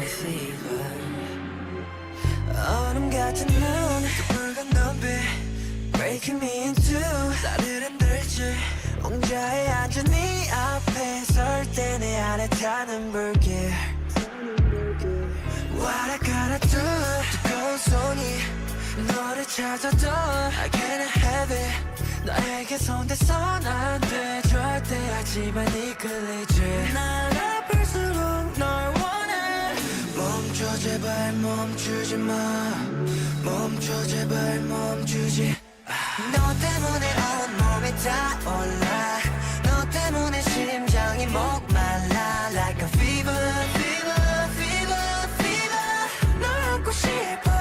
me fever. 얼음 같은 눈, 붉은 눈빛, breaking me in two. 나를 흔들지. 옹자에 앉은 네 앞에 설 때 내 안에 타는 불길. What I gotta do? 두꺼운 손이 너를 찾아도 I can't have it. 너에게 손대선 안 돼 절대. 하지만 이끌리지. 날 아플수록 널 원해. 멈춰 제발 멈추지 마. 멈춰 제발 멈추지. 너 때문에 온몸이 타올라. 너 때문에 심장이 목말라. Like a fever, fever, fever, fever. 널 안고 싶어,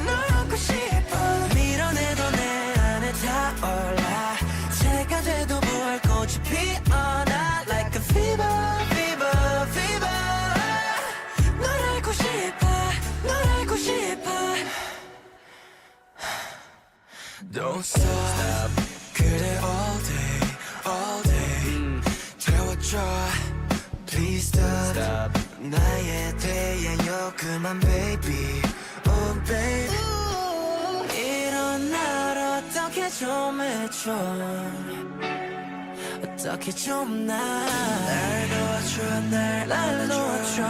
널 안고 싶어. 밀어내도 내 안에 타올라. 새가 돼도 불꽃이 피어나. Like a fever, fever, fever. 널 알고 싶어, 널 알고 싶어. Don't stop. 그래 all day, all day. 태워줘. Please stop. 나에 대하여 그만 baby. Oh baby. 이런 날 어떻게 좀 해줘. 어떻게 좀 날 도와줘. 날 도와줘.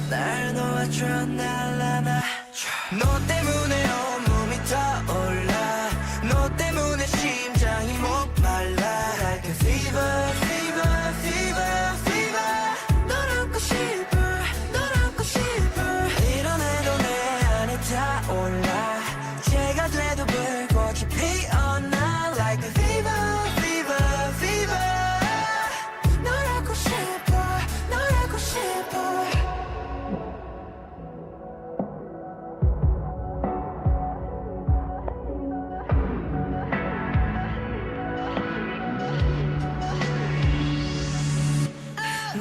날 도와줘. 날 안아줘. 너 때문에 온몸이 타올라. 너 때문에 심장이 목말라. Like a fever, fever, fever, fever. 널 안고 싶어, 널 안고 싶어. 밀어내도 내 안에 타올라. 새가 돼도 불꽃이 피어나. Like a fever, fever, fever. 널 안고 싶어, 널 안고 싶어.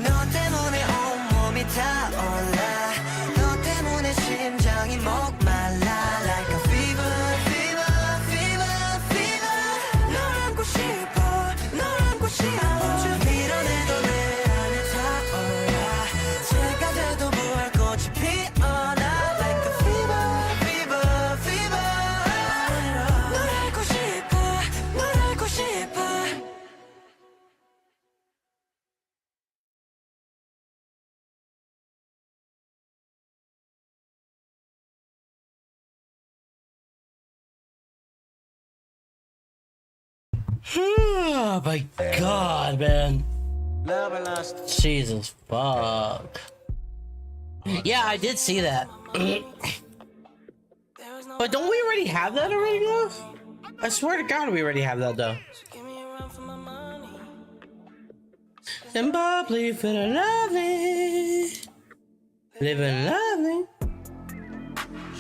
너 때문에 온몸이 타올라. 너 때문에 심장이 목말라. Like a fever, fever, fever, fever. 널 안고 싶어, 널 안고 싶어. 밀어내도 내 안에 타올라. 새가 돼도 불꽃이 피어나. Like a fever, fever, fever. 널 알고 싶어, 널 알고 싶어. Oh my god, man. Jesus fuck. Yeah, I did see that. But don't we already have that already, though? I swear to God, we already have that, though. Zimbabwe, feeling lovely. Living lovely.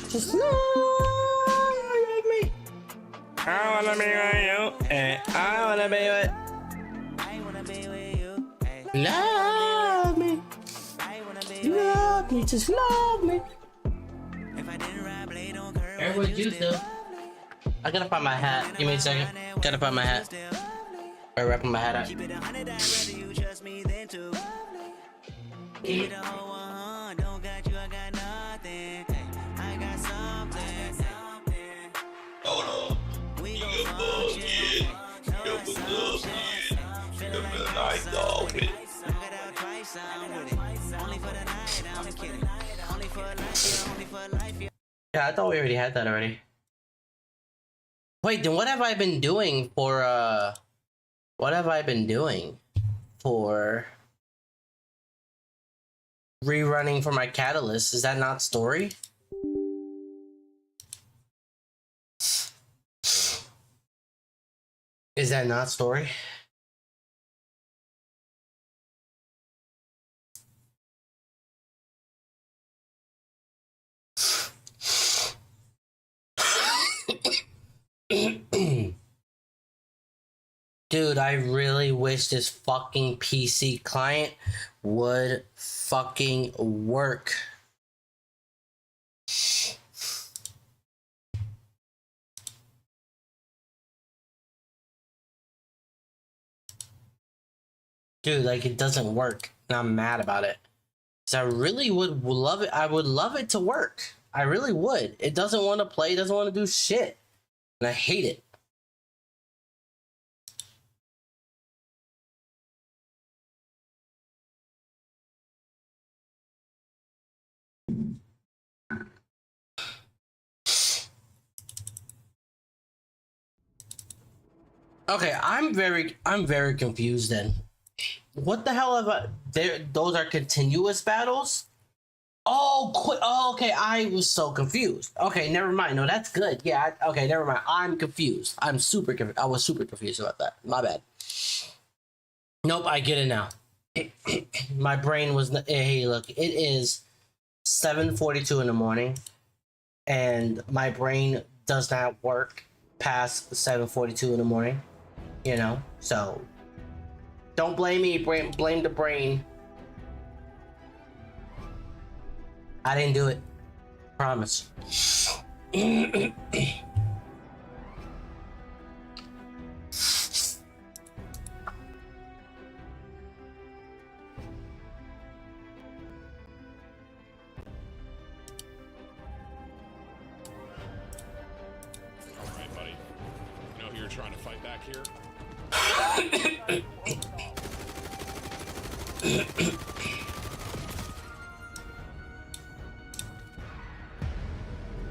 Just like me. I wanna be with you, and I wanna be with. Love me. Love me, just love me. Everyone's juice though. I gotta find my hat. Give me a second. Gotta find my hat. I'm wrapping my hat up. Yeah, I thought we already had that already. Wait, then what have I been doing for, what have I been doing for rerunning for my catalyst? Is that not story? Is that not story? Dude, I really wish this fucking PC client would fucking work. Dude, like, it doesn't work, and I'm mad about it. 'Cause I really would love it. I would love it to work. I really would. It doesn't want to play, doesn't want to do shit. And I hate it. Okay, I'm very confused then. What the hell have I, those are continuous battles? Oh, oh, okay, I was so confused. Okay, never mind. No, that's good. Yeah, okay, never mind. I'm confused. I'm super confused. I was super confused about that. My bad. Nope, I get it now. My brain was, hey, look, it is 7:42 in the morning, and my brain does not work past 7:42 in the morning. You know, so don't blame me. Blame the brain. I didn't do it. Promise. Alright, buddy. You know who you're trying to fight back here?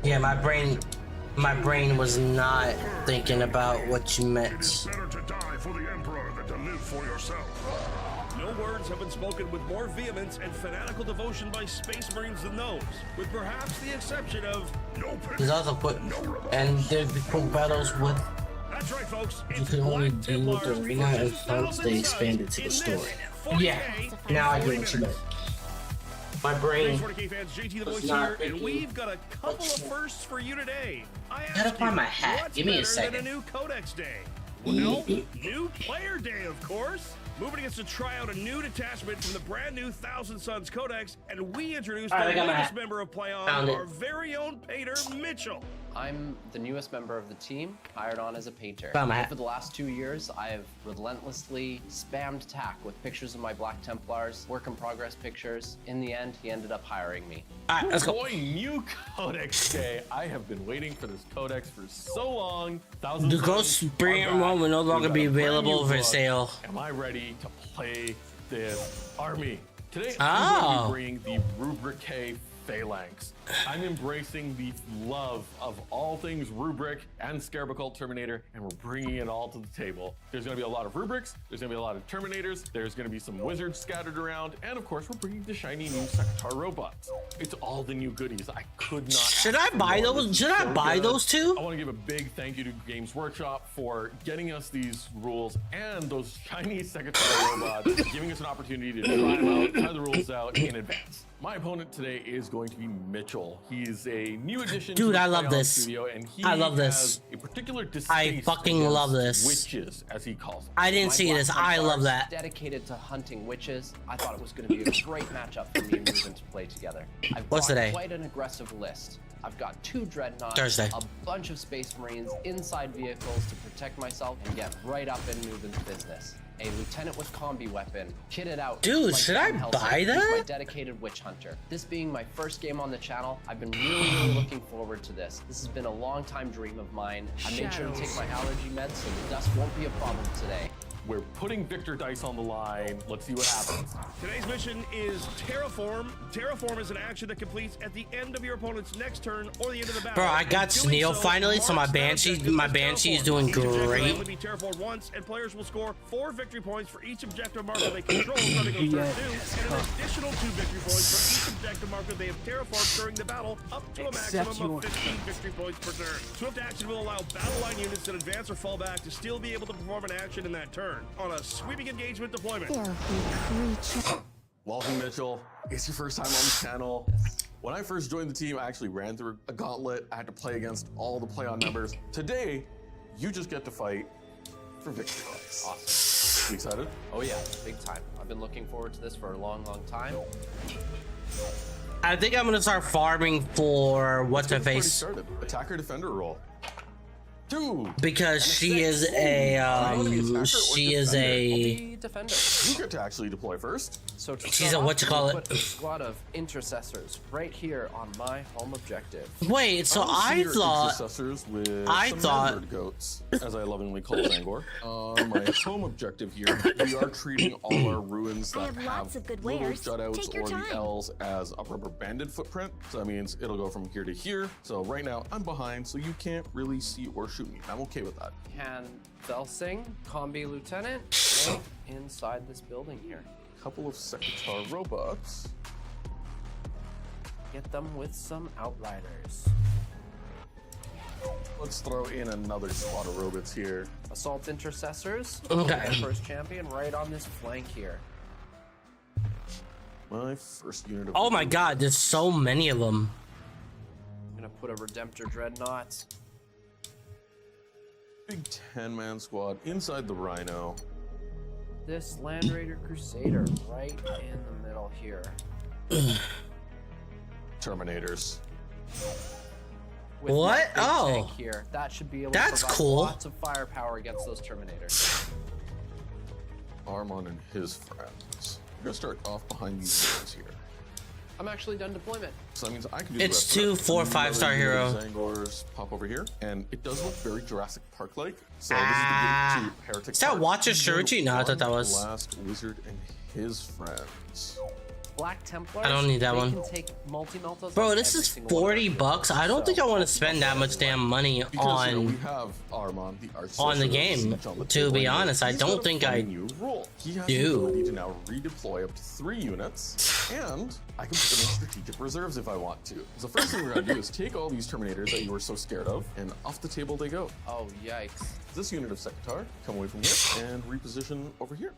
Yeah, my brain was not thinking about what you meant. It's better to die for the Emperor than to live for yourself. No words have been spoken with more vehemence and fanatical devotion by Space Marines than those, with perhaps the exception of... There's also quick, and there's the quick battles with. That's right, folks. You can only do with the arena and once they expanded to the story. Yeah, now I get what you meant. My brain 40K fans, JT the Voice not here, and thinking we've got a couple of firsts for you today. I gotta asked find you, my hat. what's Give me a better second. than a new Codex Day? Well, new Player Day, of course. Moving us to try out a new detachment from the brand new Thousand Suns Codex, and we introduced Alright, I the got my latest hat. member of Play On, Found it. our very own painter, Mitchell. I'm the newest member of the team, hired on as a painter. Found my hat. For the last 2 years, I have relentlessly spammed TAC with pictures of my Black Templars, work in progress pictures. In the end, he ended up hiring me. Alright, let's go. Boy, new Codex Day. I have been waiting for this Codex for so long. Thousands The of Ghost times Spirit are back. one will no We've longer got be a brand available new for book. sale. Am I ready to play this army? Today, Oh. I'm going to be bringing the Rubric K Phalanx. I'm embracing the love of all things Rubric and Scarabocult Terminator, and we're bringing it all to the table. There's going to be a lot of Rubrics, there's going to be a lot of Terminators, there's going to be some Wizards scattered around, and of course, we're bringing the shiny new Sector robots. It's all the new goodies. I could not. Should I ask for buy more. those? This is Should I so buy good. those too? I want to give a big thank you to Games Workshop for getting us these rules and those shiny Secretary robots, giving us an opportunity to try them out, try the rules out in advance. My opponent today is going to be Mitchell. He's a new addition to Dude, the I love Play On this. studio, and he I love this. has a particular distaste I fucking love against this. witches, as he calls them. I didn't My see Black this. I love Templars, that. Dedicated to hunting witches, I thought it was going to be a great matchup for me and Ruben to play together. I've What's brought today? quite an aggressive list. I've got 2 dreadnoughts, Thursday. a bunch of Space Marines inside vehicles to protect myself and get right up in Ruben's business. A lieutenant with combi weapon, kitted out. Dude, like should I Van Helsing. buy He's that? my dedicated witch hunter. This being my first game on the channel, I've been really looking forward to this. This has been a long time dream of mine. I made sure to take my allergy meds so the dust won't be a problem today. We're putting Victor Dice on the line. Let's see what happens. Today's mission is Terraform. Terraform is an action that completes at the end of your opponent's next turn or the end of the battle. Bro, I got In doing Sneal so, finally, so my marks that Banshee, objective my as Banshee is terraformed. doing Each objective will great. only be terraformed once, and players will score 4 victory points for each objective marker they control starting on turn 2, and an additional 2 victory points for each objective marker they have terraformed during the battle, up to a maximum of 15 victory points per turn. Swift action will allow battle line units that advance or fall back to still be able to perform an action in that turn on a sweeping engagement deployment. Welcome, Mitchell. It's your first time on the channel. When I first joined the team, I actually ran through a gauntlet. I had to play against all the Play On members. Today, you just get to fight for victory. Awesome. You excited? Oh yeah, big time. I've been looking forward to this for a long time. I think I'm gonna start farming for what's her Let's get this party face started. Attacker defender role. 2. because she is a She she is a defender. You get to actually deploy first. So to She's start a off, whatchamacallit. we put a squad of intercessors right here on my home objective. Wait, so I thought Intercessors with I some thought- Manbird goats, as I lovingly call Zangor. On my home objective here, we are treating all our ruins I that have lots of good little wares. jutouts Take your or the time. L's as a rubber banded footprint. So that means it'll go from here to here. So right now I'm behind, so you can't really see or shoot me. I'm okay with that. Han Velsing, Combi Lieutenant, right inside this building here. Couple of Secretary robots. Get them with some Outriders. Let's throw in another squad of robots here. Assault Intercessors. Okay. First champion right on this flank here. My first unit of oh my god, there's so many of them. I'm gonna put a Redemptor Dreadnought. big 10-man squad inside the Rhino. This Land Raider Crusader right in the middle here. Terminators. With What? that big Oh. tank here, that should be able That's to provide cool. lots of firepower against those Terminators. Armon and his friends. We're gonna start off behind these guys here. I'm actually done deployment. So that means I can do It's the 2 rest of 4 that. 5-star hero. Zangors pop over here, and it does look very Jurassic Park-like. So Ah. this is the gate to Heretic Is that Park. Watcher You go Shuruchi? No, I thought that one was- Last Wizard and his friends. Black Templars. I don't need that they one. Can take multi-meltas Bro, on this every is single one of 40 our bucks. I don't think I want to spend that much damn money Because you know, we on have Armon, the arch on the sorcerer, game, siege on the to table, be and honest. I he's don't got a think funny I new rule. He has do. the ability to now redeploy up to 3 units, and I can put them in strategic reserves if I want to. So the first thing we're gonna do is take all these Terminators that you were so scared of, and off the table they go. Oh, yikes. This unit of Secretary, come away from here and reposition over here.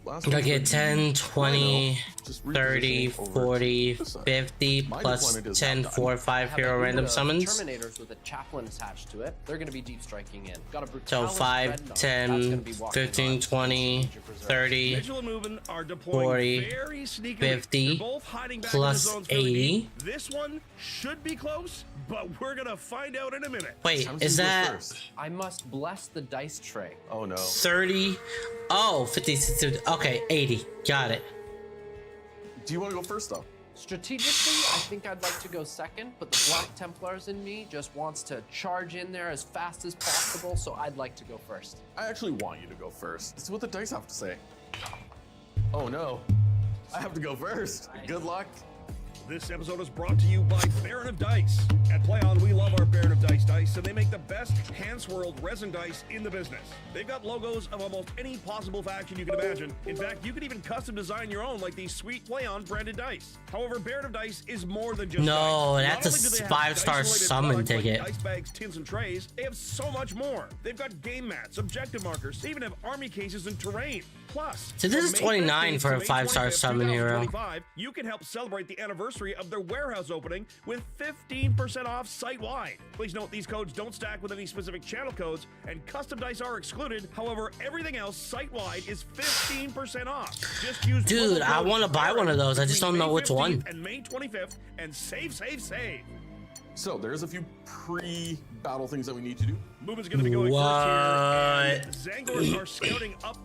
Last I one's get gonna be 10, 20, Rhino, just 30, reposition over 40, to this side. 50, My plus deployment is 10, now done. 4, I 5 have hero a random unit of summons. Terminators with a chaplain attached to it. They're going to be deep striking in. Got a So Brutalis 5, Dreadnought. That's 10, gonna be walking 15, on 20, strategic reserve. 30, Mitchell and Movin are deploying 40, very sneakily. 50, They're both hiding back plus in the zones fairly 80. deep. This one should be close, but we're gonna find out in a minute. Wait, How is does he go that first? I must bless the dice tray. Oh no. 30? Oh, 50, 60, okay, 80. Got it. Do you want to go first though? Strategically, I think I'd like to go second, but the Black Templars in me just wants to charge in there as fast as possible, so I'd like to go first. I actually want you to go first. This is what the dice have to say. Oh no. I have to go first. Good luck. This episode is brought to you by Baron of Dice. At PlayOn, we love our Baron of Dice dice, and they make the best hand-swirled resin dice in the business. They've got logos of almost any possible faction you can imagine. In fact, you can even custom design your own, like these sweet PlayOn branded dice. However, Baron of Dice is more than just No, dice. that's Not a only do they have 5-star dice-related summon products like ticket. dice bags, tins, and trays, they have so much more. They've got game mats, objective markers, they even have army cases and terrain. Plus, So this is from May 29 15th for to a May 5-star 25th, summon hero. 2025, you can help celebrate the anniversary of their warehouse opening with 15% off site-wide. Please note these codes don't stack with any specific channel codes, and custom dice are excluded. However, everything else site-wide is 15% off. Just use Dude, promo I code want to buy one of those. I just between don't know May which one. 15th and May 25th, and save, save, save. So there's a few pre-battle things that we need to do. Movement's going to be going What? first here, and Zangors are scouting up.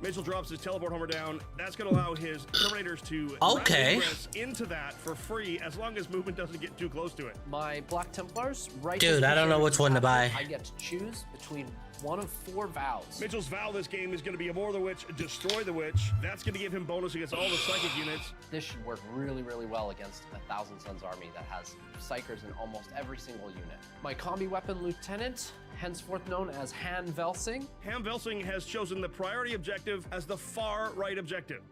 Mitchell drops his teleport homer down. That's going to allow his Terminators to Okay. rapid progress into that for free, as long as movement doesn't get too close to it. My Black Templars, right? Dude, as I don't know Crusader which one to buy. I get to choose between one of 4 vows. Mitchell's vow this game is going to be Abhor the Witch, Destroy the Witch. That's going to give him bonus against all the psychic units. This should work really, really well against a Thousand Suns army that has psychers in almost every single unit. My combi weapon lieutenant, henceforth known as Han Velsing. Ham Velsing has chosen the priority objective as the far right objective.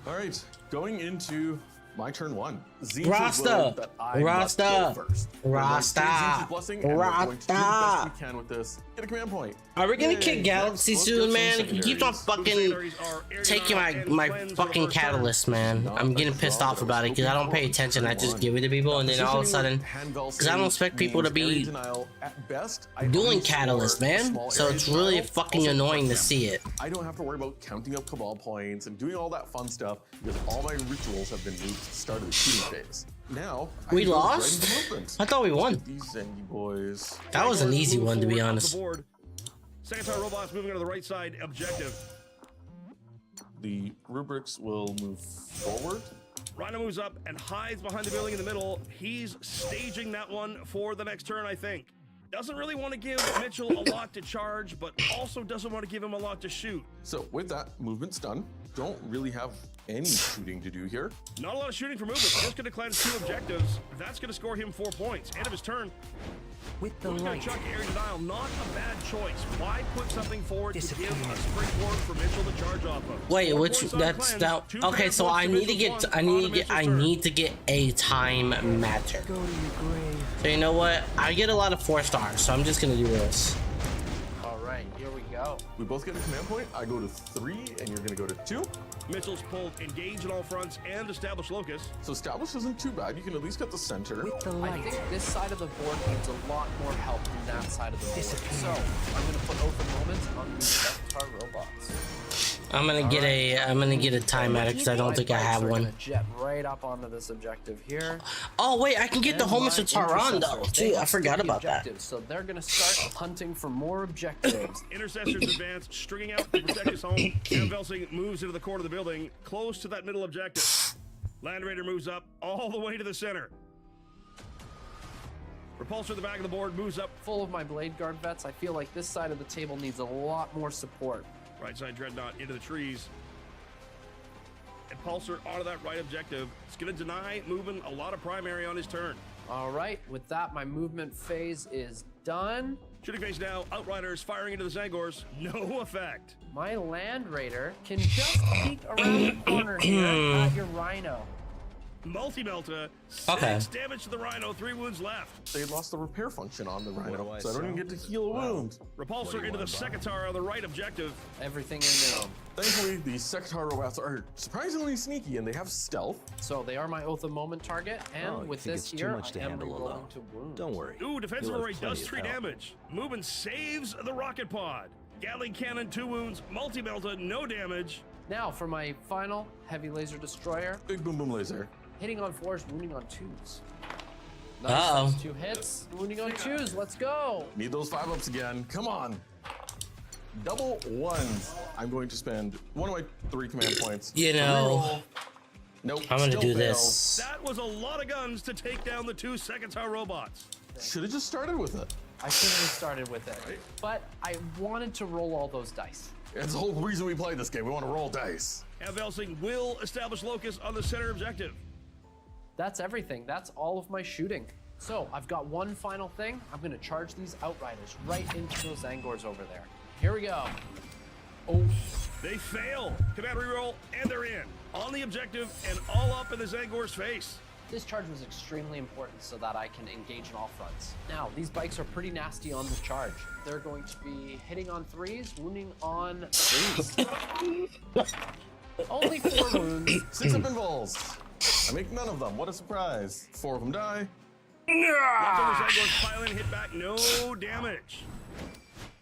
All right, going into my turn 1. Zinch Rasta. that I Rasta. must go first. We're going to Rasta. take Zinch's blessing, and we're going to do the best Rasta. we can with this. Get a command point. Are we gonna Yay. kick Galaxy Let's soon, get man? some He keeps on secondaries. fucking Secondaries are taking Aerodynamic my and Cleanse for the fucking first turn. catalyst, man. I'm getting pissed off about it because I don't pay attention. I just give it to people, and then all of a sudden, because I don't expect people to be doing catalyst, man. So it's really fucking annoying to see it. I don't have to worry about counting up cabal points and doing all that fun stuff because all my rituals have been moved to the start of the shooting phase. Now We I go lost? right into movement. I thought we won. These Zengi boys. That was an easy Move one, to be forward up honest. the board. Second tower robots moving on to the right side objective. The rubrics will move forward. Rhino moves up and hides behind the building in the middle. He's staging that one for the next turn, I think. Doesn't really want to give Mitchell a lot to charge, but also doesn't want to give him a lot to shoot. So with that, movement's done. Don't really have any shooting to do here. Not a lot of shooting for movement. Just going to cleanse 2 objectives. That's going to score him 4 points. End of his turn. With the Who's going light. to chuck air denial? Not a bad choice. Why put something forward to give a springboard for Mitchell to charge off of? Wait, 4 which points on that's cleanse, now 2 okay, so points I to need to Mitchell's get one on Mitchell's I turn. need to get a time matter. Go to your grave. So you know what? I get a lot of 4 stars, so I'm just gonna do this. All right, here we go. We both get a command point. I go to 3 and you're gonna go to 2. Mitchell's pulled engage in all fronts and establish locus. So establish isn't too bad. You can at least get the center. With the I light. think this side of the board needs a lot more help than that side of the board. Disappear. So I'm going to put open moments on the Centaur robots. I'm gonna get a time matter because I don't think I have one. Jet right up onto this objective here. Oh wait, I can get the And homers my to Taran though. intercessors, they Gee, I must forgot get the about that. objectives, so they're going to start hunting for more objectives. Intercessors advance, stringing out to protect his home. Van Velsing moves into the corner of the building, close to that middle objective. Land Raider moves up all the way to the center. Repulsor at the back of the board moves up. Full of my Blade Guard vets, I feel like this side of the table needs a lot more support. Right side Dreadnought into the trees. Impulsor onto that right objective. It's going to deny moving a lot of primary on his turn. All right, with that, my movement phase is done. Shooting phase now. Outriders firing into the Zangors. No effect. My Land Raider can just peek around the corner here at your Rhino. Multi-Melta. 6 Okay. damage to the Rhino. 3 wounds left. They lost the repair function on the Rhino, do I so I don't even get to heal a wound. Repulsor into the Sekitar on the right objective. Everything in there. Thankfully, the Sector robots are surprisingly sneaky and they have stealth. So they are my Oath of Moment target, and Oh, you with think this it's too here, much to I am handle rerolling alone. to wound. Don't worry. Ooh, defensive You'll have array plenty does of 3 help. damage. Movement saves the rocket pod. Gatling cannon, 2 wounds. Multi-Melta, no damage. Now for my final Heavy Laser Destroyer, Big boom boom laser. hitting on 4s, wounding on 2s. Uh-oh. Nice, 2 hits, wounding on 2s. Let's go. Need those 5-ups again. Come on. Double 1s. I'm going to spend 1 of my 3 command points. You know, Reroll. Nope. I'm gonna still do fail. this. That was a lot of guns to take down the 2 Sekitar robots. Should have just started with it. I shouldn't have started with it, but I wanted to roll all those dice. It's the whole reason we play this game. We want to roll dice. Van Velsing will establish locus on the center objective. That's everything. That's all of my shooting. So I've got one final thing. I'm gonna charge these Outriders right into those Zangors over there. Here we go. Oh, They fail. Command reroll, and they're in. On the objective and all up in the Zangor's face. this charge was extremely important so that I can engage in all fronts. Now, these bikes are pretty nasty on the charge. They're going to be hitting on 3s, wounding on 3s. Only 4 wounds. 6 up involves. I make none of them. What a surprise. 4 of them die. Leftover Zangors pile in, hit back, no damage.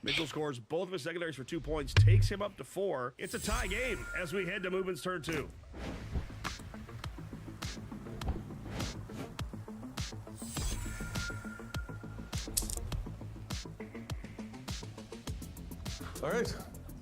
Mitchell scores both of his secondaries for 2 points, takes him up to 4. It's a tie game as we head to movement's turn 2. All right,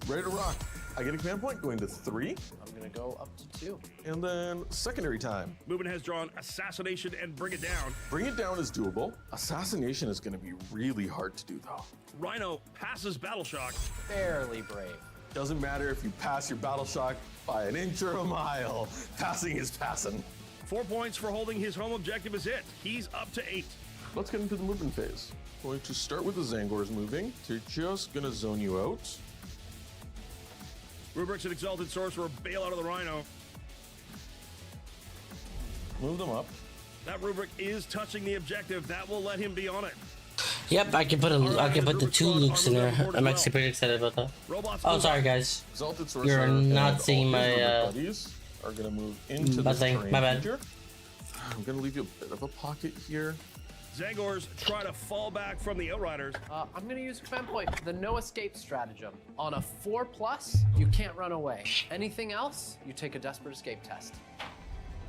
ready to rock. I get a command point going to 3, I'm gonna go up to 2. and then secondary time. Movement has drawn Assassination and Bring It Down. Bring it down is doable. Assassination is going to be really hard to do though. Rhino passes Battle Shock. Fairly brave. Doesn't matter if you pass your battle shock by an inch or a mile. Passing is passing. 4 points for holding his home objective is it. He's up to 8. Let's get into the movement phase. Going to start with the Zangors moving. They're just gonna zone you out. Rubrics and Exalted Sorcerer bail out of the Rhino. Move them up. That Rubric is touching the objective. That will let him be on it. Yep, I can put the 2 Lukes in there. I'm actually pretty excited about that. Robots Oh, move sorry up. guys. Exalted Sorcerer. You're not and seeing all my, his Rubric buddies are gonna move into my this thing. terrain My bad. feature. I'm gonna leave you a bit of a pocket here. Zangors try to fall back from the Outriders. I'm gonna use command point, the no escape stratagem. On a 4+, you can't run away. Anything else, you take a desperate escape test.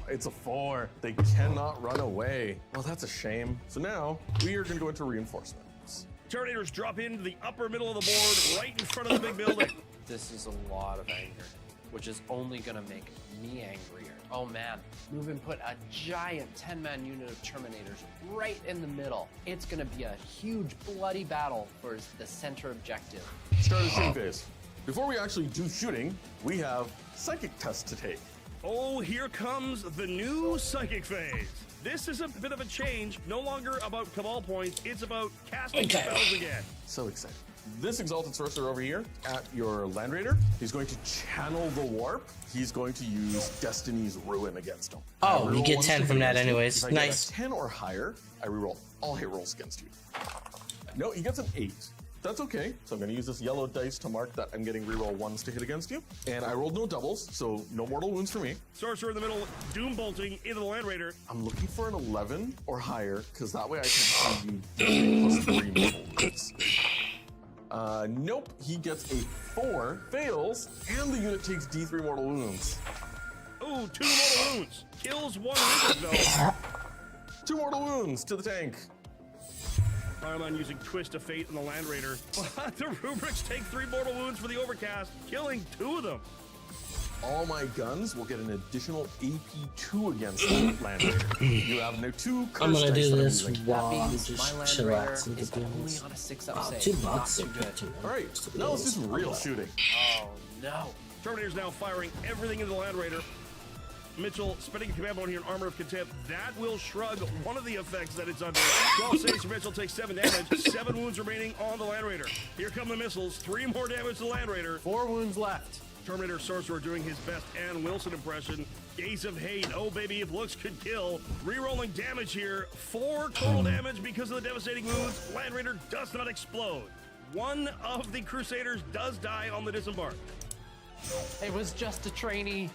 It's a 4. They cannot run away. Well, that's a shame. So now we are going to go into reinforcements. Terminators drop into the upper middle of the board, right in front of the big building. This is a lot of anger, which is only gonna make me angrier. Oh man, Movin put a giant 10-man unit of Terminators right in the middle. It's gonna be a huge bloody battle for the center objective. Start the shooting phase. Before we actually do shooting, we have psychic tests to take. Oh, here comes the new psychic phase. This is a bit of a change. No longer about cabal points, it's about casting spells again. So excited. This Exalted Sorcerer over here at your Land Raider, he's going to channel the warp. He's going to use Destiny's Ruin against him. Oh, you get 10 from that against you. anyways. If I get a Nice. 10 or higher, I reroll all hit rolls against you. No, he gets an 8. That's okay. So I'm going to use this yellow dice to mark that I'm getting reroll 1s to hit against you. And I rolled no doubles, so no mortal wounds for me. Sorcerer in the middle, doom bolting into the Land Raider. I'm looking for an 11 or higher, because that way I can do plus 3 mortal wounds. Nope, he gets a 4, fails, and the unit takes D3 mortal wounds. Ooh, 2 mortal wounds. Kills 1 Rubric though. 2 mortal wounds to the tank. Fireman using Twist of Fate on the Land Raider. But the Rubrics take 3 mortal wounds for the Overcast, killing 2 of them. All my guns will get an additional AP2 against the Land Raider. You have no 2 curse I'm gonna dice do that I'm this using. while I'm Means my just Land chillaxing. Raider is to be only honest. on a 6-up Wow, save. $2 Not so too good. All right, now let's do some real shooting. Oh no. Terminator's now firing everything into the Land Raider. Mitchell spending a command point here in Armor of Contempt. That will shrug one of the effects that it's under. 12 saves for Mitchell, takes 7 damage. 7 wounds remaining on the Land Raider. Here come the missiles. 3 more damage to the Land Raider. 4 wounds left. Terminator Sorcerer doing his best Ann Wilson impression. Gaze of Hate. Oh, baby, if looks could kill. Rerolling damage here. 4 total damage because of the devastating wounds. Land Raider does not explode. One of the Crusaders does die on the disembark. It was just a trainee.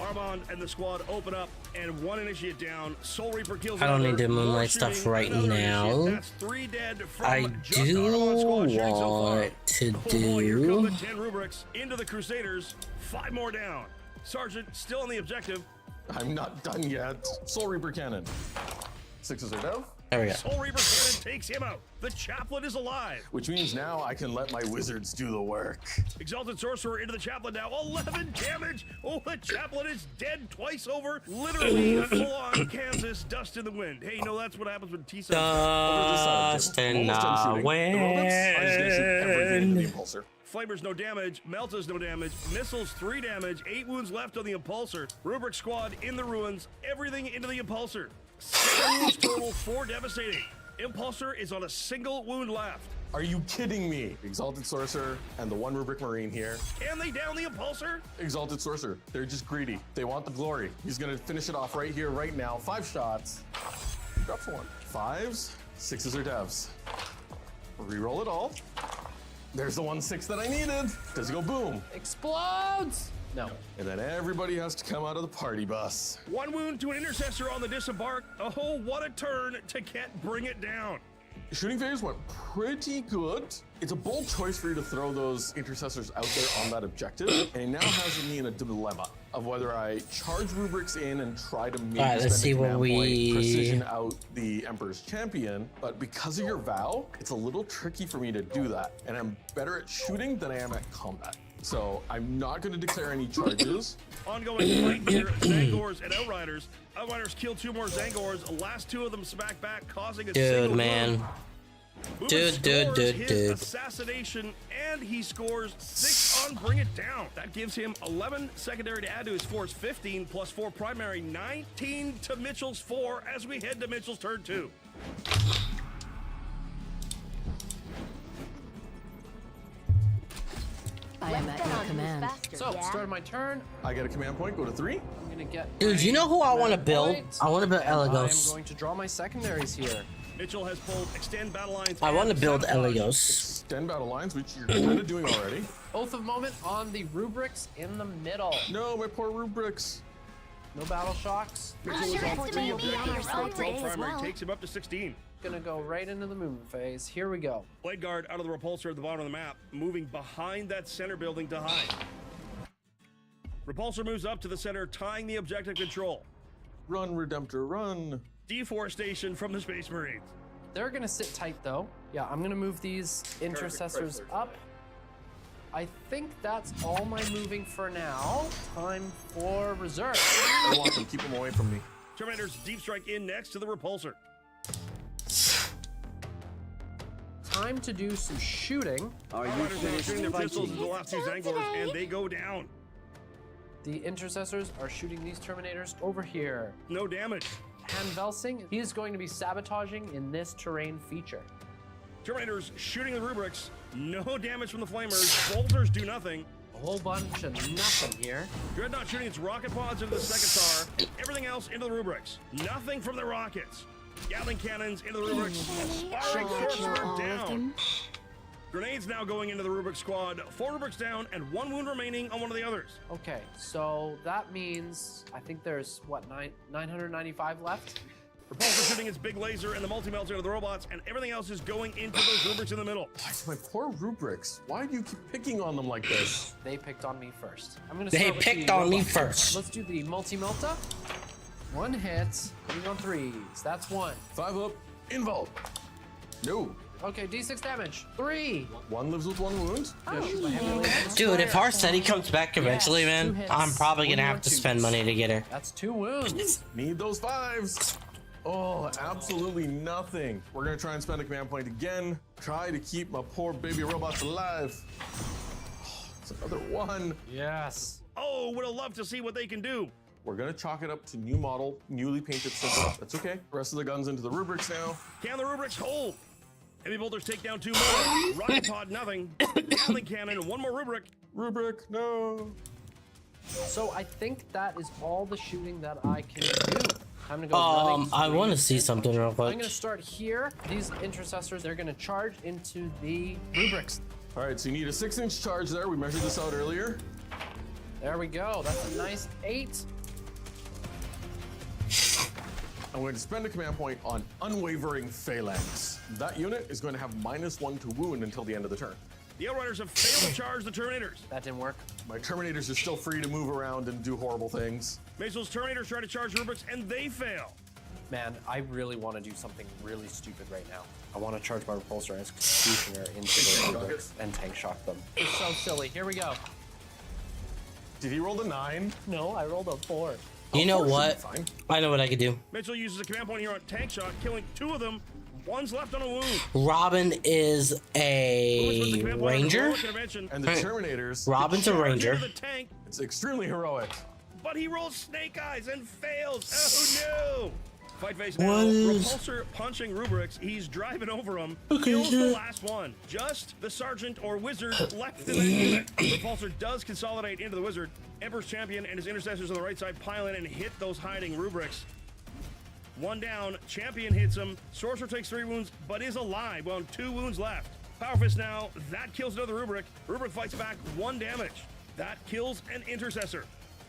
Armand and the squad open up, and 1 initiate down. Soul Reaper kills I don't another. need to More moonlight stuff shooting, right another now. initiate. That's 3 dead from I just do Armand's squad shooting so far. want to Oh, here come the do. 10 rubrics into the Crusaders. 5 more down. Sergeant still on the objective. I'm not done yet. Soul Reaper Cannon. 6s are down, There we go. Soul Reaper cannon takes him out. The chaplain is alive. which means now I can let my wizards do the work. Exalted Sorcerer into the chaplain now. 11 damage. Oh, the chaplain is dead twice over. Literally full on Kansas dust in the wind. Hey, you know that's what happens when T-Cells. Dust in Almost done the shooting. The robots, I'm just gonna shoot everything into the wind. impulsor. Flamers no damage, Melta's no damage, missiles 3 damage, 8 wounds left on the impulsor. Rubric squad in the ruins, everything into the impulsor. 7 wounds total, 4 devastating. Impulsor is on a single wound left. Are you kidding me? Exalted Sorcerer and the 1 Rubric Marine here. Can they down the impulsor? Exalted Sorcerer, they're just greedy. They want the glory. He's gonna finish it off right here, right now. 5 shots. Drops 1. 5s, 6s are devs. Reroll it all. There's the 1/6 that I needed. Does it go boom? Explodes! No. And then everybody has to come out of the party bus. 1 wound to an intercessor on the disembark. Oh, what a turn to bring it down. Shooting phase went pretty good. It's a bold choice for you to throw those intercessors out there on that objective, and it now has me in a dilemma of whether I charge rubrics in and try to maybe Alright, let's spend see a what command we- point, precision out the Emperor's Champion, but because of your vow, it's a little tricky for me to do that, and I'm better at shooting than I am at combat. So I'm not going to declare any charges. Ongoing fight here, Zangors and Outriders. Outriders kill 2 more Zangors. Last 2 of them smack back, causing a Dude, single man. wound. Dude, scores dude, his dude. assassination, and he scores 6 on Bring It Down. That gives him 11 secondary to add to his force, 15 plus 4 primary, 19 to Mitchell's 4 as we head to Mitchell's turn 2. I am at your command. So, start my turn. I get a command point, go to 3. I'm gonna get. Dude, you know who I want to build? I want to build I'm Elegos. going to draw my secondaries here. Mitchell has pulled extend battle lines. I want to and build sabotage. Elegos. Extend battle lines, which you're kind of doing already. Oath of Moment on the rubrics in the middle. No, my poor rubrics. No battle shocks. Mitchell is on 3 Destiny will be on our objectives. side 12 today as primary well. takes him up to 16. Gonna go right into the movement phase. Here we go. Blade Guard out of the repulsor at the bottom of the map, moving behind that center building to hide. Repulsor moves up to the center, tying the objective control. Run, Redemptor, run. Deforestation from the Space Marines. They're gonna sit tight though. Yeah, I'm gonna move these intercessors up. I think that's all my moving for now. Time for reserve. I want them. Keep them away from me. Terminators deep strike in next to the repulsor. Time to do some shooting. Are you shooting their pistols into the last two Zangors, and they go down. The intercessors are shooting these Terminators over here. No damage. Han Velsing, he is going to be sabotaging in this terrain feature. Terminators shooting the rubrics. No damage from the flamers. Bolters do nothing. A whole bunch of nothing here. Dreadnought shooting its rocket pods into the second tar. Everything else into the rubrics. Nothing from the rockets. Gatling cannons into the rubrics. Firing sorcerer down. Grenades now going into the Rubik squad. 4 rubrics down and 1 wound remaining on one of the others. Okay, so that means I think there's what 995 left. Repulsor shooting its big laser and the multi-melter into the robots, and everything else is going into those rubrics in the middle. My poor rubrics. Why do you keep picking on them like this? They picked on me first. I'm gonna. They start with picked the on me robots. first. Let's do the multi-melta. 1 hit, hitting on 3s. That's 1. 5 up, involve. No. Okay, D6 damage. 3. 1 lives with 1 wound. Shoot my heavy laser. Dude, if Harsteady comes back eventually, Yes, 2 man, hits. I'm probably gonna Only have on to 2s. spend money to get her. That's 2 wounds. Need those 5s. Oh, absolutely nothing. We're gonna try and spend a command point again. Try to keep my poor baby robots alive. Oh, it's another 1. Yes. Oh, would have loved to see what they can do. We're gonna chalk it up to new model, newly painted symbol. That's okay. Rest of the guns into the rubrics now. Can the rubrics hold? Heavy bolters take down 2 more. Rocket pod, nothing. Gatling cannon, 1 more rubric. Rubric, no. So I think that is all the shooting that I can do. Time to go running I through want to the see something real I'm quick. gonna start here. These intercessors, they're gonna charge into the rubrics. All right, so you need a 6-inch charge there. We measured this out earlier. There we go. That's a nice 8. I'm going to spend a command point on Unwavering Phalanx. That unit is going to have -1 to wound until the end of the turn. The Outriders have failed to charge the Terminators. That didn't work. My Terminators are still free to move around and do horrible things. Mazel's Terminators try to charge rubrics, and they fail. Man, I really want to do something really stupid right now. I want to charge my repulsor as Executioner into the rubrics and tank shock them. It's so silly. Here we go. Did he roll the 9? No, I rolled a 4. You know Should be what? fine. I know what I could do. Mitchell uses a command point here on tank shot, killing 2 of them. 1's left on a wound. Robin is Lewis with the a command point on ranger. heroic intervention. And the Terminators, Robin's a Charge ranger. into the tank, it's extremely heroic. but he rolls snake eyes and fails. Oh no! Fight face now. What is- Repulsor punching rubrics. He's driving over him. Okay, Kills the sure. last one. Just the sergeant or wizard left in that unit. Repulsor does consolidate into the wizard. Emperor's champion and his intercessors on the right side pile in and hit those hiding rubrics. 1 down. Champion hits him. Sorcerer takes 3 wounds, but is alive. Well, 2 wounds left. Power Fist now. That kills another rubric. Rubric fights back 1 damage. That kills an intercessor.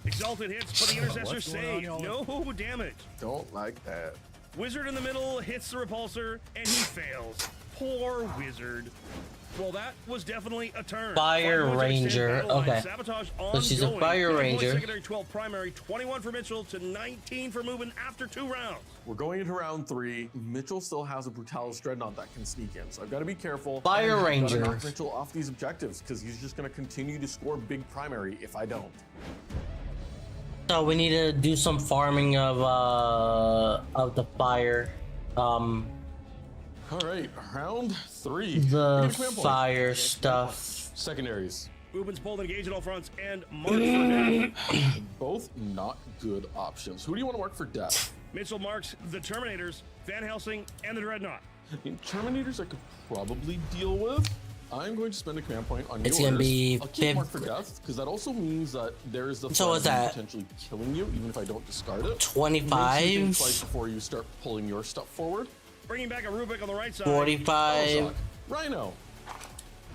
Exalted hits, but the intercessor saves. No damage. Don't like that. Wizard in the middle hits the repulsor, and he fails. Poor wizard. Well, that was definitely a turn. Fire 5 wounds extend Ranger, battle line. okay. Sabotage So she's a ongoing. fire 9 points ranger. Secondary, 12 primary, 21 for Mitchell to 19 for movement after 2 rounds. We're going into round 3. Mitchell still has a Brutalis Dreadnought that can sneak in, so I've got to be careful. Fire I've gotta Ranger. knock Mitchell off these objectives because he's just going to continue to score big primary if I don't. So we need to do some farming of the fire, All right, round 3. the Get a command point. fire stuff. Secondaries. Movements pulled, engage at all fronts, and march for death. Both not good options. Who do you want to mark for death? Mitchell marks the Terminators, Van Helsing, and the Dreadnought. Terminators I could probably deal with. I'm going to spend a command point on It's yours. gonna be I'll keep mark for death because that also means that there is the So threat is of that potentially killing you even if I don't discard it. 25? Makes you think twice before you start pulling your stuff forward. Bringing back a Rubik on the right side. 45. Oh, Rhino.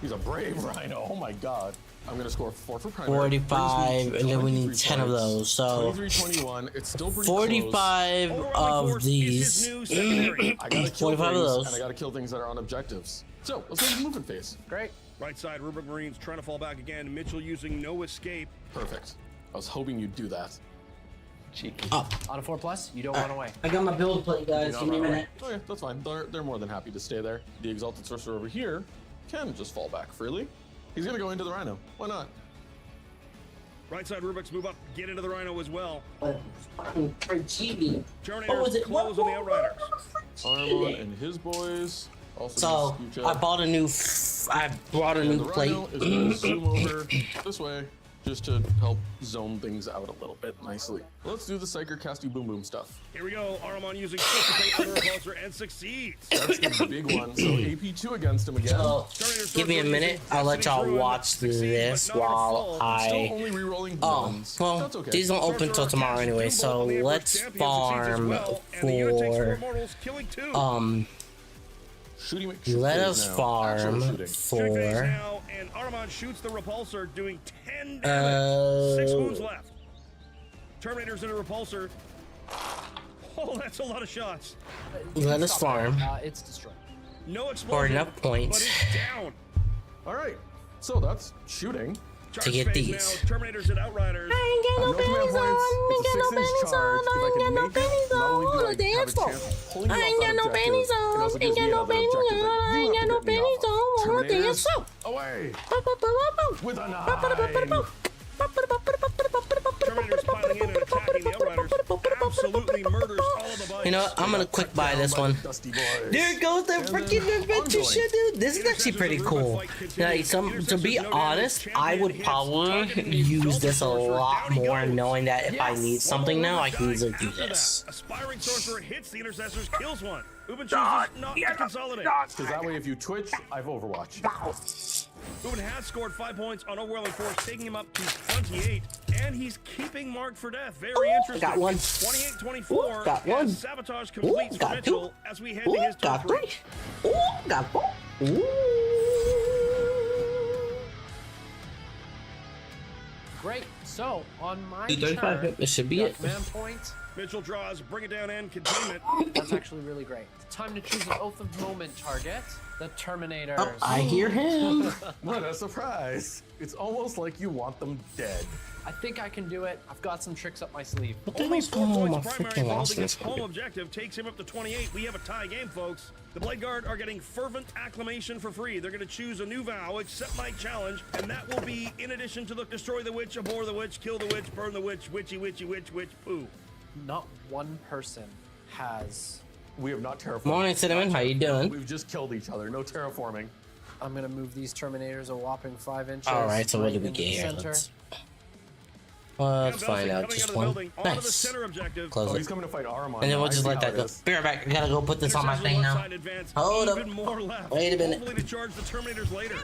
He's a brave Rhino. Oh my god. I'm gonna score 4 for primary. 45, and then we need 10 of those. So 23, 21. It's still pretty 45 Overwhelming of force is his these. new secondary. close. I gotta kill 45 of things, those. and I gotta kill things that are on objectives. So let's go to the movement phase. Great. Right side, Rubik Marines trying to fall back again. Mitchell using no escape. Perfect. I was hoping you'd do that. Cheeky. Up. On a 4+, you don't run away. I got my build plate, guys. Give me a minute. Oh yeah, that's fine. They're more than happy to stay there. The Exalted Sorcerer over here can just fall back freely. He's gonna go into the Rhino. Why not? Right side Rubik's move up, get into the Rhino as well. Terminator. Terminators close on the Outriders. Armon and his boys also. So need to I bought a new. I brought a and new the plate. Rhino is gonna zoom over this way just to help zone things out a little bit nicely. Let's do the Psyker Casty Boom Boom stuff. Here we go. Armon using Dissipate on the repulsor and succeeds. That's the big one. So AP2 against him again. So give me a minute. I'll let y'all watch this while Still I. only rerolling Oh, ones. well, That's okay. these don't open till tomorrow anyway. So let's farm for. Shooting Let us now. farm Actual shooting. for. Now, and Armon shoots the repulsor, doing 10 damage. 6 wounds left. Terminator's in a repulsor. Oh, that's a lot of shots. Let us farm It's destroyed. No for explosion, enough but points it's down. All right. So that's shooting. Charge to get phase these. Now. Terminators and Outriders. I ain't got no command pennies on. points. Ain't got no pennies on. I ain't got no pennies on. The dance floor. I ain't got no pennies on. Ain't got no pennies on. I ain't got no pennies on. On the dance floor. Away with a knife. Terminators piling in and attacking the Outriders. Absolutely murders all of the bikes. You know what? I'm gonna quick buy this one. Dusty boys. There goes the freaking adventure shit, dude. This is actually pretty cool. Like, to be honest, I would probably use this a lot more, knowing that if I need something now, I can easily do this. Aspiring sorcerer hits the intercessors, kills one. Ubin chooses not to consolidate. Because that way, if you twitch, I've Overwatch. Ubin has scored 5 points on Overwhelming Force, taking him up to 28, and he's keeping Marked for Death. Very interesting. Got one. 28-24. Got one. as Sabotage completes for Got Mitchell two. as we head to his turn Got 3. three. Got four. Great. So, on my 235 turn, this should be it. command point. Mitchell draws, bring it down, and containment. That's actually really great. It's time to choose an Oath of Moment target. The Terminator. Oh, I hear him. What a surprise. It's almost like you want them dead. I think I can do it. I've got some tricks up my sleeve. What the Only hell's 4 going on with my points primary freaking holding his lostness? home objective takes him up to 28. We have a tie game, folks. The Blade Guard are getting fervent acclamation for free. They're going to choose a new vow, accept my challenge, and that will be in addition to the destroy the witch, abhor the witch, kill the witch, burn the witch, witchy, witchy, witch, witch, poo. Not one person has. We have not terraformed. Morning, Cinnamon. How you doing? We've just killed each other. No terraforming. I'm gonna move these Terminators a whopping 5 inches. All right. So what do we into the get here? center. Let's find out Coming just out of the one. building, onto the Nice. center objective. Close Oh, it. he's coming to fight Armon. And then we'll now. I just see let how that it go. is. Be right back. I gotta go put this on my Intercessors thing now. alongside advance. Hold up. Even more left. Wait a minute. Hopefully to charge the Terminators later.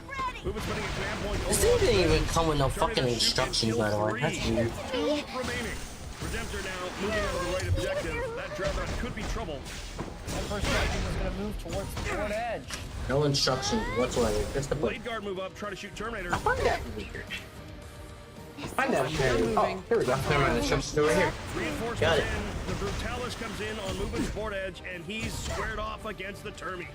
Moving spending a command point. This thing didn't even come with no fucking instructions, by the way. That's weird. 2 remaining. Redemptor now moving out of the right objective. That Dreadnought could be trouble. My first striking is gonna move towards the port edge. No instructions whatsoever. Just to put. Blade Guard move up, try to shoot Terminator. I find that weird. Find that weird. Oh, here we go. Never mind. Instructions over here. Reinforcements Got it. in. The Brutalis comes in on Movement Port Edge, and he's squared off against the Termies.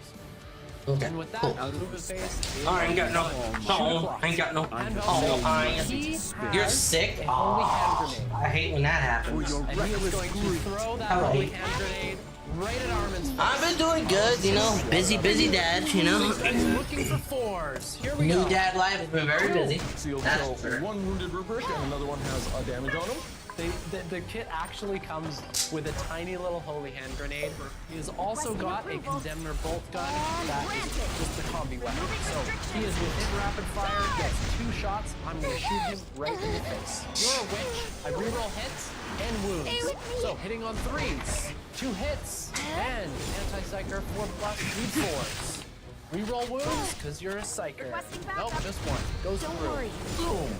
Okay. And with that, Cool. movement phase. I ain't got no. Oh, I ain't got no. And Oh, I he ain't. You're has sick. a holy hand Oh, grenade. I hate when that happens. And he is going to throw that Hello. holy hand grenade right at Armin's face. I've been doing good, you know. Busy dad, you know. He's looking for 4s. Here we New go. dad life has been very busy. So you'll That's kill fair. one wounded rubric and another one has a damage on him. The kit actually comes with a tiny little holy hand grenade. He has also got a condemner bolt gun that is just a combi weapon. So he is within rapid fire, gets 2 shots. I'm gonna shoot him right in the face. You're a witch. I reroll hits and wounds. So hitting on 3s, 2 hits, and anti-psycher 4+, need 4s. Reroll wounds, cause you're a psycher. Nope, just 1. Goes through. Boom.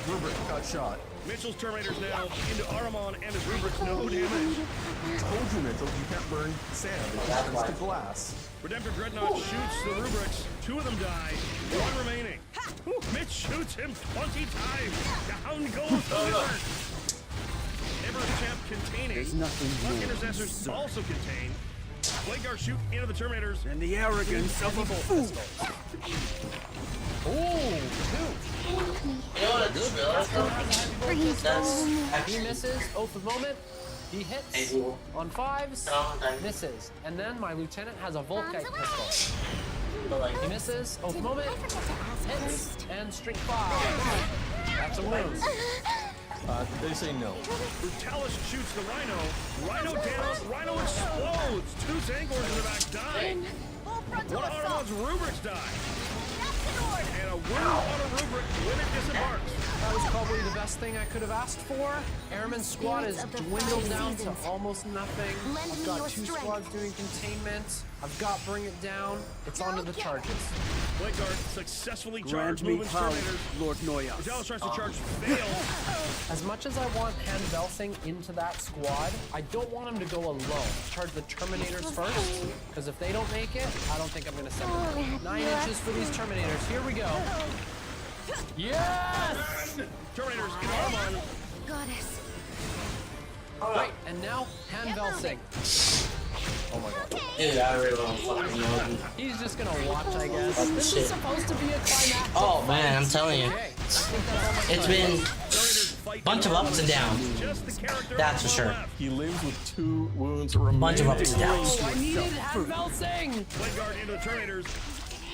Rubric got shot. Mitchell's Terminators now into Aramon and his Rubrics, no damage. Told you, Mitchell, you can't burn sand. It happens to glass. Redemptor Dreadnought shoots the Rubrics. 2 of them die. 1 remaining. Mitch shoots him 20 times. Down goes the wizard. Everest Champ containing. Buck Intercessors also contain. Blade Guard shoot into the Terminators. And the arrogance of a fool. Ooh, 2. You know what I just realized though? is That's he actually misses. Oath of Moment. He hits on 5s, misses. And then my lieutenant has a Volkite pistol. He misses. Oath of Moment. Hits. And streak 5. That's a wound. They say no. Brutalis shoots the Rhino. Rhino down. Rhino explodes. 2 Zangors in the back die. One of Armand's rubrics die. And a wound on a rubric when it disembarks. That was probably the best thing I could have asked for. Airman squad is dwindled down to almost nothing. I've got 2 squads doing containment. I've got bring it down. It's onto the charges. Blade Guard successfully Grant charged me Movement's power, Terminators. Lord Noya. Brutalis tries to charge, fails. As much as I want Han Velsing into that squad, I don't want him to go alone. Charge the Terminators first, because if they don't make it, I don't think I'm going to send them. 9 inches for these Terminators. Here we go. Yes! Terminators in Armand. Goddess. Right, and now Han Velsing. Oh my god. Dude, I really want to fucking know. He's just gonna watch, I guess. This shit. is supposed to be a climactic. Oh man, I'm telling you, Okay. I think that's all my it's time. been Terminators fight bunch of ups and downs. just the character That's for on the sure. left. He lives with 2 wounds remaining. Bunch of ups and downs. Oh, I needed Han Velsing. Blade Guard into the Terminators.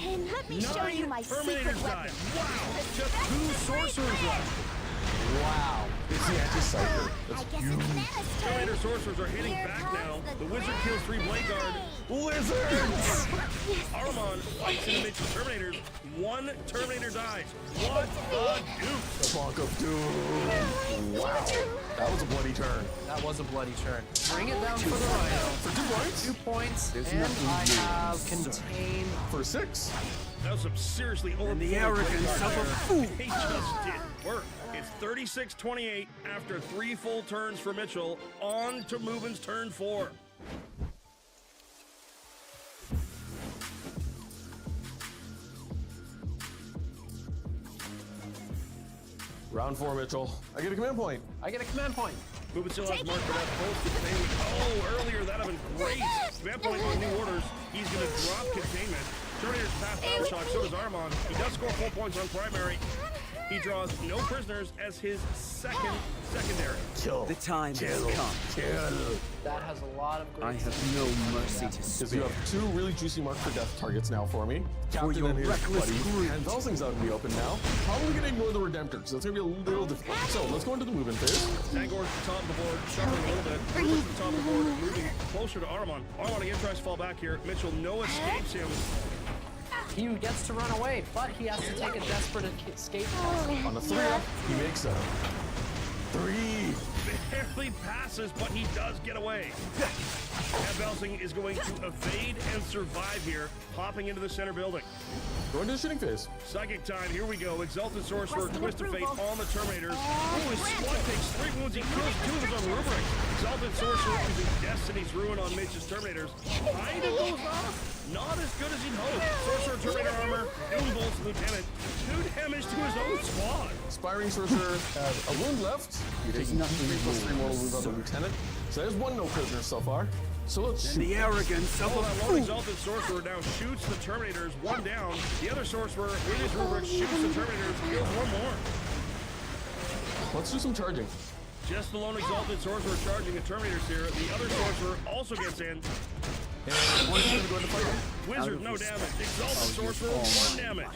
And let me show you 9 my secret Terminators weapon. died. Wow. Just 2 sorcerers left. Wow. It's the anti-cypher. I guess it's Nana's turn. Terminator sorcerers are hitting Here back comes now. the The wizard grand kills 3 Blade Guard. Wizards! Armand fights into Mitch's Terminators. 1 Terminator dies. What a deuce. The Bonk of Doom. Wow. That was a bloody turn. That was a bloody turn. Bring it down for the Rhino. For 2 points? 2 points, and I have contained. For 6. That was some seriously overpowered the arrogance of a fool. He just did work. It's 36-28 after 3 full turns for Mitchell. On to Movement's turn 4. Round 4, Mitchell. I get a command point. I get a command point. Movement still has marked for that post containment. Oh, earlier that'd have been great. Command point on new orders. He's gonna drop containment. Terminator's past battle shock, so does Armand. He does score 4 points on primary. He draws no prisoners as his secondary. Kill. The time has Kill. come. Kill. That has a lot of great. I have no mercy to Because you spare. have 2 really juicy mark for death targets now for me. Captain your and his reckless buddy. greed. And Velsing's out in the open now. Probably gonna ignore the Redemptor, so it's gonna be a little difficult. So let's go into the movement phase. Zangor's at the top of the board, shuffling a little bit. Rupert's at the top of the board, moving closer to Armand. Armand again tries to fall back here. Mitchell no escapes him. He gets to run away, but he has to take a desperate escape. On the 3-up, he makes a 3. Barely passes, but he does get away. And Velsing is going to evade and survive here, popping into the center building. Going to the shooting phase. Psychic time, here we go. Exalted Sorcerer, Twist of Fate on the Terminators. Ooh, his squad takes 3 wounds. He kills 2 of his own rubric. Exalted Sorcerer using Destiny's Ruin on Mitch's Terminators. Kinda goes off. Not as good as he'd hoped. Sorcerer, Terminator armor, Doom Bolts, Lieutenant. 2 damage to his own squad. Aspiring Sorcerer has a wound left. You're taking 3+3 mortal wounds on the Lieutenant. So there's 1 no prisoner so far. So let's And shoot. the arrogance of Oh, a that lone fool. Exalted Sorcerer now shoots the Terminators. 1 down. The other Sorcerer, with his rubric, shoots the Terminators. Kills 1 more. Let's do some charging. Just the lone Exalted Sorcerer charging the Terminators here. The other Sorcerer also gets in. And one's gonna go into fight. Wizard, no damage. Exalted Sorcerer, 1 damage.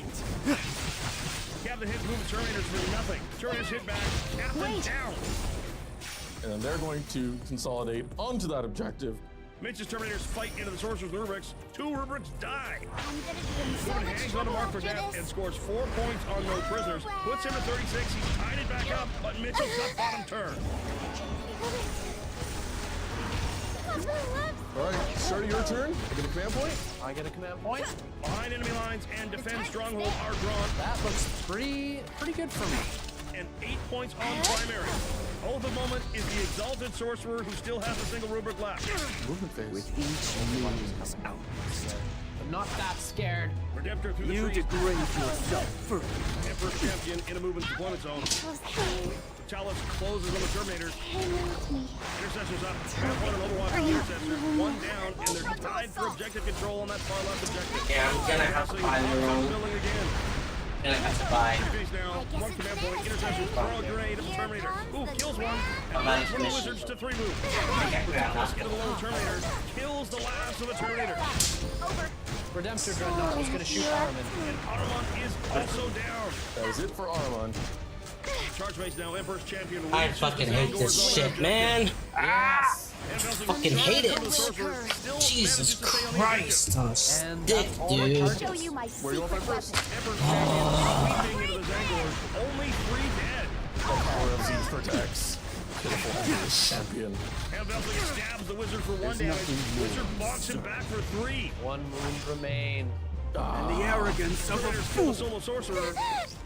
Captain hits moving Terminators for nothing. Terminators hit back. Captain down. And then they're going to consolidate onto that objective. Mitch's Terminators fight into the Sorcerer's rubrics. 2 rubrics die. I'm gonna be in so Movement much hangs on the trouble mark for after death this. and scores 4 points on no prisoners. Puts him at 36. He's tied it back up, but Mitchell's got bottom turn. All right, start of your turn. I get a command point. I get a command point. Behind enemy lines and defend stronghold are drawn. That looks pretty good for me. And 8 points on primary. Oath of Moment is the Exalted Sorcerer who still has a single rubric left. Movement phase. With each means outburst, I'm not that scared. Redemptor through the you trees. degrade yourself further. Emperor Champion in a movement deployment zone. Talus closes on the Terminators. Intercessor's up. Command point on Overwatch for Intercessor. 1 down, and they're tied for objective control on that far left objective. Yeah, I'm gonna have to buy their own. Building again. Gonna have to buy. Phase now. 1 command point. Intercessor's throw a grenade. Terminator. Ooh, kills one. And Bye-bye, lands one of the mission. wizards to 3 move. Dallas into the low Terminator. Kills the last of the Terminator. Redemptor Dreadnought was gonna shoot Armin. And Armand is also down. That is it for Armand. Charge base now, Emperor's champion. I reaches fucking the hate Zangor's this own shit, objective. man. Ah, And Belzing fucking charges hate it. into the sorcerer, still Jesus manages to stay on the Christ on a And stick, that's all our dude. targets. Show you my Where you want secret to fight first? weapon. Emperor's champion sweeping into the Zangors. Only 3 dead. The power of Zeus protects. Pitiful Emperor's champion. And Belzing stabs the wizard for 1 damage. Wizard blocks him back for 3. 1 wound remain. And the arrogance of a Terminator's kill the fool. solo sorcerer.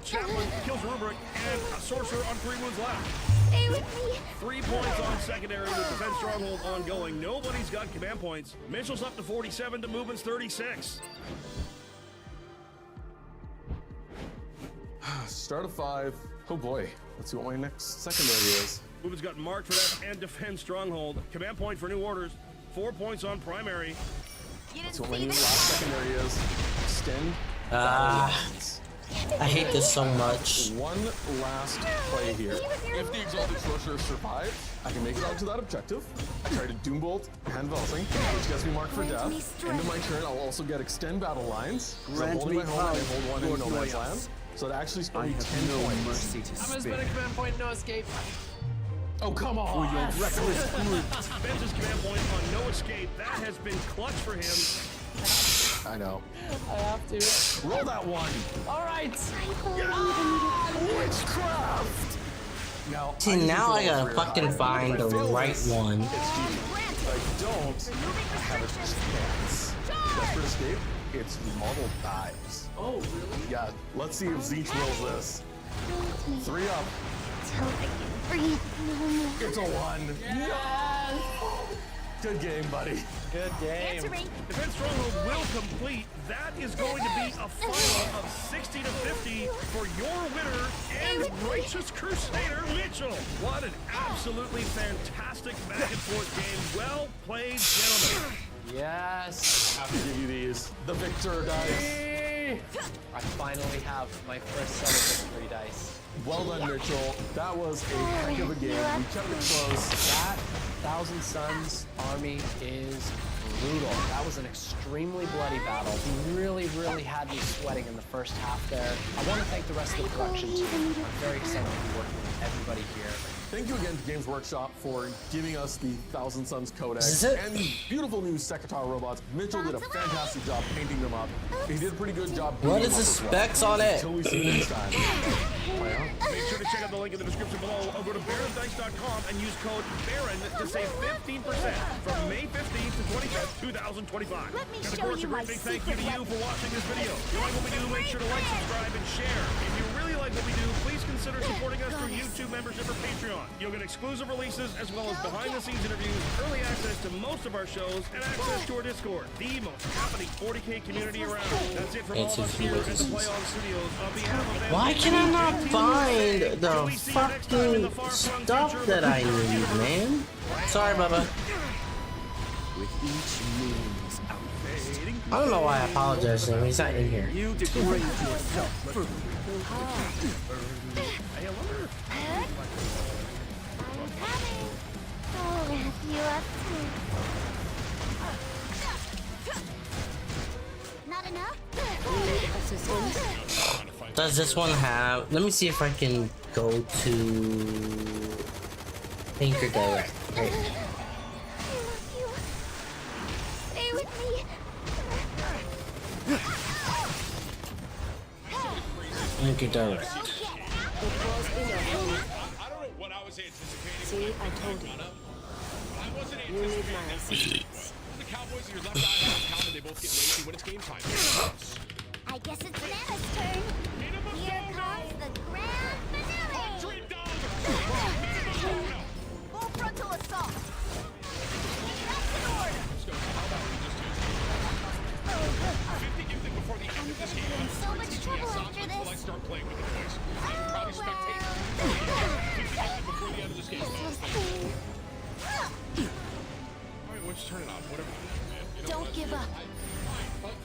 Chaplain kills Rubric, and a sorcerer on 3 wounds left. Stay with me. 3 points on secondary with defense stronghold ongoing. Nobody's got command points. Mitchell's up to 47 to Movement's 36. Start of 5. Oh boy. Let's see what my next secondary is. Movement's got marked for that and defense stronghold. Command point for new orders. 4 points on primary. You Let's didn't see what my see new that? last secondary is. Extend. I hate this so much. One last play here. If the Exalted Sorcerer survives, I can make it onto that objective. I try to Doombolt and Velsing, which gets me marked for Grant me death. strength. End of my turn, I'll also get Extend Battle Lines. So I'm Grant holding me my home and I power, hold one in Lord No Man's Loyal. Land. So that actually I spent me 10 have no points. mercy to I'm gonna spend a spare. command point, no escape. Oh, come on! For your reckless brute. Spence's command point on no escape. That has been clutch for him. I know. I have to. Roll that one! All right. Witchcraft! Now, See, now I gotta fucking find the right one. If I don't have a chance. Desperate escape, it's model dives. Oh, really? Yeah, let's see if Zeech rolls this. 3 up. Till I can breathe no more. It's a 1. Yes. Good game, buddy. Good game. Answering. Defense stronghold will complete. That is going to be a final of 60 to 50 for your winner and righteous crusader Mitchell. What an absolutely fantastic back and forth game. Well played, gentlemen. Yes. I have to give you these. The victor dice. I finally have my first set of victory dice. Well done, Mitchell. That was a heck of a game. We kept it close. That Thousand Suns army is brutal. That was an extremely bloody battle. He really, really had me sweating in the first half there. I want to thank the rest of the production team. I'm very excited to be working with everybody here. Thank you again to Games Workshop for giving us the Thousand Suns Codex Is it? and the beautiful new Secretary robots. Mitchell did a fantastic job painting them up. He did a pretty good job. What beating is them the up as well. specs on it? Until we see you next time. Play out. Make sure to check out the link in the description below or go to barondice.com and use code BARON to save 15% from May 15th to 25th, 2025. Let me And of show course, you a great my big thank you to secret you for watching this video. If you like what we do, make sure to like, subscribe, and share. If you really like what we do, please consider supporting us through YouTube membership or Patreon. You'll get exclusive releases as well as behind-the-scenes interviews, early access to most of our shows, and access to our Discord, the most happening 40K community around. That's it from all of us here at the Play On Studios. On behalf of them, Why can I not find till the we see you next time in the fucking far-flung stuff future that of I the need, universe. man? Sorry, Bubba. With each moon's outburst, I don't know why I apologize to him. He's not in here. you degrade yourself further. Hey, I wonder if I'm coming. I'll wrap you up too. Not enough? Does this one have? Let me see if I can go to Anchor Direct. Right. I love you. Stay with me. Anchor Direct. I don't know what I was anticipating. See, I told you. I wasn't You need anticipating my that. assistance. The Cowboys and your left eye out of town and they both get lazy when it's game time. I guess it's Nana's turn. Here comes the grand finale. Full frontal assault. That's an order. Before the end of this game, In so much trouble after will I this. start playing with the boys? I will probably spectate before the end of this game. Alright, let's turn it off. Whatever. Don't give up.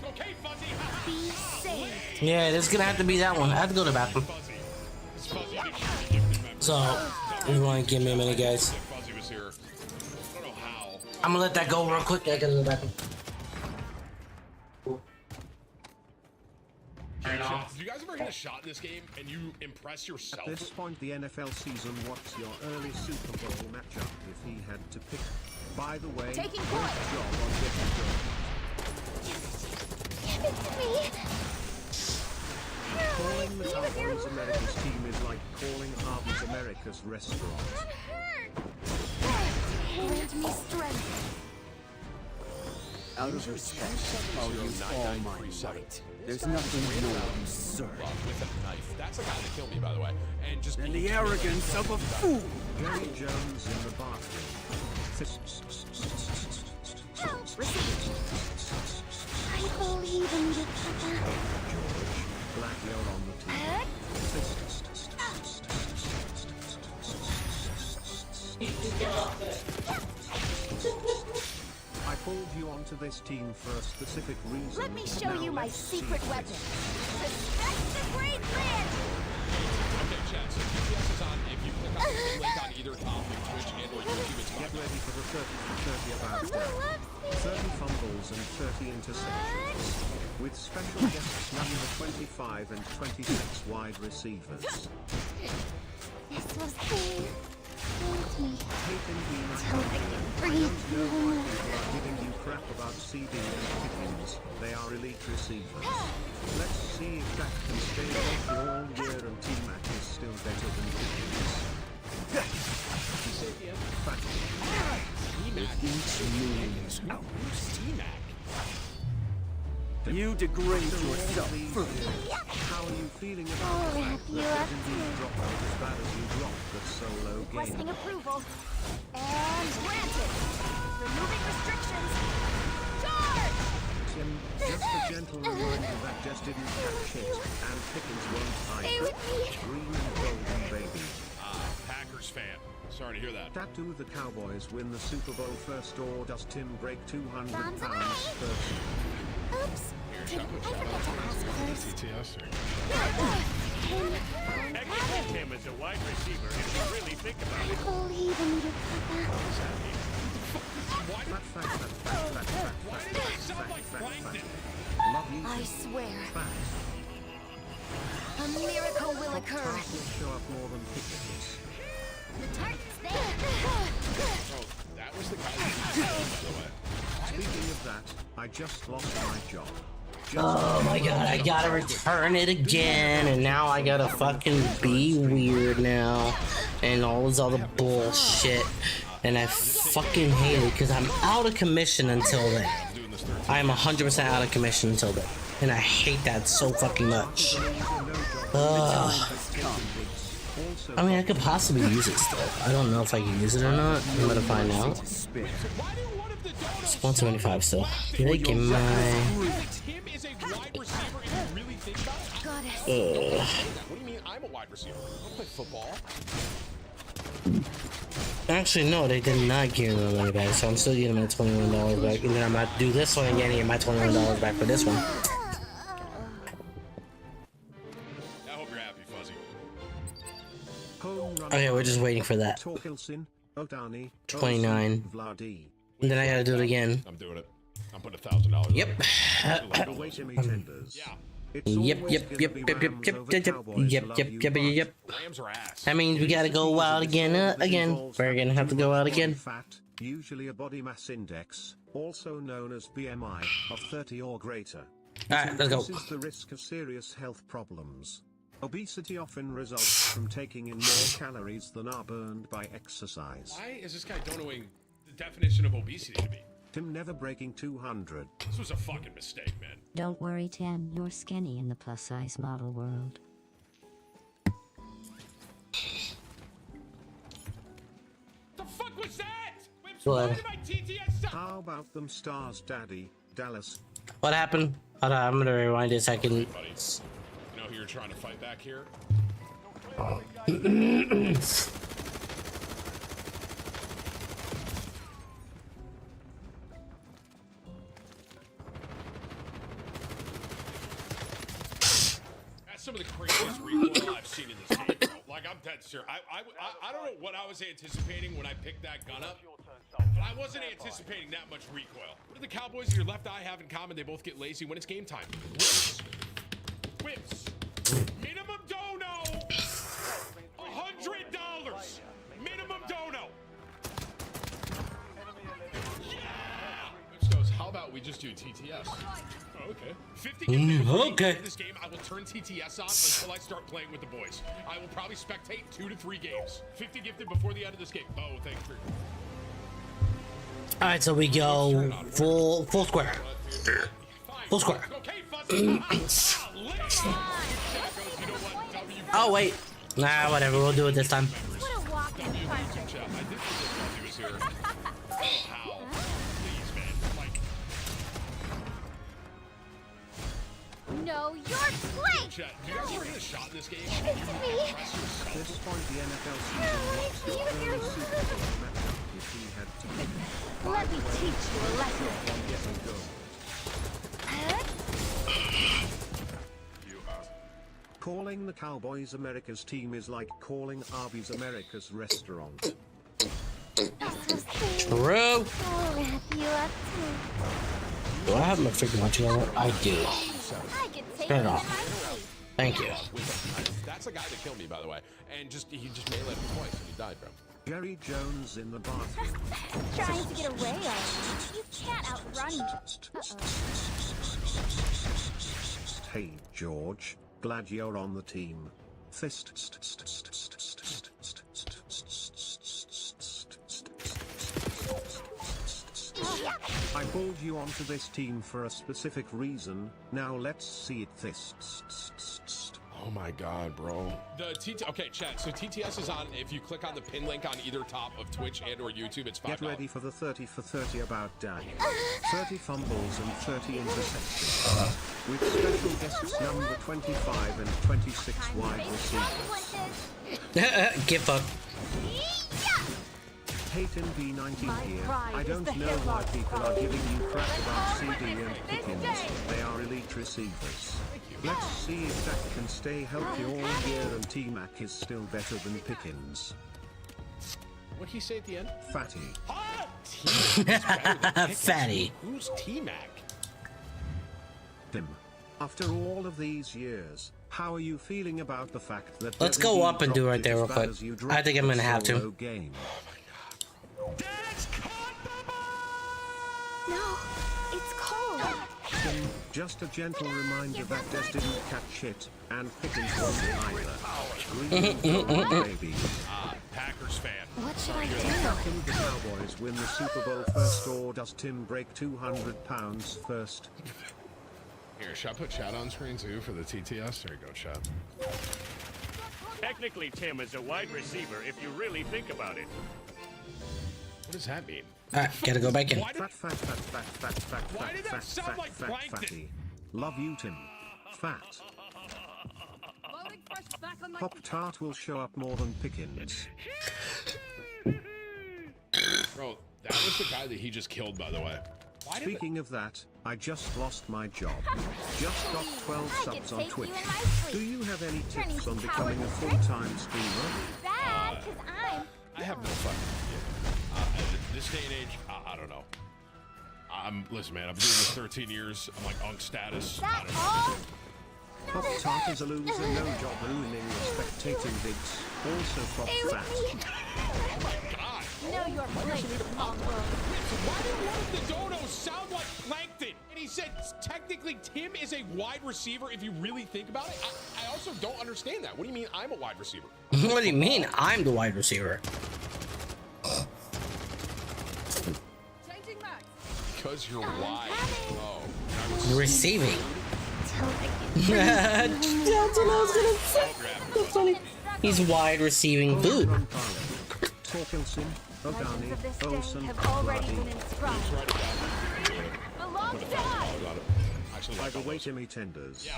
Okay, Fuzzy. Be safe. Yeah, this is gonna have to be that one. I have to go to the bathroom. Fuzzy. It's Fuzzy. So, you want to give me a minute, guys? Fuzzy was here. I don't know how. I'm gonna let that go real quick. I gotta go back. Did you guys ever hit a shot in this game and you impress yourself? At this point, the NFL season, what's your early Super Bowl matchup if he had to pick? By the way, Taking great point. job on getting good. Give it to me. Calling the Cowboys America's team is like calling Harvey's America's restaurant. Grant me strength. Out of respect, I'll use all my might. There's nothing more absurd With a knife. That's the guy that killed me, by the way. And just than the arrogance of a fool. Jerry Jones in the bathroom. Help! Receive. I believe in you, Papa. Glad you're on the team. I pulled you onto this team for a specific reason. Let me show Now you my let's see secret this. weapon. Respect the great man. Okay, chat. So TTS is on. If you click on the pin link on either top of Twitch and or YouTube, it's Get mine. ready for the 30 for 30 about Woohoo! 30 fumbles and 30 interceptions. With special guests number 25 and 26 wide receivers. This was pain. Hold me. Taken Helping you breathe. know why people are giving you crap about CD and Pickens. They are elite receivers. Let's see if that can stay healthy all year and T-Mac is still better than Pickens. Fact. With each means outburst, T-Mac. you degrade yourself Please, further. how are you feeling about Oh, the I fact hope you that are did indeed drop out as bad as you dropped that solo Requesting game? approval. And granted. Removing restrictions. Charge! Tim, just a gentle reminder that just didn't catch it, and Pickens won't Stay hide. with me. Green and golden baby. Packers fan. Sorry to hear that. Do the Cowboys win the Super Bowl first, or does Tim break 200 Bombs pounds away. first? Oops. Did I forget to ask first? TTS. Him as a wide receiver, if you really think about I it. believe in you, Papa. Love you. I swear, Facts. a miracle will occur. Facts will show up more than Pickens. The target's there. Oh, that was the guy that by the way. Speaking of that, I just lost my job. Oh my god, I gotta return it again, and now I gotta fucking be weird now, and all this other bullshit, and I fucking hate it, because I'm out of commission until then. I am 100% out of commission until then, and I hate that so fucking much. Ugh. I mean, I could possibly use it still. I don't know if I can use it or not. I'm gonna find out. It's 175 still. Did I get my... Tim is a wide receiver if you really think about it. Got it. What do you mean I'm a wide receiver? I don't play football. Actually, no, they did not give me my money back, so I'm still getting my $21 back. And then I'm about to do this one again and get my $21 back for this one. I hope you're happy, Fuzzy. Okay, we're just waiting for that. 29. And then I gotta do it again. I'm doing it. I'm putting $1,000. Yep. Yep. Rams are ass. That means we gotta go out again. We're gonna have to go out again. Fat, usually a body mass index, also known as BMI, of 30 or greater. Alright, let's go. This is the risk of serious health problems. Obesity often results from taking in more calories than are burned by exercise. Why is this guy don't knowing the definition of obesity to me? Tim never breaking 200. This was a fucking mistake, man. Don't worry, Tim. You're skinny in the plus-size model world. The fuck was that? What? Why did my TTS stop? How about them stars, Daddy? Dallas. What happened? Hold on, I'm gonna rewind a second. Buddies, you know who you're trying to fight back here? That's some of the craziest recoil I've seen in this game, bro. Like, I'm dead sir. I don't know what I was anticipating when I picked that gun up, but I wasn't anticipating that much recoil. What do the Cowboys and your left eye have in common? They both get lazy when it's game time. Whips. Minimum dono. $100. Minimum dono. Yeah. Whips goes, how about we just do TTS? Oh, okay. 50 gifted before the end of this game. I will turn TTS on until I start playing with the boys. I will probably spectate 2 to 3 games. 50 gifted before the end of this game. Oh, thanks for. All right, so we go full square. Full square. Oh wait. Nah, whatever. We'll do it this time. No, you're blank! Chat, do you guys ever hit a shot in this game? It's me! At this point, the NFL season wants to throw a Super Bowl matchup if he had to pick. Let me teach you a lesson. Calling the Cowboys America's team is like calling Arby's America's restaurant. True. I'll wrap you up too. Do I have my freaking watch on? I do. I could take Turn it you in off. my sleep. Thank you. That's the guy that killed me, by the way. And he just meleeed me twice and he died, bro. Jerry Jones in the bathroom. Trying to get away, are you? You can't outrun me. Hey, George. Glad you're on the team. Fist. I pulled you onto this team for a specific reason. Now let's see it. Oh my god, bro. Okay, chat. So TTS is on. If you click on the pin link on either top of Twitch and or YouTube, it's $5. Get ready for the 30 for 30 about Dak. 30 fumbles and 30 interceptions. With special guests number 25 and 26 wide receivers. Get fucked. Peyton B19 here. I don't know why people are giving you crap about CD and Pickens. They are elite receivers. Let's see if Dak can stay healthy all year and T-Mac is still better than Pickens. What'd he say at the end? Fatty. Fatty. Who's T-Mac? Tim. After all of these years, how are you feeling about the fact that Let's go up and do right there real quick. I think I'm gonna have to. Game? No, it's cold. Just a gentle reminder that Des didn't catch it, and Pickens wasn't either. Baby. Packers fan. What should I do? Can the Cowboys win the Super Bowl first, or does Tim break 200 pounds first? Here, should I put chat on screen too for the TTS? There you go, chat. Technically, Tim is a wide receiver if you really think about it. What does that mean? Alright, gotta go back in. Why did that sound like plankton? Fatty. Love you, Tim. Fat. Pop Tart will show up more than Pickens. Bro, that was the guy that he just killed, by the way. Speaking of that, I just lost my job. Just got 12 subs on Twitch. Do you have any tips on becoming a full-time streamer? Bad, cause I have no fucking idea. This day and age, I don't know. Listen, man, I've been doing this 13 years. I'm like unk status. I don't know. Pop Tart is a loser, no job ruining your spectating vids. Also Pop Fat. Oh my god. know your place, mongrel. Why did one of the donos sound like plankton? And he said technically Tim is a wide receiver if you really think about it. I also don't understand that. What do you mean I'm a wide receiver? What do you mean I'm the wide receiver? Because you're wide. Oh. Receiving. That's what I was gonna say. That's funny. He's wide receiving food. Torkelson, Ogani, Olsen, have already been inscribed. By the way, Timmy Tenders.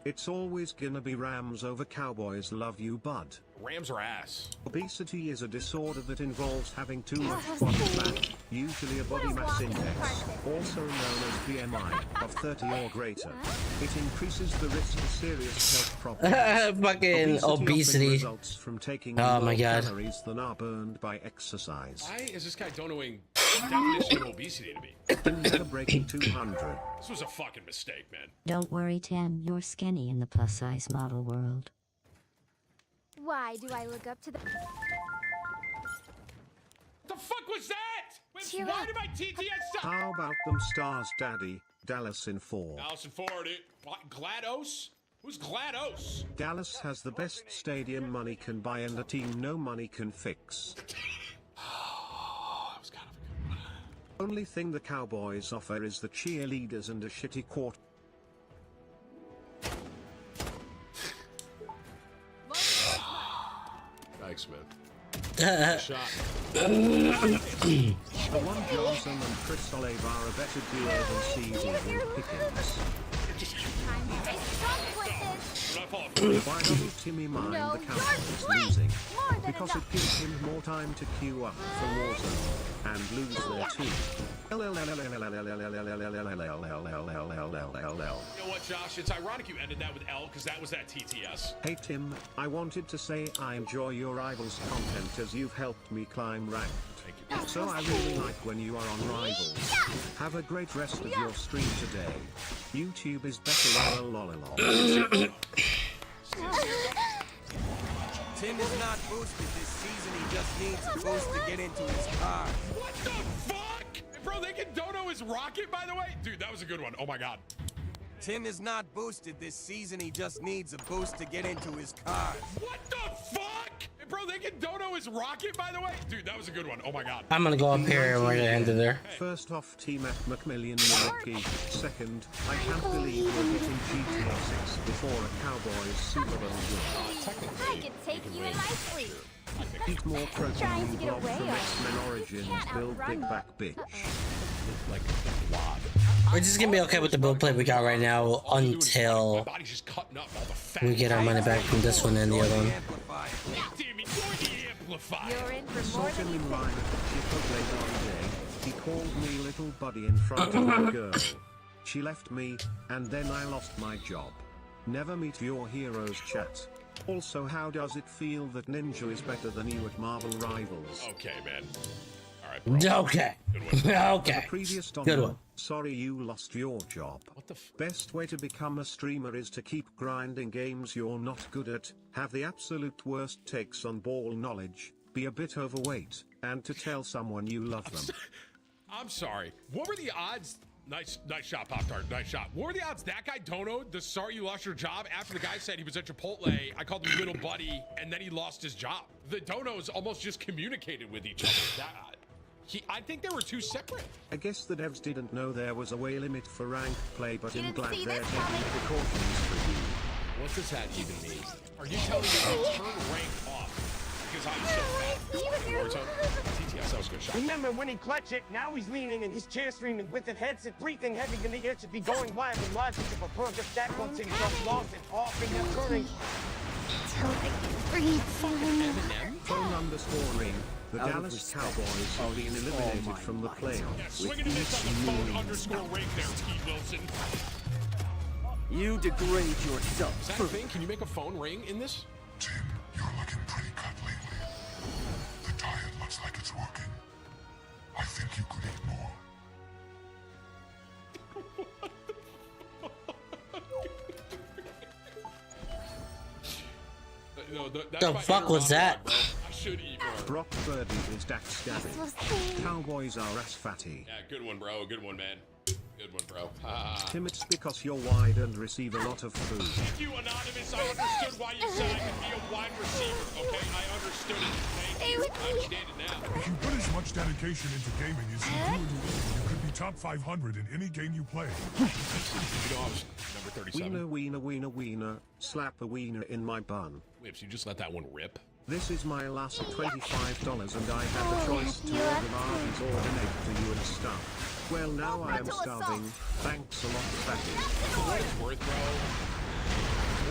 It's always gonna be Rams over Cowboys. Love you, bud. Rams are ass. Obesity is a disorder that involves having too much body fat, usually a body mass index, also known as BMI, of 30 or greater. It increases the risk of serious health problems. Fucking obesity. Results from taking Oh more my God. calories than are burned by exercise. Why is this guy donoing definition of obesity to me? Never breaking 200. This was a fucking mistake, man. Don't worry, Tim. You're skinny in the plus size model world. Why do I look up to the... The fuck was that? Wait, Cheer why up. did my TTS stop? How about them stars, Daddy? Dallas in 4. Allison Ford, what? GLaDOS? Who's GLaDOS? Dallas has the best stadium money can buy and a team no money can fix. Oh, that was kind of a good one. Only thing the Cowboys offer is the cheerleaders and a shitty quarter. Thanks, man. Shot. One Johnson and Chris Olave are a better duo than CD and Pickens. Why doesn't Timmy mind the Cowboys losing? Because it gives him more time to queue up for Warzone and lose their team. You know what, Josh? It's ironic you ended that with L, because that was that TTS. Hey Tim, I wanted to say I enjoy your Rivals content as you've helped me climb ranked. Thank you. So I really like when you are on Rivals. Have a great rest of your stream today. YouTube is better lol. Tim is not boosted this season. He just needs a boost to get into his car. What the fuck? Bro, they can dono his rocket, by the way? Dude, that was a good one. Oh my god. Tim is not boosted this season. He just needs a boost to get into his car. What the fuck? Bro, they can dono his rocket, by the way? Dude, that was a good one. Oh my god. I'm gonna go up here and we're gonna end it there. First off, Team at McMillian Milwaukee. Second, I can't believe we're hitting GTA 6 before a Cowboys Super Bowl win. I could take you in my sleep. Eat more protein, Trying to you get blob away, from or X-Men Origins, can't build outrun big me. back bitch. Like a blob. We're just gonna be okay with the build play we got right now My until body's just cutting up all the fat. we get our money back from this one and the other one. Damn it, you're the amplifier. You're in for Saw more him than you in think. line at the Chipotle the other day. He called me little buddy in front of a girl. She left me, and then I lost my job. Never meet your heroes, chat. Also, how does it feel that Ninja is better than you at Marvel Rivals? Okay, man. All right, bro. Okay. Good one. Okay. Previous Good one. Sorry you lost your job. What the Best way to become a streamer is to keep grinding games you're not good at, have the absolute worst takes on ball knowledge, be a bit overweight, and to tell someone you love them. I'm sorry. What were the odds? Nice shot, Pop-Tart. Nice shot. What were the odds that guy donoed the sorry you lost your job after the guy said he was at Chipotle? I called him little buddy, and then he lost his job. The donos almost just communicated with each other. I think they were two separate. I guess the devs didn't know there was a way limit for ranked play, but You I'm didn't glad see they're this taking coming. precautions for you. What does that even mean? Are you telling me to turn rank off because I'm so fat? TTS, that was a good shot. Remember when he clutched it, now he's leaning in his chair streaming with his headset, breathing heavy in the air to be going wild and logic of a bird of that once in some logs and off in their turning. Till I can breathe. Phone_ring. The Out of Dallas respect, Cowboys I'll have been use all eliminated my from the might. playoffs. Yeah, swing and a miss on the phone _ring there, T. Wilson. You degrade yourself. Is that a thing? Can you make a phone ring in this? Tim, you're looking pretty cut lately. The diet looks like it's working. I think you could eat more. No, that's The my fuck inner was that? monologue, bro. I should eat more. Brock Purdy is Dax Gavin. Cowboys are ass fatty. Yeah, good one, bro. Good one, man. Good one, bro. Tim, it's because you're wide and receive a lot of food. Thank you, Anonymous. I understood why you said I could be a wide receiver, okay? I understood it. Thank you. I understand it now. If you put as much dedication into gaming as you do into eating, you could be top 500 in any game you play. You know, I was number 37. Wiener, slap a wiener in my bun. Whips, you just let that one rip. This is my last $25 and I have a choice to order Marvin's or donate to you and stuff. Well, now I am starving. Thanks a lot, fatty. For what it's worth, bro,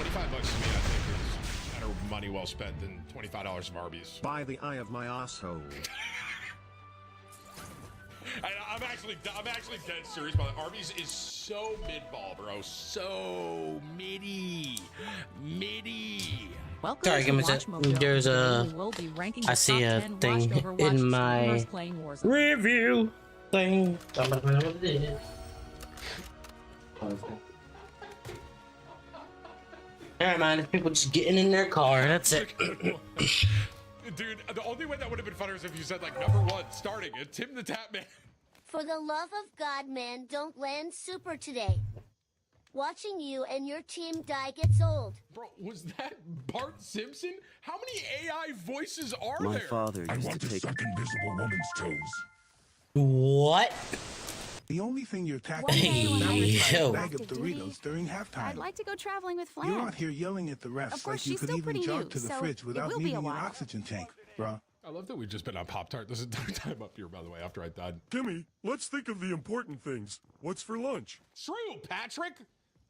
$25 to me, I think, is better money well spent than $25 of Arby's. By the eye of my asshole. I'm actually dead serious about it. Arby's is so mid-ball, bro. So midi. Welcome Sorry, to give me a Watch sec. Mojo. There's Today a- we will be ranking I the see top a 10 thing watched Overwatch in streamers my playing Warzone. review thing. Alright, man. People just getting in their car. That's it. Dude, the only way that would have been funnier is if you said, like, number 1, starting at Tim the Tap Man. For the love of God, man, don't land super today. Watching you and your team die gets old. Bro, was that Bart Simpson? How many AI voices are My there? father I used want to to take suck invisible woman's toes. What? The only thing you're One tackling day when I is Hey, a yo. bag of Doritos during halftime. I'd like to go traveling with Flan. You're out here yelling at the refs Of course, like you she's could still even pretty jog new, to the so fridge it without will be needing a an while. oxygen tank, bro. I love that we've just been on Pop-Tart. This is the third time up here, by the way, after I died. Timmy, let's think of the important things. What's for lunch? True, Patrick.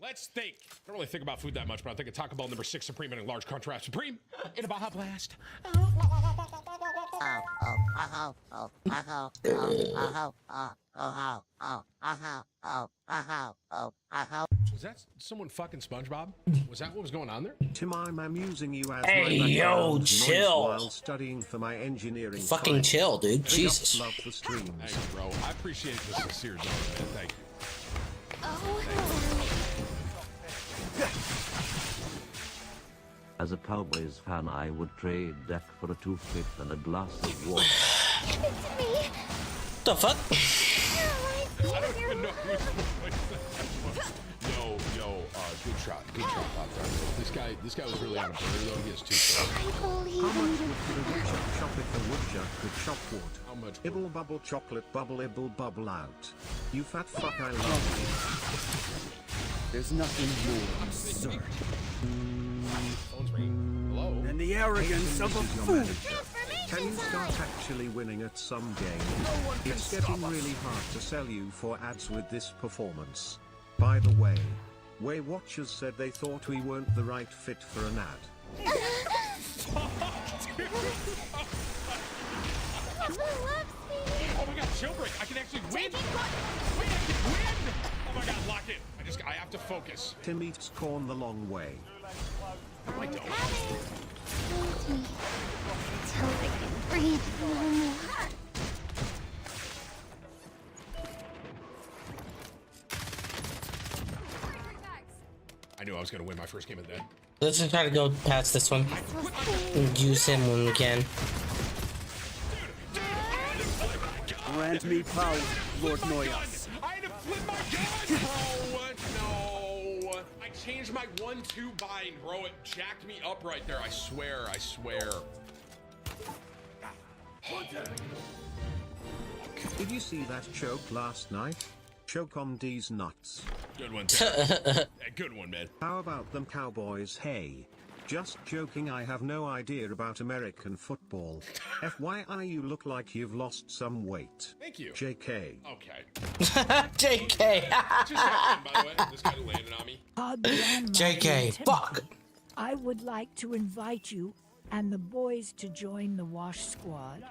Let's think. I don't really think about food that much, but I think of Taco Bell number 6 Supreme and a large crunch wrap Supreme in a Baja Blast. Was that someone fucking SpongeBob? Was that what was going on there? Tim, I'm amusing you as Hey, my yo, background noise chill. while studying for my engineering. Fucking final. chill, dude. Big Jesus. ups, love the streams. Thanks, bro. I appreciate the sincere joke, man. Thank you. As a Cowboys fan, I would trade Dak for a toothpick and a glass of water. The fuck? I don't even know who's Yo, good shot, Pop-Tart. This guy was really on a burner though. He has 2 shots. How much wood could a woodchuck chop if a woodchuck could chop wood? How much? Ibble bubble chocolate bubble ibble bubble out. You fat fuck, I love There's nothing more absurd Phone's ringing. Hello? than the you. arrogance of a fool. Can you start actually winning at some game? It's getting really hard to sell you for ads with this performance. By the way, Way Watchers said they thought we weren't the right fit for an ad. Oh my god, jailbreak! I can actually win! Wait, I can win! Oh my god, lock it! I have to focus. Tim eats corn the long way. No, I don't. Hold me until I can breathe no more. I knew I was gonna win my first game of the day. Let's just try to go past this one. Use him when we can. Grant me power, Lord Noyas. I had to flip my gun! Oh, no! I changed my 1-2 bind, bro. It jacked me up right there. I swear. Did you see that choke last night? Choke on D's nuts. Good one, Tim. Good one, man. How about them Cowboys? Hey. Just joking, I have no idea about American football. FYI, you look like you've lost some weight. Thank you. JK. Okay. JK. Just happened, by the way. This guy landed on me. JK. Fuck. I would like to invite you and the boys to join the Wash Squad.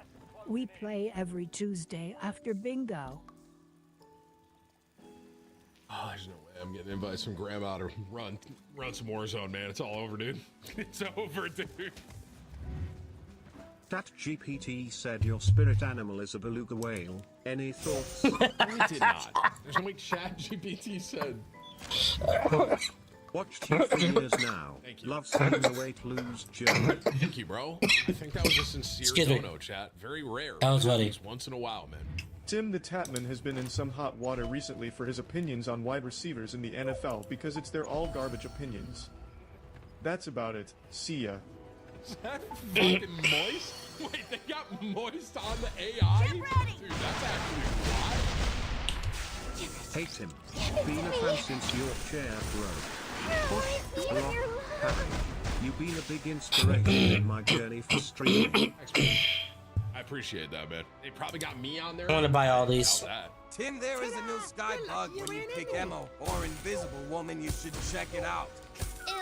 We play every Tuesday after bingo. Oh, there's no way I'm getting invites from Grandma to run some Warzone, man. It's all over, dude. It's over, dude. ChatGPT said your spirit animal is a beluga whale. Any thoughts? I did not. There's no way ChatGPT said. Watched you for years now. Thank you. Love seeing the weight lose joke. Thank you, bro. I think that was a sincere Excuse me. dono, chat. Very rare. That was funny. Happens once in a while, man. Tim the Tatman has been in some hot water recently for his opinions on wide receivers in the NFL because they're all garbage opinions. That's about it. See ya. Is that fucking moist? Wait, they got moist on the AI? Dude, that's actually wild. Hate him. Been a fan since your chair broke. Push, rock, Harry. You've been a big inspiration in my journey for streaming. I appreciate that, man. They probably got me on there. I want to buy all these. Tim, there is a new sky bug when you pick Emo or Invisible Woman. You should check it out. Ew.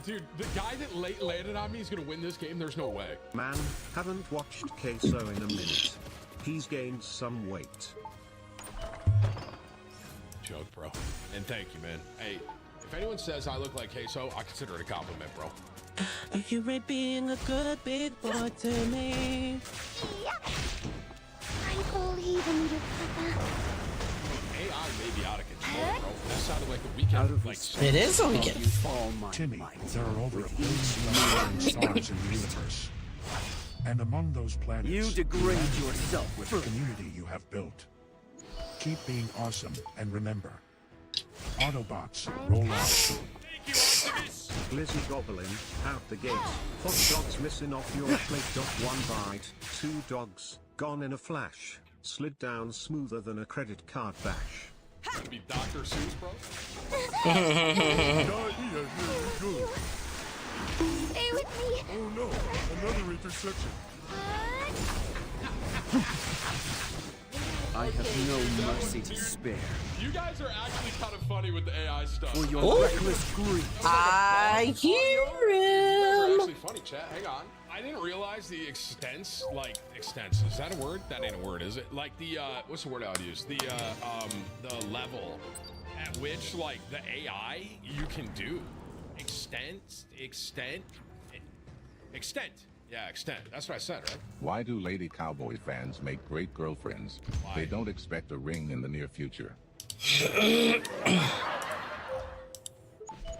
Dude, the guy that landed on me is gonna win this game. There's no way. Man, haven't watched Queso in a minute. He's gained some weight. Joke, bro. And thank you, man. Hey, if anyone says I look like Queso, I consider it a compliment, bro. You ain't being a good big boy to me. I believe in you, Papa. AI may be out of control, bro. That sounded like the weekend. Like, It is a weekend. Timmy, there are over 8 million stars in the universe. And among those planets, You degrade yourself with the community you have built. Keep being awesome, and remember, Autobots, roll out. Glizzy Goblin, out the gate. Hot dogs missing off your plate. 1 bite, 2 dogs, gone in a flash. Slid down smoother than a credit card bash. Gonna be Dr. Seuss, bro. Stay with me. Oh no, another intersection. I have no mercy to spare. You guys are actually kind of funny with the AI stuff. For your reckless greed. I hear You guys are him. actually funny, chat. Hang on. I didn't realize the extents, is that a word? That ain't a word, is it? Like the, what's the word I would use? The level at which, like, the AI you can do. Extent. Yeah, extent. That's what I said, right? Why do Lady Cowboy fans make great girlfriends? Why? They don't expect a ring in the near future.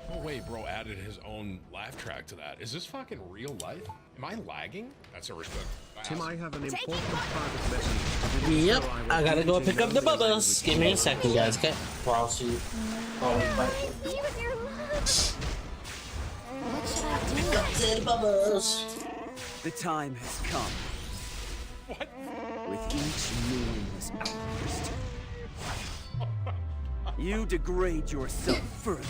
No way, bro added his own laugh track to that. Is this fucking real life? Am I lagging? That's a respect. Tim, I have an important private message. Yep, I gotta go pick up the bubbles. Give me a second, guys, okay? I'll see you. Be with your love. What should I do? Pick up the bubbles. The time has come. What? With each meaningless outburst, you degrade yourself further.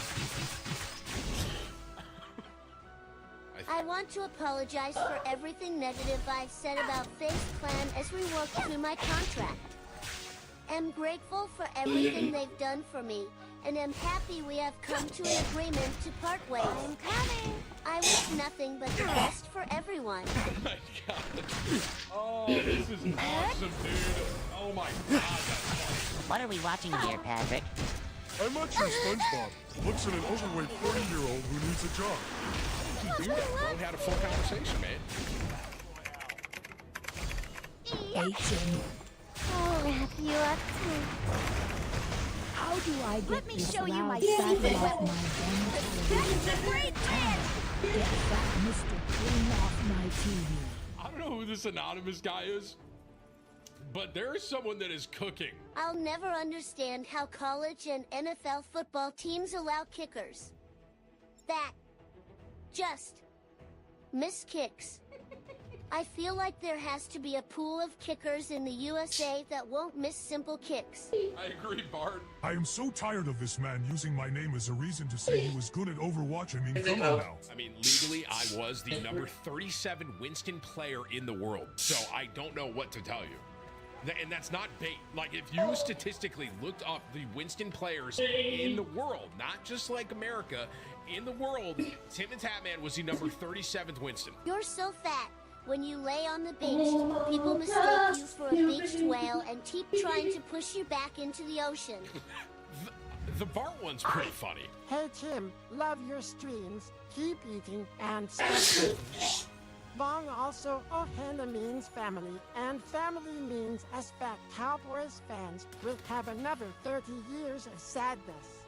I want to apologize for everything negative I've said about FaZe Clan as we work through my contract. Am grateful for everything they've done for me, and am happy we have come to an agreement to part ways. I'm coming. I wish nothing but the best for everyone. Oh my god. Oh, this is awesome, dude. Oh my god, that's funny. What are we watching here, Patrick? I'm watching SpongeBob. Looks at an overweight 40-year-old who needs a job. You do that, bro. We had a full conversation, man. I'll wrap you up too. How do I get Let me this show you loud my battle secret off weapon. my That's a great plan. Get that Mr. Clean off my TV. I don't know who this anonymous guy is, but there is someone that is cooking. I'll never understand how college and NFL football teams allow kickers that just miss kicks. I feel like there has to be a pool of kickers in the USA that won't miss simple kicks. I agree, Bart. I am so tired of this man using my name as a reason to say he was good at Overwatch. I mean, come on now. I mean, legally, I was the number 37 Winston player in the world, so I don't know what to tell you. And that's not bait. Like, if you statistically looked up the Winston players in the world, not just like America, in the world, Tim and Tatman was the number 37th Winston. You're so fat. When you lay on the beach, people mistake you for a beached whale and keep trying to push you back into the ocean. The Bart one's pretty funny. Hey Tim, love your streams. Keep eating and stay safe. Long also Ohana means family, and family means us fat Cowboys fans will have another 30 years of sadness.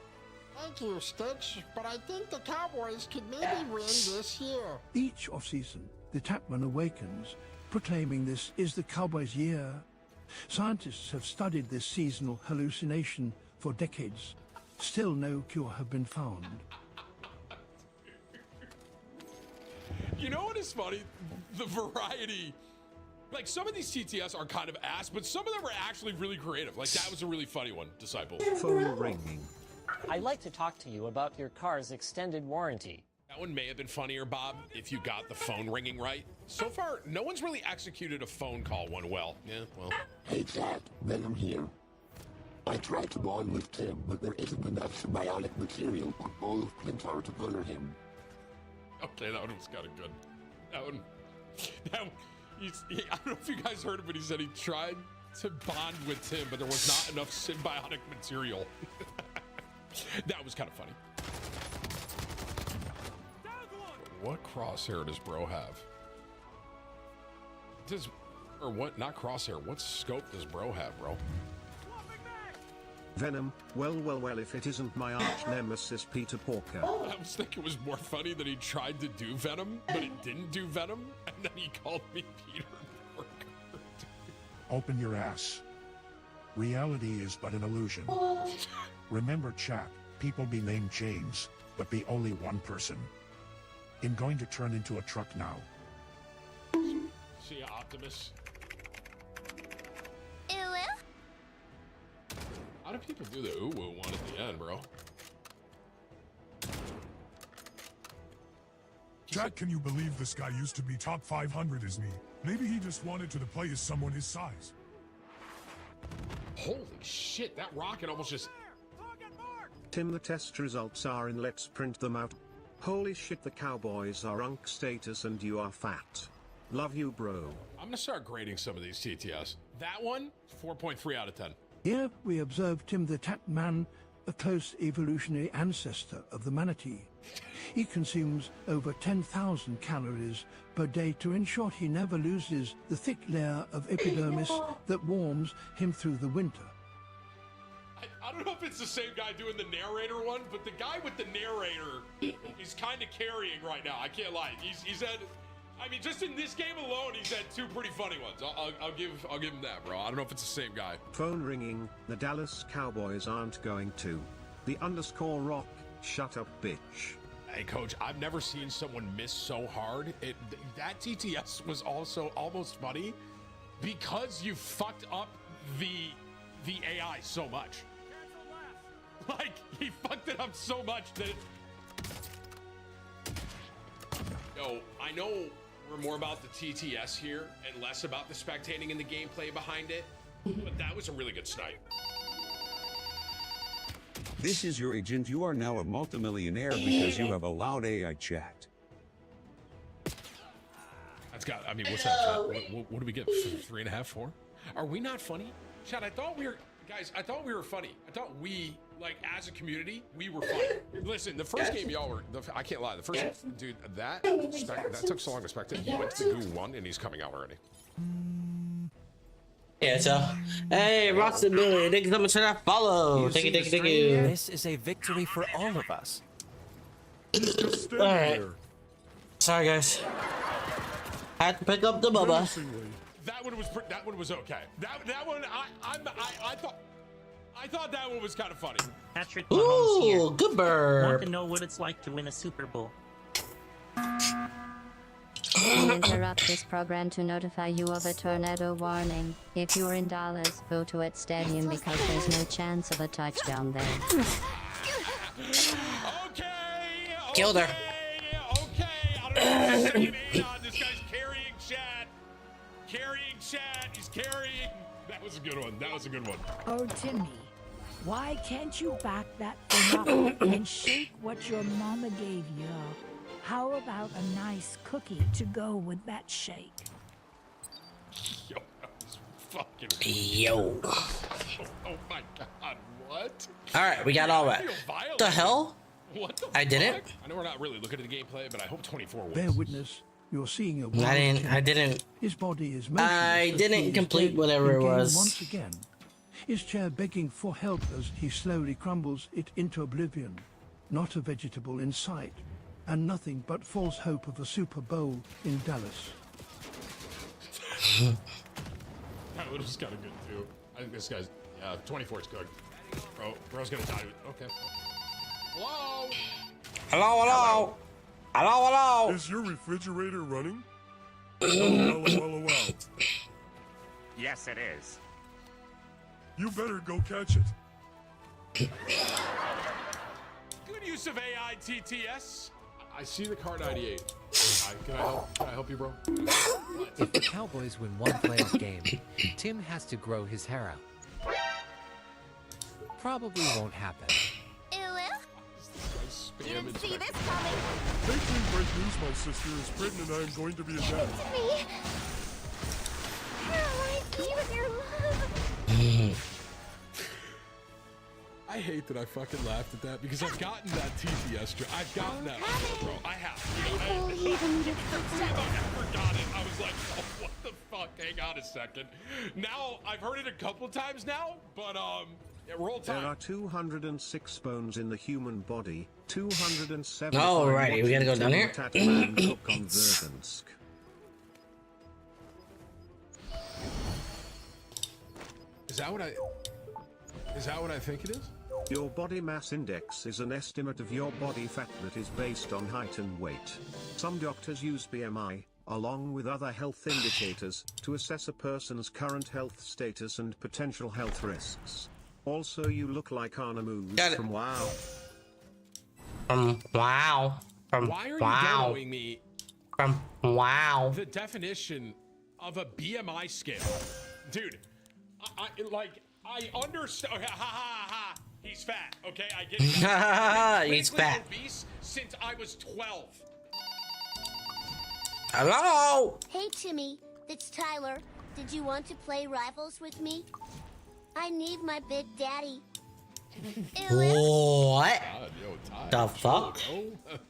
Thank you, Stitch, but I think the Cowboys could maybe win this year. Each off-season, the Tapman awakens, proclaiming this is the Cowboys' year. Scientists have studied this seasonal hallucination for decades. Still no cure have been found. You know what is funny? The variety. Like, some of these TTS are kind of ass, but some of them are actually really creative. Like, that was a really funny one, Disciple. Phone ringing. I'd like to talk to you about your car's extended warranty. That one may have been funnier, Bob, if you got the phone ringing right. So far, no one's really executed a phone call one well. Yeah, well. Hey Chad, Venom here. I tried to bond with Tim, but there isn't enough symbiotic material on both Pintar to color him. Okay, that one was kind of good. That one, I don't know if you guys heard it, but he said he tried to bond with Tim, but there was not enough symbiotic material. That was kind of funny. What crosshair does bro have? Not crosshair, what scope does bro have, bro? Venom, well, if it isn't my arch nemesis Peter Porker. I was thinking it was more funny that he tried to do Venom, but it didn't do Venom, and then he called me Peter Porker. Open your ass. Reality is but an illusion. Remember, chat, people be named James, but be only one person. I'm going to turn into a truck now. See ya, Optimus. How do people do the ooh woo one at the end, bro? Chat, can you believe this guy used to be top 500 as me? Maybe he just wanted to play as someone his size. Holy shit, that rocket almost just... Tim, the test results are in. Let's print them out. Holy shit, the Cowboys are unk status and you are fat. Love you, bro. I'm gonna start grading some of these TTS. That one, 4.3 out of 10. Here we observe Tim the Tap Man, a close evolutionary ancestor of the manatee. He consumes over 10,000 calories per day to ensure he never loses the thick layer of epidermis that warms him through the winter. I don't know if it's the same guy doing the narrator one, but the guy with the narrator is kind of carrying right now. I can't lie. He's had, I mean, just in this game alone, he's had two pretty funny ones. I'll give him that, bro. I don't know if it's the same guy. Phone ringing. The Dallas Cowboys aren't going to. The _ rock. Shut up, bitch. Hey, coach, I've never seen someone miss so hard. That TTS was also almost funny because you fucked up the AI so much. Like, he fucked it up so much that Yo, I know we're more about the TTS here and less about the spectating and the gameplay behind it, but that was a really good snipe. This is your agent. You are now a multimillionaire because you have allowed AI chat. That's got, I mean, what's that, chat? What do we get? 3.5, 4? Are we not funny? Chat, I thought we were, guys, I thought we were funny. I thought we, like, as a community, we were funny. Listen, the first game y'all were, I can't lie, the first, dude, that took so long to spectate. He went to the Goo 1 and he's coming out already. Yeah, so, hey, Roxton Billy, thank you so much for that follow. Thank you. This is a victory for all of us. Alright. Sorry, guys. I had to pick up the Bubba. That one was okay. That one, I thought that one was kind of funny. Patrick Mahomes here. Ooh, good bird. Want to know what it's like to win a Super Bowl? We interrupt this program to notify you of a tornado warning. If you're in Dallas, go to its stadium because there's no chance of a touchdown there. Okay. Killed her. Okay. I don't know what this guy's carrying chat. He's carrying. That was a good one. Oh, Timmy, why can't you back that thing up and shake what your mama gave you? How about a nice cookie to go with that shake? Yo, that was fucking... Yo. Oh my god, what? Alright, we got all that. What the hell? What the I didn't. fuck? I know we're not really looking at the gameplay, but I hope 24 wins. Bear witness, you're seeing a I didn't. His body is I didn't complete whatever it was. Once again, his chair begging for help as he slowly crumbles it into oblivion. Not a vegetable in sight, and nothing but false hope of a Super Bowl in Dallas. That was kind of good too. I think this guy's 24 is good. Bro's gonna die. Okay. Hello. Is your refrigerator running? LOL. Yes, it is. You better go catch it. Good use of AI TTS. I see the car 98. Can I help you, bro? If the Cowboys win one playoff game, Tim has to grow his hair out. Probably won't happen. This guy's Didn't see this coming. Thankfully, great news, my sister is pregnant and I am going to be a dad. Me. Paralyze me with your love. I hate that I fucking laughed at that because I've gotten that TTS. I've gotten that before, bro. I have. You know, I forgot it. I was like, oh, what the fuck? Hang on a second. Now, I've heard it a couple times now, but, yeah, roll time. There are 206 bones in the human body, 207. Alrighty, we gotta go down here. Is that what I think it is? Your body mass index is an estimate of your body fat that is based on height and weight. Some doctors use BMI, along with other health indicators, to assess a person's current health status and potential health risks. Also, you look like Anna Moose from WoW. Why are you demoing me WoW. the definition of a BMI scale? Dude, I understand. Ha ha ha. He's fat. Okay, I get it. He's fat. Obese since I was 12. Hello. Hey Timmy, it's Tyler. Did you want to play Rivals with me? I need my big daddy. What? The fuck?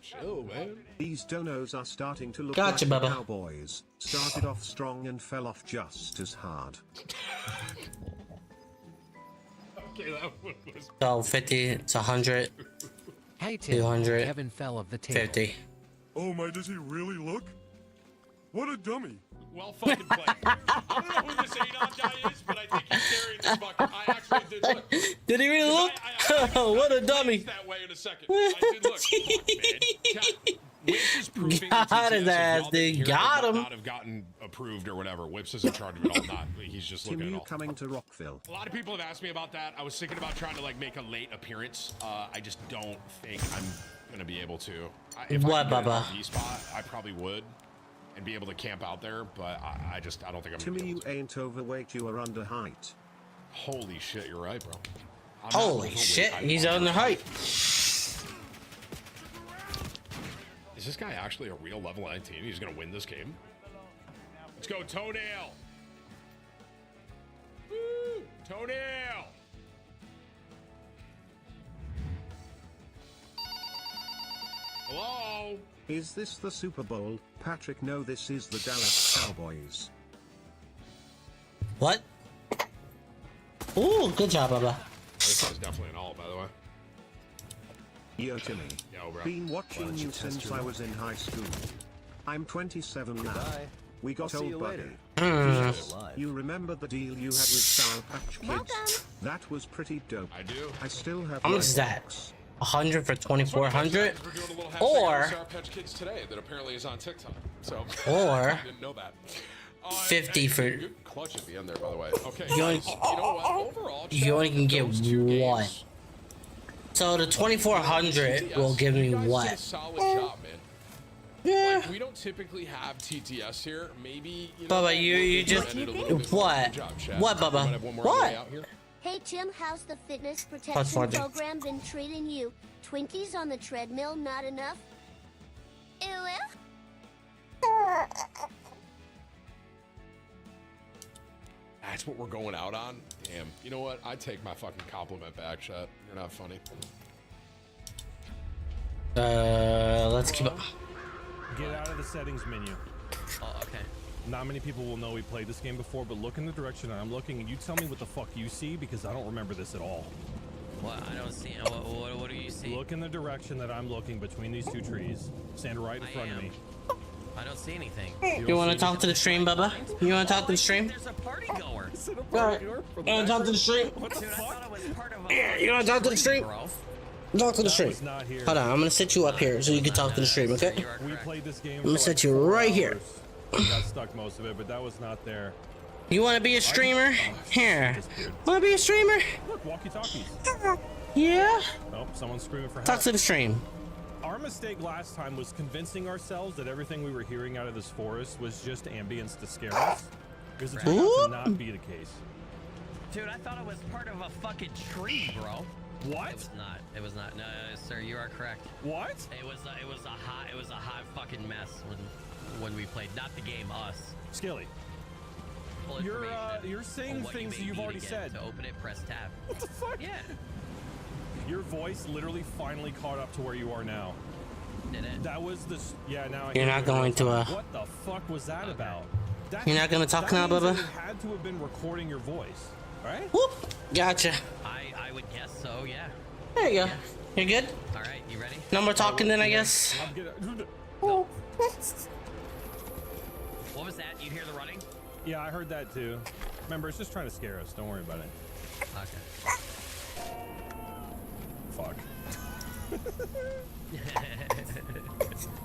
Chill, man. These donos are starting to look Gotcha, like the Bubba. Cowboys. Started off strong and fell off just as hard. Okay, that one was... So 50, it's 100. Hey Tim, 200. Kevin fell off the table. 50. Oh my, does he really look? What a dummy. Well fucking played. I don't know who this Adon guy is, but I think he's carrying this fucking... I actually did look. Did he really look? What a dummy. That way in a second. I did look. Fuck, man. Whips is proving Got his ass, dude. Got him. Not have gotten approved or whatever. Whips is in charge of it all. Not. He's just looking at it all. Coming to Rockville. A lot of people have asked me about that. I was thinking about trying to like make a late appearance. I just don't think I'm gonna be able to. If What, I could get an Bubba? RV spot, I probably would, and be able to camp out there. But I don't think I'm. Timmy, you ain't overweight. You are under height. Holy shit, you're right, bro. I'm not Holy overweight, shit, I'm he's on the height. Is this guy actually a real level 19? He's gonna win this game. Let's go, Toenail. Woo! Toenail. Hello? Is this the Super Bowl? Patrick, no, this is the Dallas Cowboys. What? Ooh, good job, Bubba. This is definitely an alt, by the way. Yo, Timmy. Yo, bro. Been watching you since I was in high school. I'm 27 now. We got old buddy. You remember the deal you had with Sour Patch Kids? That was pretty dope. I do. I still have. How much is that? 100 for 2,400? Or Sour Patch Kids today that apparently is on TikTok. So Or- I didn't know that. 50 for. Good clutch at the end there, by the way. Okay. You only, guys, you know what? Overall, you only can get one. So the 2,400 will give me you guys did a what? solid job, man. Yeah. Like, we don't typically have TTS here. Maybe you know, Bubba, you just what? What, Bubba? What? Hey Tim, how's the fitness Plus protection 40. program been treating you? Twinkies on the treadmill not enough? That's what we're going out on? Damn. You know what? I take my fucking compliment back, Chet. You're not funny. Let's keep it. Get out of the settings menu. Oh, okay. Not many people will know we played this game before, but look in the direction I'm looking and you tell me what the fuck you see because I don't remember this at all. What? I don't see. What do you see? Look in the direction that I'm looking between these two trees. Stand right in front of me. I don't see anything. You want to talk to the stream, Bubba? You want to talk to the stream? There's a party goer. Alright. You want to talk to the stream? Dude, I thought it was part of a Yeah, you want to talk to the stream? Talk to the stream. Hold on, I'm gonna set you up here so you can talk to the stream, okay? We played this game. I'm gonna set you right here. Got stuck most of it, but that was not there. You want to be a streamer? Here. Want to be a streamer? Look, walkie-talkies. Yeah. Nope, someone's screaming for help. Talk to the stream. Our mistake last time was convincing ourselves that everything we were hearing out of this forest was just ambience to scare us. Because it turned out to not be the case. Dude, I thought it was part of a fucking tree, bro. What? It was not. It was not. No, sir, you are correct. What? It was a hot fucking mess when we played. Not the game, us. Skilly. Full You're information saying on what things may you've need already again. said. To open it, press tab. What the fuck? Yeah. Your voice literally finally caught up to where you are now. Did it? That was this. Yeah, now I You're hear not it going to, What the fuck was that about? That, You're not gonna talk that now, means Bubba? that it had to have been recording your voice, right? Whoop. Gotcha. I would guess so, yeah. There you go. You're good? All right, you ready? No more talking then, I guess. What was that? You hear the running? Yeah, I heard that too. Remember, it's just trying to scare us. Don't worry about it. Okay. Fuck.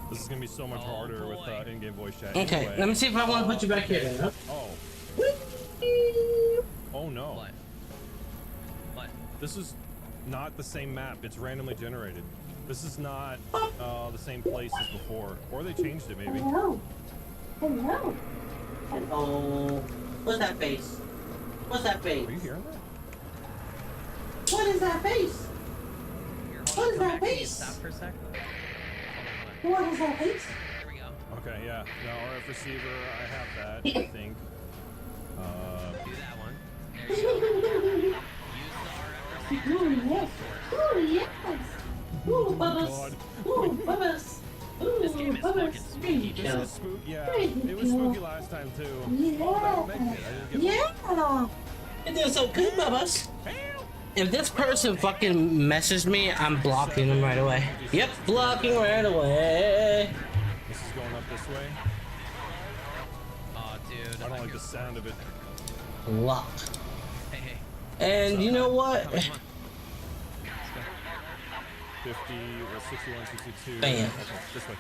This is gonna be so much harder with in-game voice chat. Okay, Anyway. let me see if I want to put you back here then, huh? Oh no. What? What? This is not the same map. It's randomly generated. This is not the same place as before. Or they changed it maybe. Hello. Hello. Hello. What's that face? What's that face? Are you hearing that? What is that face? What is that Can you face? stop for a sec? What is that face? There we go. Okay, yeah. No, RF receiver, I have that, I think. Do that one. There you go. Use the RF receiver. Oh yes. Ooh, Bubba's. Ooh, Bubba's. This game is fucking spooky. This is spooky. Yeah, it was spooky last time too. Yeah. You're doing so good, Bubba's. If this person fucking messaged me, I'm blocking them right away. Yep, blocking right away. This is going up this way. Oh, dude. I don't like the sound of it. Block. Hey, hey. And you know what? Come on. 50, 61, 62. Bam. Okay, this way.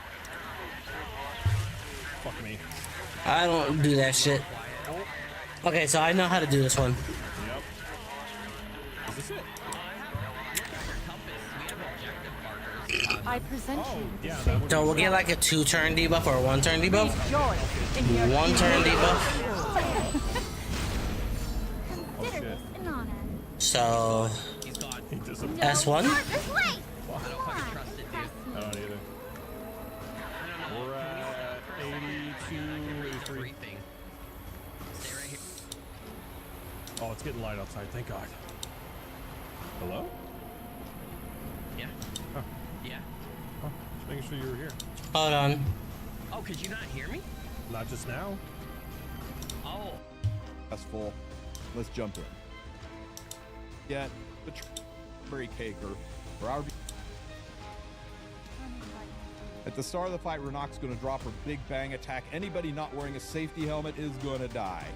Fuck me. I don't do that shit. Okay, so I know how to do this one. Yep. Is this it? I present you. Yeah, that would So we'll get like a 2-turn debuff or a 1-turn debuff. 1-turn debuff. Oh shit. An honor. So S1. This way. I don't fucking trust it, dude. I don't either. We're at 82, 83. Everything. Stay right here. Oh, it's getting light outside. Thank God. Hello? Yeah. Huh. Yeah. Huh. Just making sure you were here. Hold on. Oh, could you not hear me? Not just now. Oh. That's full. Let's jump in. Get the Berry Caker for our. At the start of the fight, Renok's going to drop her big bang attack. Anybody not wearing a safety helmet is going to die.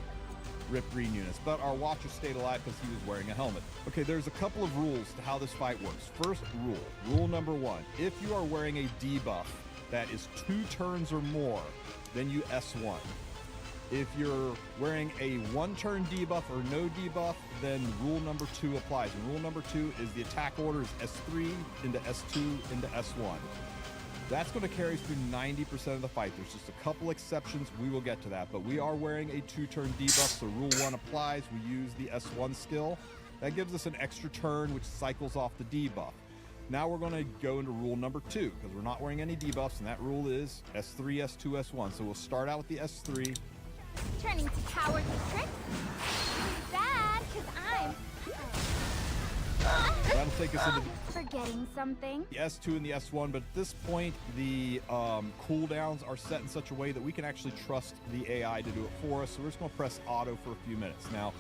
Rip Green Units, but our Watcher stayed alive because he was wearing a helmet. Okay, there's a couple of rules to how this fight works. First rule, rule number 1, if you are wearing a debuff that is 2 turns or more, then you S1. If you're wearing a 1-turn debuff or no debuff, then rule number 2 applies. And rule number 2 is the attack order is S3 into S2 into S1. That's going to carry us through 90% of the fight. There's just a couple exceptions. We will get to that. But we are wearing a 2-turn debuff, so rule 1 applies. We use the S1 skill. That gives us an extra turn, which cycles off the debuff. Now we're going to go into rule number 2, because we're not wearing any debuffs, and that rule is S3, S2, S1. So we'll start out with the S3. Turning to cowardly tricks? Bad, because I'm... That'll take us into Forgetting something? the S2 and the S1, but at this point, the cooldowns are set in such a way that we can actually trust the AI to do it for us. So we're just going to press auto for a few minutes. Now,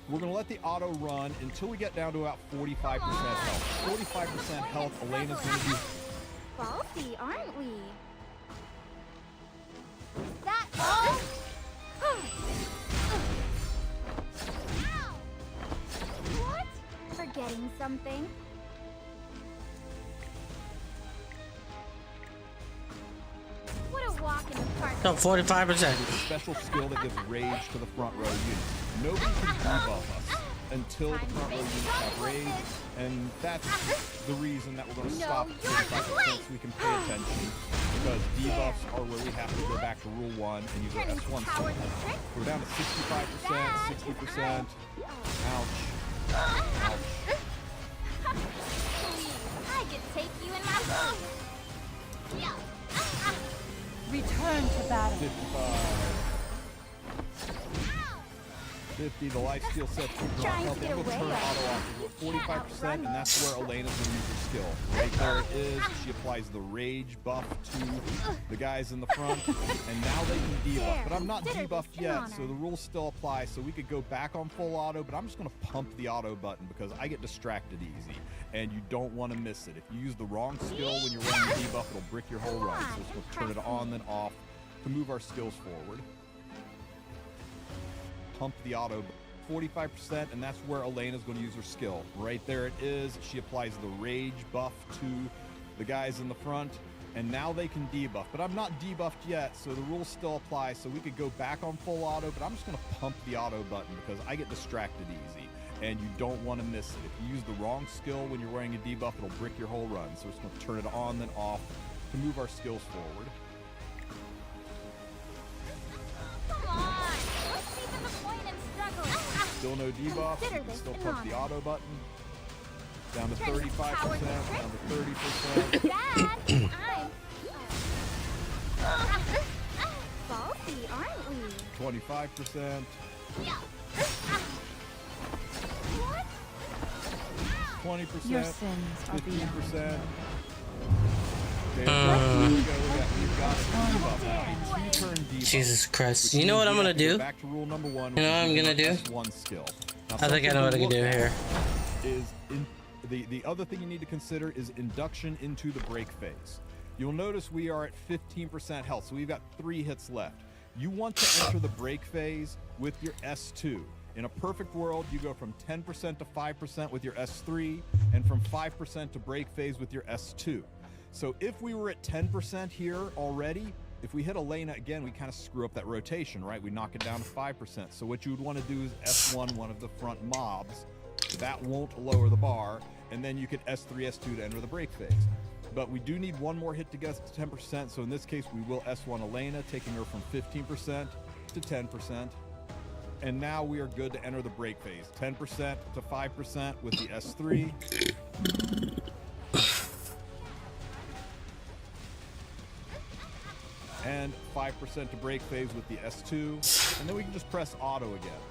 we're going to let the auto run until we get down to about 45% health. 45% health, Elena's going to do... Ballsy, aren't we? That all? What? Forgetting something? What a walk in the park. So 45%. a special skill that gives rage to the front row units. Nobody can debuff us until the front row units have rage, and that's the reason that we're going to stop 45% so we can pay attention, because debuffs are where we have to go back to rule 1 and use our S1 skill. We're down to 65%, 60%. Ouch. Ouch. Please, I could take you in my... Return to battle. 50, the life steal set to drop health. I'm going to turn auto off to 45%, and that's where Elena's going to use her skill. Right there it is. She applies the rage buff to the guys in the front, and now they can debuff. But I'm not debuffed yet, so the rules still apply. So we could go back on full auto, but I'm just going to pump the auto button because I get distracted easy, and you don't want to miss it. If you use the wrong skill when you're running the debuff, it'll brick your whole run. So it's going to turn it on, then off to move our skills forward. Pump the auto 45%, and that's where Elena's going to use her skill. Right there it is. She applies the rage buff to the guys in the front, and now they can debuff. But I'm not debuffed yet, so the rules still apply. So we could go back on full auto, but I'm just going to pump the auto button because I get distracted easy, and you don't want to miss it. If you use the wrong skill when you're wearing a debuff, it'll brick your whole run. So it's going to turn it on, then off to move our skills forward. Still no debuff, you can still pump the auto button. Down to 35%, down to 30%. Dad, I'm... Salty, aren't we? 25%. What? 20%. Your sins are 15%. We've got a debuff now, a two-turn debuff. Jesus Christ. You know what I'm gonna do? Back to rule number 1. You know what I'm gonna do? One skill. Now, I think I know what I can do here. The other thing you need to consider is induction into the break phase. You'll notice we are at 15% health, so we've got 3 hits left. You want to enter the break phase with your S2. In a perfect world, you go from 10% to 5% with your S3, and from 5% to break phase with your S2. So if we were at 10% here already, if we hit Elena again, we kind of screw up that rotation, right? We knock it down to 5%. So what you would want to do is S1 one of the front mobs. That won't lower the bar. And then you could S3, S2 to enter the break phase. But we do need one more hit to get us to 10%. So in this case, we will S1 Elena, taking her from 15% to 10%. And now we are good to enter the break phase. 10% to 5% with the S3. And 5% to break phase with the S2, and then we can just press auto again.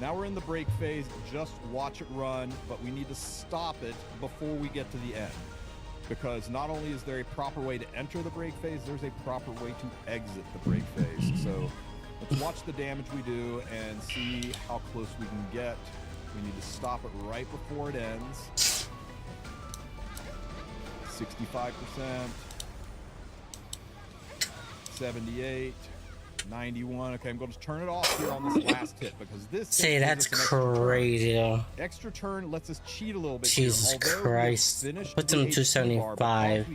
Now we're in the break phase, just watch it run, but we need to stop it before we get to the end. Because not only is there a proper way to enter the break phase, there's a proper way to exit the break phase. So let's watch the damage we do and see how close we can get. We need to stop it right before it ends. 65%. 78, 91. Okay, I'm going to turn it off here on this last hit because this. Say that's crazy. Extra turn lets us cheat a little bit. Jesus Christ. Puts him to 275.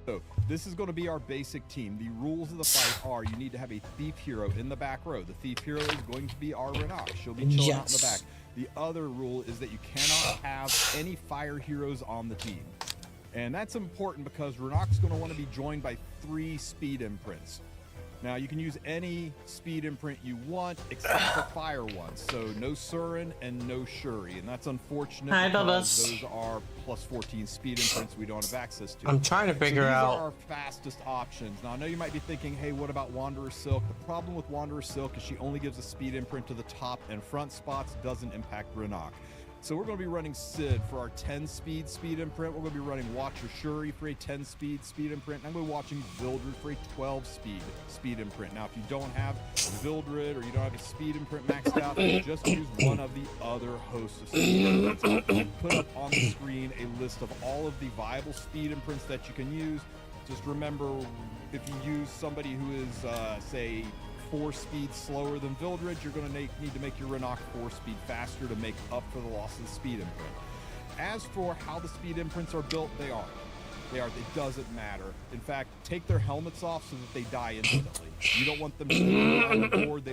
So this is going to be our basic team. The rules of the fight are you need to have a thief hero in the back row. The thief hero is going to be our Renok. She'll be chilling out in the back. The other rule is that you cannot have any fire heroes on the team. And that's important because Renok's going to want to be joined by 3 speed imprints. Now, you can use any speed imprint you want except for fire ones. So no Surin and no Shuri. And that's unfortunate because those are plus 14 speed imprints we don't have access to. I'm trying to figure out. These are our fastest options. Now, I know you might be thinking, hey, what about Wanderer Silk? The problem with Wanderer Silk is she only gives a speed imprint to the top and front spots, doesn't impact Renok. So we're going to be running Sid for our 10-speed imprint. We're going to be running Watcher Shuri for a 10-speed imprint. And I'm going to be watching Vildred for a 12-speed imprint. Now, if you don't have Vildred or you don't have a speed imprint maxed out, just use one of the other hosts of speed imprints. I'll put up on the screen a list of all of the viable speed imprints that you can use. Just remember, if you use somebody who is, say, 4 speed slower than Vildred, you're going to need to make your Renok 4 speed faster to make up for the loss of the speed imprint. As for how the speed imprints are built, they are. It doesn't matter. In fact, take their helmets off so that they die instantly. You don't want them to run on the board, they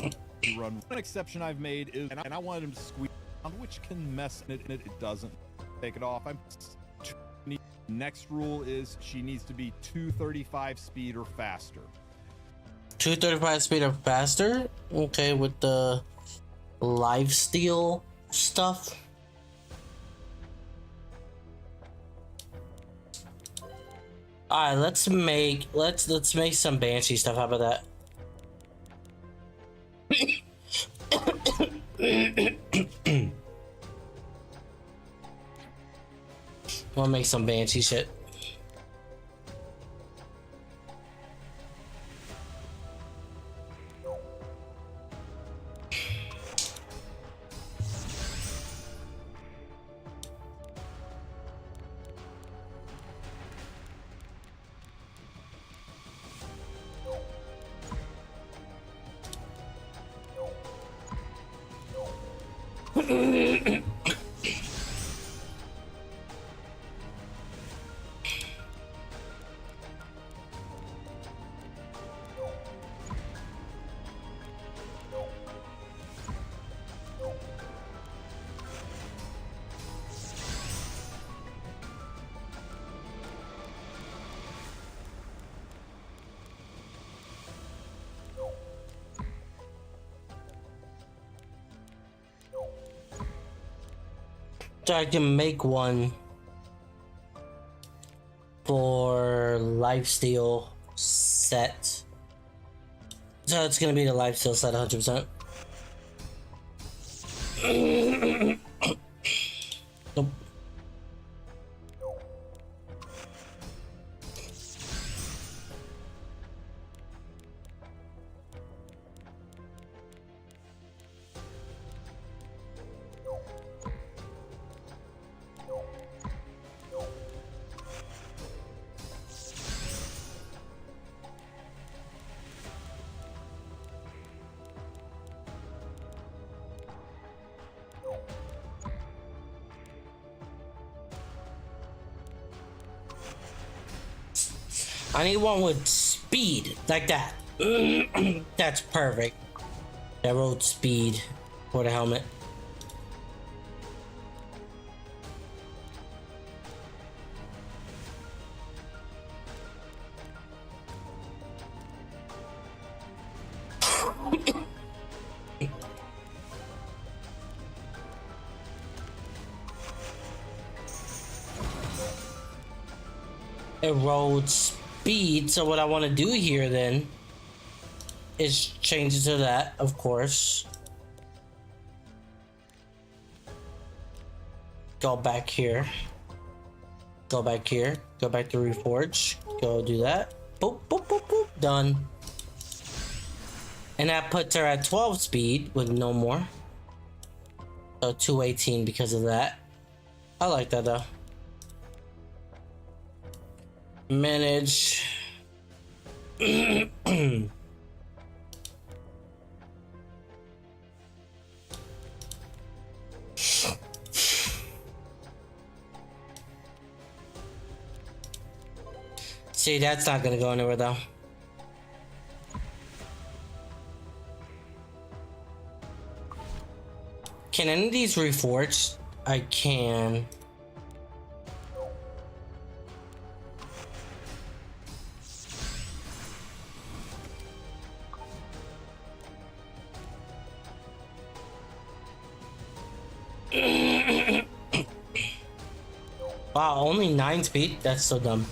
run. One exception I've made is, and I wanted them to squeeze around, which can mess it, and it doesn't. Take it off. Next rule is she needs to be 235 speed or faster. 235 speed or faster? Okay, with the lifesteal stuff. All right, let's make some Banshee stuff. How about that? We'll make some Banshee shit. So I can make one for lifesteal set. So it's gonna be the lifesteal set 100%. Nope. I need one with speed, like that. That's perfect. That road speed for the helmet. It road speed, so what I want to do here then is change it to that, of course. Go back here. Go back here. Go back to Reforge. Go do that. Boop, boop, boop, boop. Done. And that puts her at 12 speed with no more. So 218 because of that. I like that though. Manage. See, that's not gonna go anywhere though. Can any of these reforge? I can. Wow, only 9 speed? That's so dumb.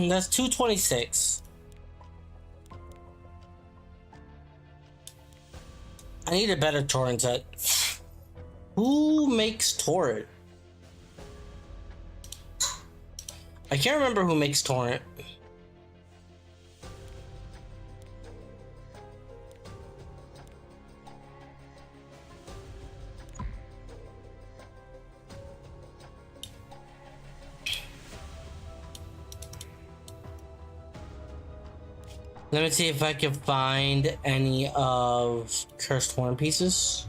That's 226. I need a better torrent set. Who makes torrent? I can't remember who makes torrent. Let me see if I can find any of Cursed Horn pieces.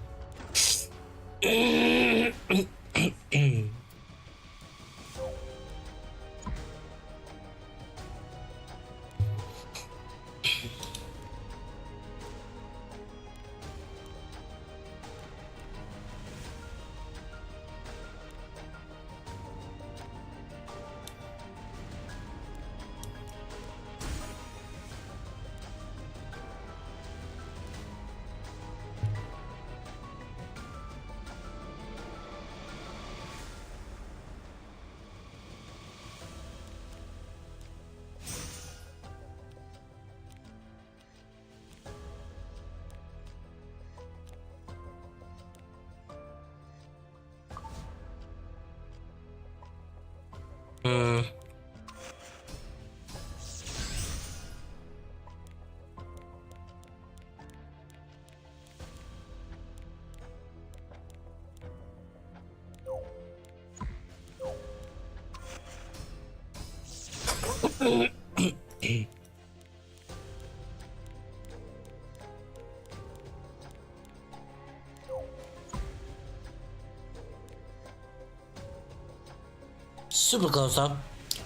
Super close up.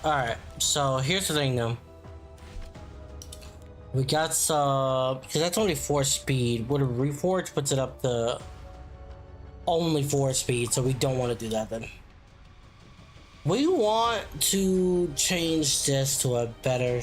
Alright, so here's the thing though. We got some, because that's only 4 speed. What a reforge puts it up to only 4 speed, so we don't want to do that then. We want to change this to a better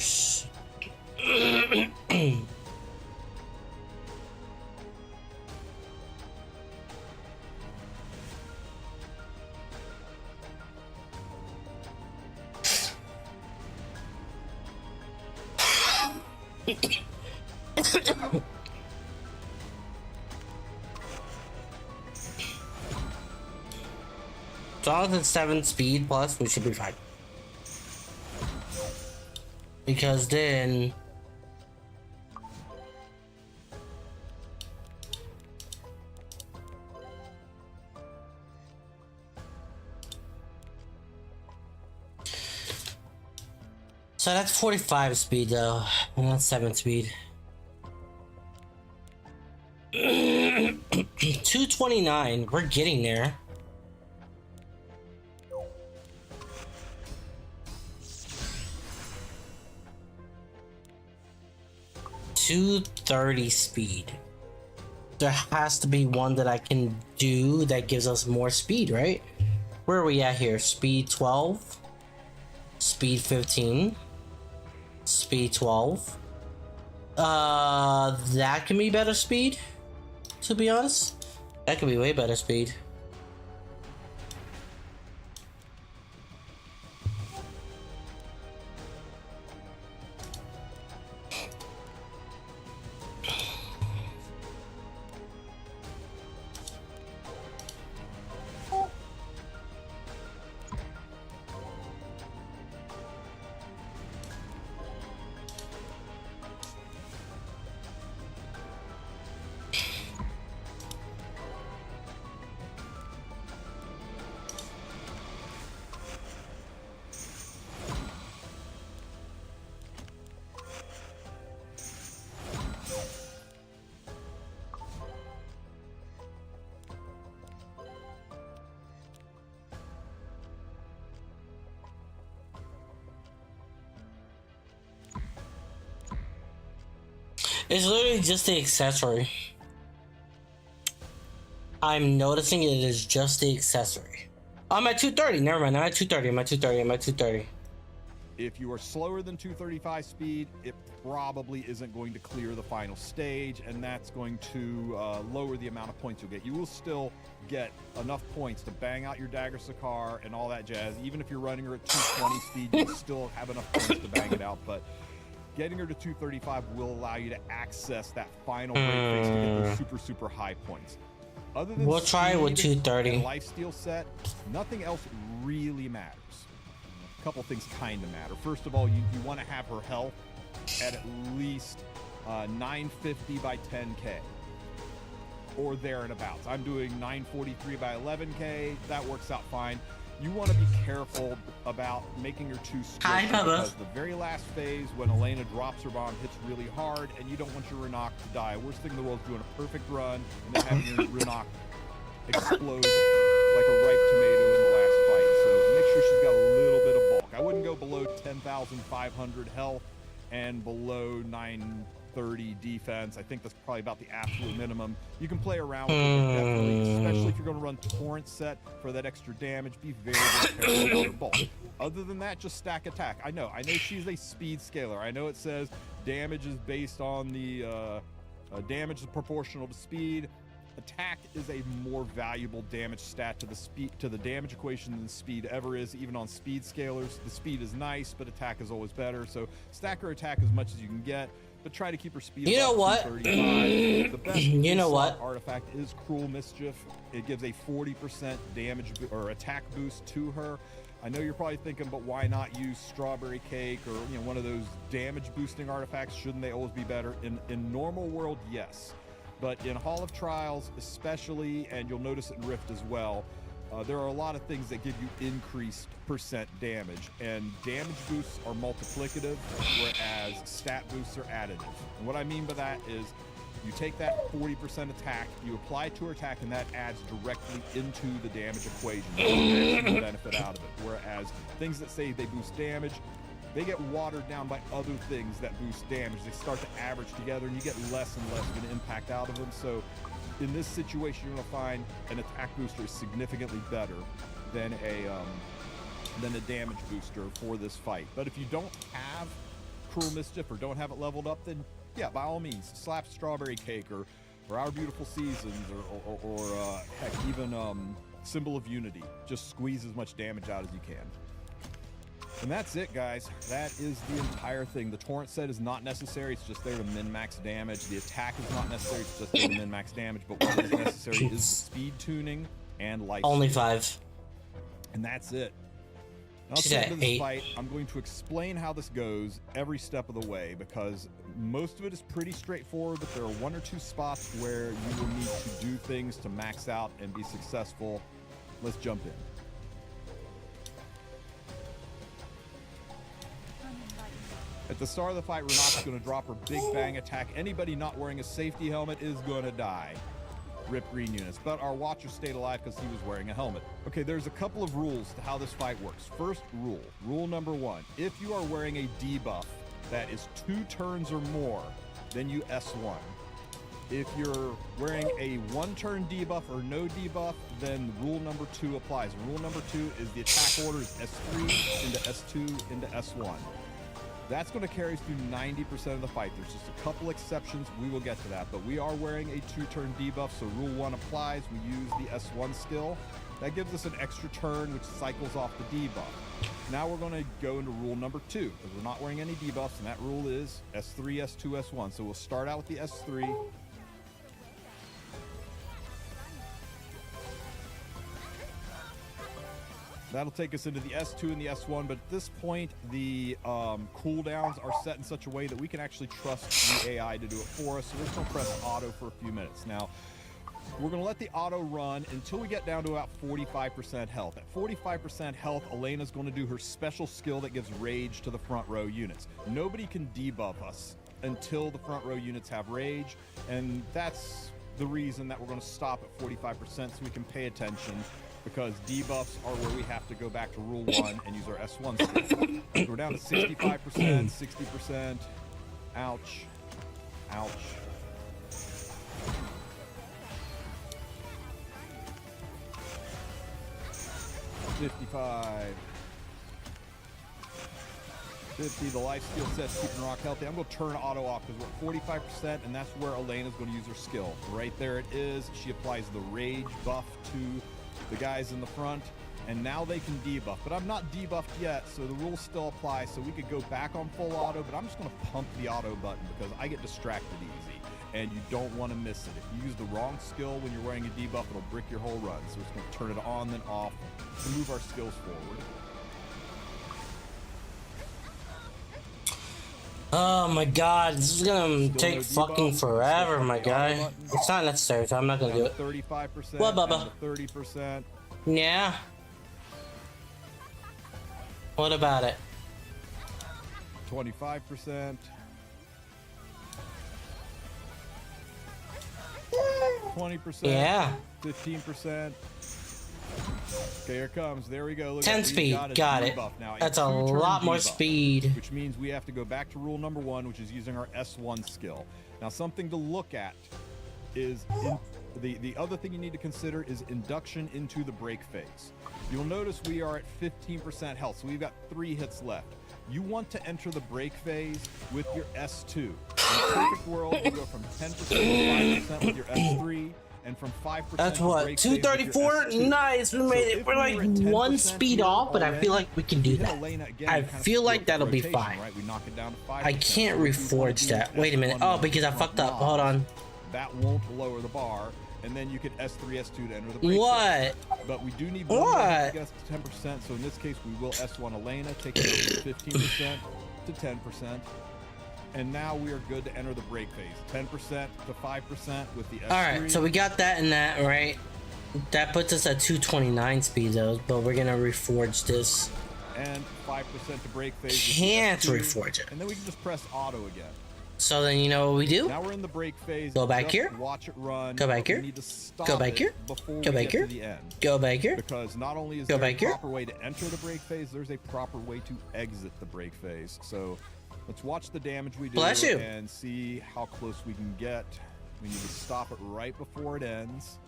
As long as it's 7 speed plus, we should be fine. Because then so that's 45 speed though, and that's 7 speed. 229, we're getting there. .230 speed. There has to be one that I can do that gives us more speed, right? Where are we at here? Speed 12, speed 15, speed 12. That can be better speed, to be honest. That could be way better speed. It's literally just the accessory. I'm noticing it is just the accessory. I'm at 230. Never mind. I'm at 230. I'm at 230. I'm at 230. If you are slower than 235 speed, it probably isn't going to clear the final stage, and that's going to lower the amount of points you'll get. You will still get enough points to bang out your Dagger Sakar and all that jazz. Even if you're running her at 220 speed, you'll still have enough points to bang it out. But getting her to 235 will allow you to access that final break phase to get those super, super high points. Other than we'll try it with 230. Lifesteal set, nothing else really matters. A couple things kind of matter. First of all, you want to have her health at least 950 by 10k. Or there and abouts. I'm doing 943 by 11k. That works out fine. You want to be careful about making her too squishy, because the very last phase, when Elena drops her bomb, hits really hard, and you don't want your Renok to die. Worst thing in the world is doing a perfect run and then having your Renok explode like a ripe tomato in the last fight. So make sure she's got a little bit of bulk. I wouldn't go below 10,500 health and below 930 defense. I think that's probably about the absolute minimum. You can play around with it, but definitely, especially if you're going to run torrent set for that extra damage, be very, very careful with your bulk. Other than that, just stack attack. I know she's a speed scaler. I know it says damage is based on the damage is proportional to speed. Attack is a more valuable damage stat to the damage equation than speed ever is, even on speed scalers. The speed is nice, but attack is always better. So stack her attack as much as you can get, but try to keep her speed. You know what? 235. The best you know what? artifact is Cruel Mischief. It gives a 40% damage or attack boost to her. I know you're probably thinking, but why not use Strawberry Cake or one of those damage boosting artifacts? Shouldn't they always be better? In normal world, yes. But in Hall of Trials especially, and you'll notice it in Rift as well, there are a lot of things that give you increased percent damage. And damage boosts are multiplicative, whereas stat boosts are additive. And what I mean by that is you take that 40% attack, you apply it to her attack, and that adds directly into the damage equation. You get benefit out of it. Whereas things that say they boost damage, they get watered down by other things that boost damage. They start to average together, and you get less and less of an impact out of them. So in this situation, you're going to find an attack booster is significantly better than a damage booster for this fight. But if you don't have Cruel Mischief or don't have it leveled up, then yeah, by all means, slap Strawberry Cake or Our Beautiful Seasons or heck, even Symbol of Unity. Just squeeze as much damage out as you can. And that's it, guys. That is the entire thing. The torrent set is not necessary. It's just there to min-max damage. The attack is not necessary. It's just there to min-max damage. But what is necessary is the speed tuning and life. Only 5. And that's it. Now let's get into this fight. I'm going to explain how this goes every step of the way because most of it is pretty straightforward, but there are 1 or 2 spots where you will need to do things to max out and be successful. Let's jump in. At the start of the fight, Renat's going to drop her big bang attack. Anybody not wearing a safety helmet is going to die. Rip green units. But our Watcher stayed alive because he was wearing a helmet. Okay, there's a couple of rules to how this fight works. First rule. Rule number 1. If you are wearing a debuff that is 2 turns or more, then you S1. If you're wearing a 1-turn debuff or no debuff, then rule number 2 applies. Rule number 2 is the attack order is S3 into S2 into S1. That's going to carry us through 90% of the fight. There's just a couple exceptions. We will get to that. But we are wearing a 2-turn debuff, so rule 1 applies. We use the S1 skill. That gives us an extra turn, which cycles off the debuff. Now we're going to go into rule number 2, because we're not wearing any debuffs, and that rule is S3, S2, S1. So we'll start out with the S3. That'll take us into the S2 and the S1, but at this point, the cooldowns are set in such a way that we can actually trust the AI to do it for us. So we're just going to press auto for a few minutes. Now, we're going to let the auto run until we get down to about 45% health. At 45% health, Elena's going to do her special skill that gives rage to the front row units. Nobody can debuff us until the front row units have rage, and that's the reason that we're going to stop at 45% so we can pay attention, because debuffs are where we have to go back to rule 1 and use our S1 skill. So we're down to 65%, 60%. Ouch. Ouch. $55. 50, the life skill set's keeping Rock healthy. I'm going to turn auto off because we're at 45%, and that's where Elena's going to use her skill. Right there it is. She applies the rage buff to the guys in the front, and now they can debuff. But I'm not debuffed yet, so the rules still apply. So we could go back on full auto, but I'm just going to pump the auto button because I get distracted easy, and you don't want to miss it. If you use the wrong skill when you're wearing a debuff, it'll brick your whole run. So we're just going to turn it on, then off to move our skills forward. Oh my god, this is gonna take fucking forever, my guy. It's not necessary, so I'm not gonna do it. 35%. What, Bubba? 30%. Yeah. What about it? 25%. 20%. Yeah. 15%. Okay, here it comes. There we go. Look 10 at that. speed. Got, Got it. Now, That's a two-turn lot more debuff, speed. which means we have to go back to rule number 1, which is using our S1 skill. Now, something to look at is the other thing you need to consider is induction into the break phase. You'll notice we are at 15% health, so we've got 3 hits left. You want to enter the break phase with your S2. In a perfect world, you go from 10% to 5% with your S3, and from 5% That's to what, break phase with your 234? S2. Nice, we made it. We're like 1 speed off, but I feel like we can do that. I feel like that'll be fine. Right? We knock it down to 5%. I can't reforge that. Wait a minute. Oh, because I fucked up. Hold on. That won't lower the bar, and then you can S3, S2 to enter the break what? phase. But we do need one to get us to 10%, so in this case, we will S1 Elena, taking it from 15% to 10%. And now we are good to enter the break phase. 10% to 5% with the S3. Alright, so we got that and that, right? That puts us at 229 speed though, but we're gonna reforge this. And 5% to break phase. Can't reforge it. And then we can just press auto again. So then you know what we do? Now we're in the break phase. Go back here. Watch it run. Go back here. Go back here. Go back here. Go back here. Because not only is there a proper way to enter the break phase, there's a proper way to exit the break phase. So let's watch the damage we do and see how close we can get. We need to stop it right before it ends.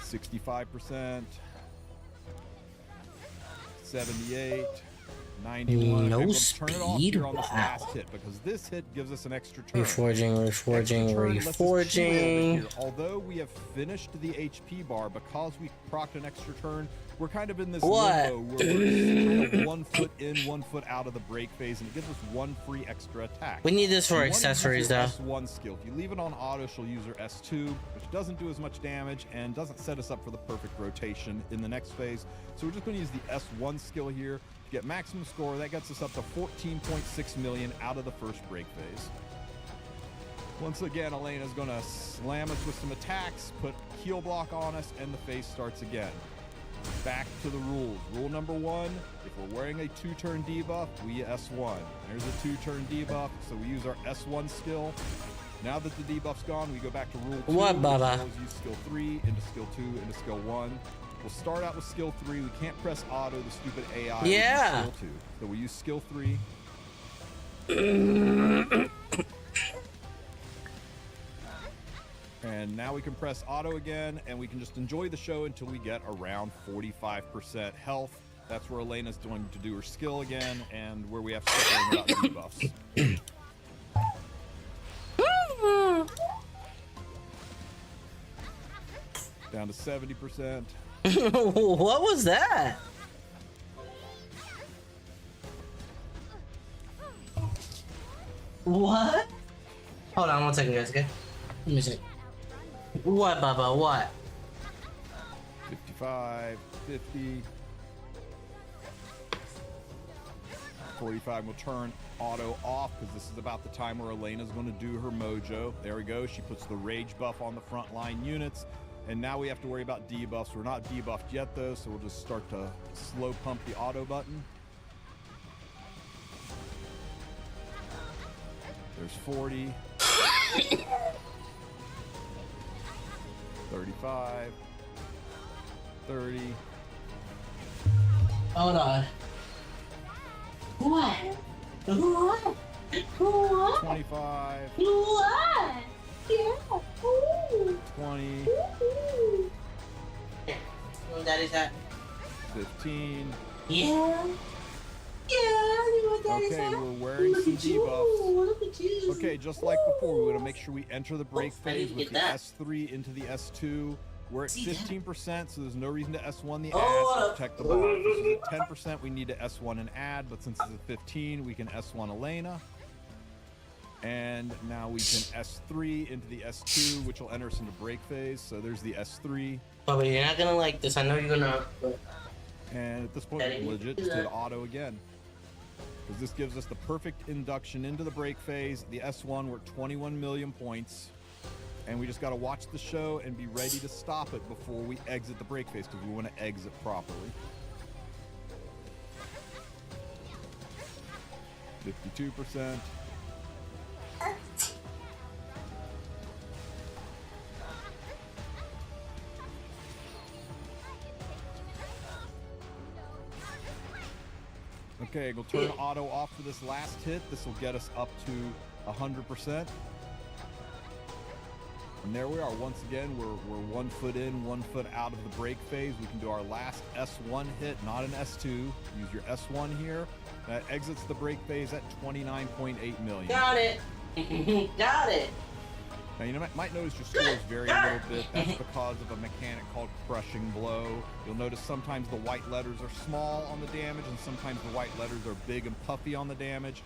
65%. 78. 91. No okay, speed. Turn it off here on this last hit because this hit gives us an extra turn. Reforging. Although we have finished the HP bar, because we procced an extra turn, we're kind of in this limbo where we're kind of 1 foot in, 1 foot out of the break phase, and it gives us 1 free extra attack. We need this for accessories though. S1 skill. If you leave it on auto, she'll use her S2, which doesn't do as much damage and doesn't set us up for the perfect rotation in the next phase. So we're just going to use the S1 skill here. Get maximum score. That gets us up to 14.6 million out of the first break phase. Once again, Elena's going to slam us with some attacks, put heal block on us, and the phase starts again. Back to the rules. Rule number 1, if we're wearing a 2-turn debuff, we S1. There's a 2-turn debuff, so we use our S1 skill. Now that the debuff's gone, we go back to rule 2. What, Baba? Use skill 3 into skill 2 into skill 1. We'll start out with skill 3. We can't press auto, the stupid AI. Yeah. Skill 2. So we use skill 3. And now we can press auto again, and we can just enjoy the show until we get around 45% health. That's where Elena's going to do her skill again, and where we have to start worrying about debuffs. Down to 70%. What was that? What? Hold on 1 second, guys, okay? Let me see. What, Bubba? What? 55, 50. 45 will turn auto off because this is about the time where Elena's going to do her mojo. There we go. She puts the rage buff on the front line units. And now we have to worry about debuffs. We're not debuffed yet, though, so we'll just start to slow pump the auto button. There's 40. 35. 30. Hold on. What? What? What? 25. What? Yeah. 20. That is that. 15. Yeah. Okay, we're wearing some debuffs. Okay, just like before, we want to make sure we enter the break phase with the S3 into the S2. We're at 15%, so there's no reason to S1 the adds to protect the bar. If this is at 10%, we need to S1 an add, but since it's at 15, we can S1 Elena. And now we can S3 into the S2, which will enter us into break phase. So there's the S3. But you're not gonna like this. I know you're gonna. And at this point, we legit just did auto again. Because this gives us the perfect induction into the break phase. The S1, we're at 21 million points. And we just got to watch the show and be ready to stop it before we exit the break phase, because we want to exit properly. 52%. Okay, we'll turn auto off for this last hit. This will get us up to 100%. And there we are. Once again, we're 1 foot in, 1 foot out of the break phase. We can do our last S1 hit, not an S2. Use your S1 here. That exits the break phase at 29.8 million. Got it. Got it. Now, you might notice your scores vary a little bit. That's because of a mechanic called Crushing Blow. You'll notice sometimes the white letters are small on the damage, and sometimes the white letters are big and puffy on the damage.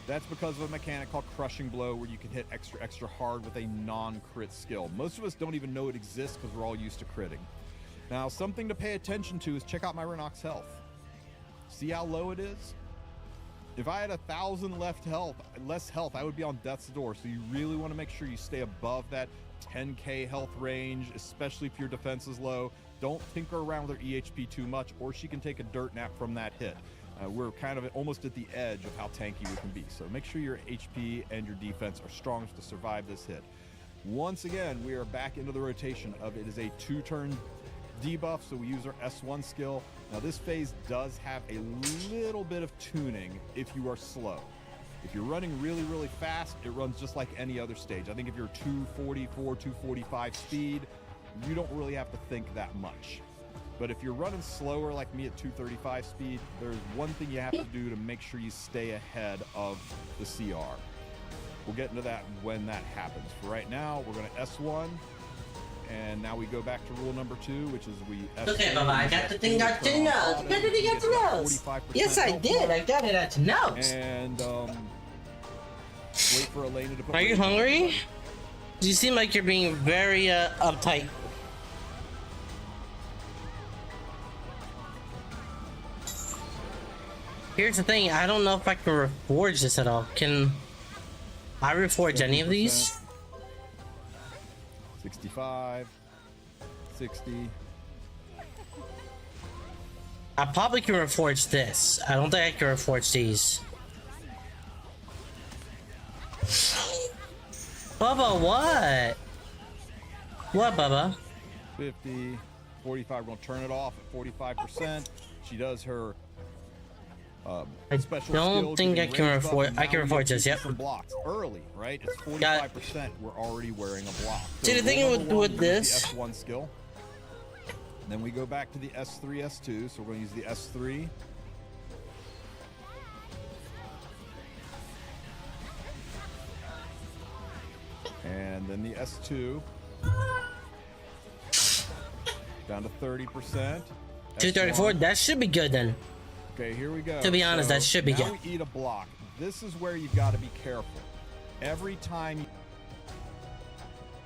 That's because of a mechanic called Crushing Blow, where you can hit extra hard with a non-crit skill. Most of us don't even know it exists because we're all used to critting. Now, something to pay attention to is check out my Renox health. See how low it is? If I had 1,000 less health, I would be on death's door. So you really want to make sure you stay above that 10k health range, especially if your defense is low. Don't tinker around with her EHP too much, or she can take a dirt nap from that hit. We're kind of almost at the edge of how tanky we can be. So make sure your HP and your defense are strong to survive this hit. Once again, we are back into the rotation of it is a 2-turn debuff, so we use our S1 skill. Now this phase does have a little bit of tuning if you are slow. If you're running really fast, it runs just like any other stage. I think if you're 244, 245 speed, you don't really have to think that much. But if you're running slower like me at 235 speed, there's one thing you have to do to make sure you stay ahead of the CR. We'll get into that when that happens. For right now, we're going to S1. And now we go back to rule number 2, which is we... Okay, Baba, I got the thing got to nose. I got the thing got to nose. Yes, I did. I got it at nose. And, wait for Elena to put... Are you hungry? You seem like you're being very, uptight. Here's the thing, I don't know if I can reforge this at all. Can I reforge any of these? 65, 60. I probably can reforge this. I don't think I can reforge these. Bubba, what? What, Bubba? 50, 45. We're going to turn it off at 45%. She does her I special don't skill, think I giving can range buff, reforge. and I now can we reforge have this. Yep. some blocks early, right? It's 45%. We're already wearing a block. See, the thing with this, the S1 skill. Then we go back to the S3, S2. So we're going to use the S3. And then the S2. Down to 30%. 234. That should be good then. Okay, here we go. To be honest, that should be good. Now we eat a block. This is where you've got to be careful. Every time.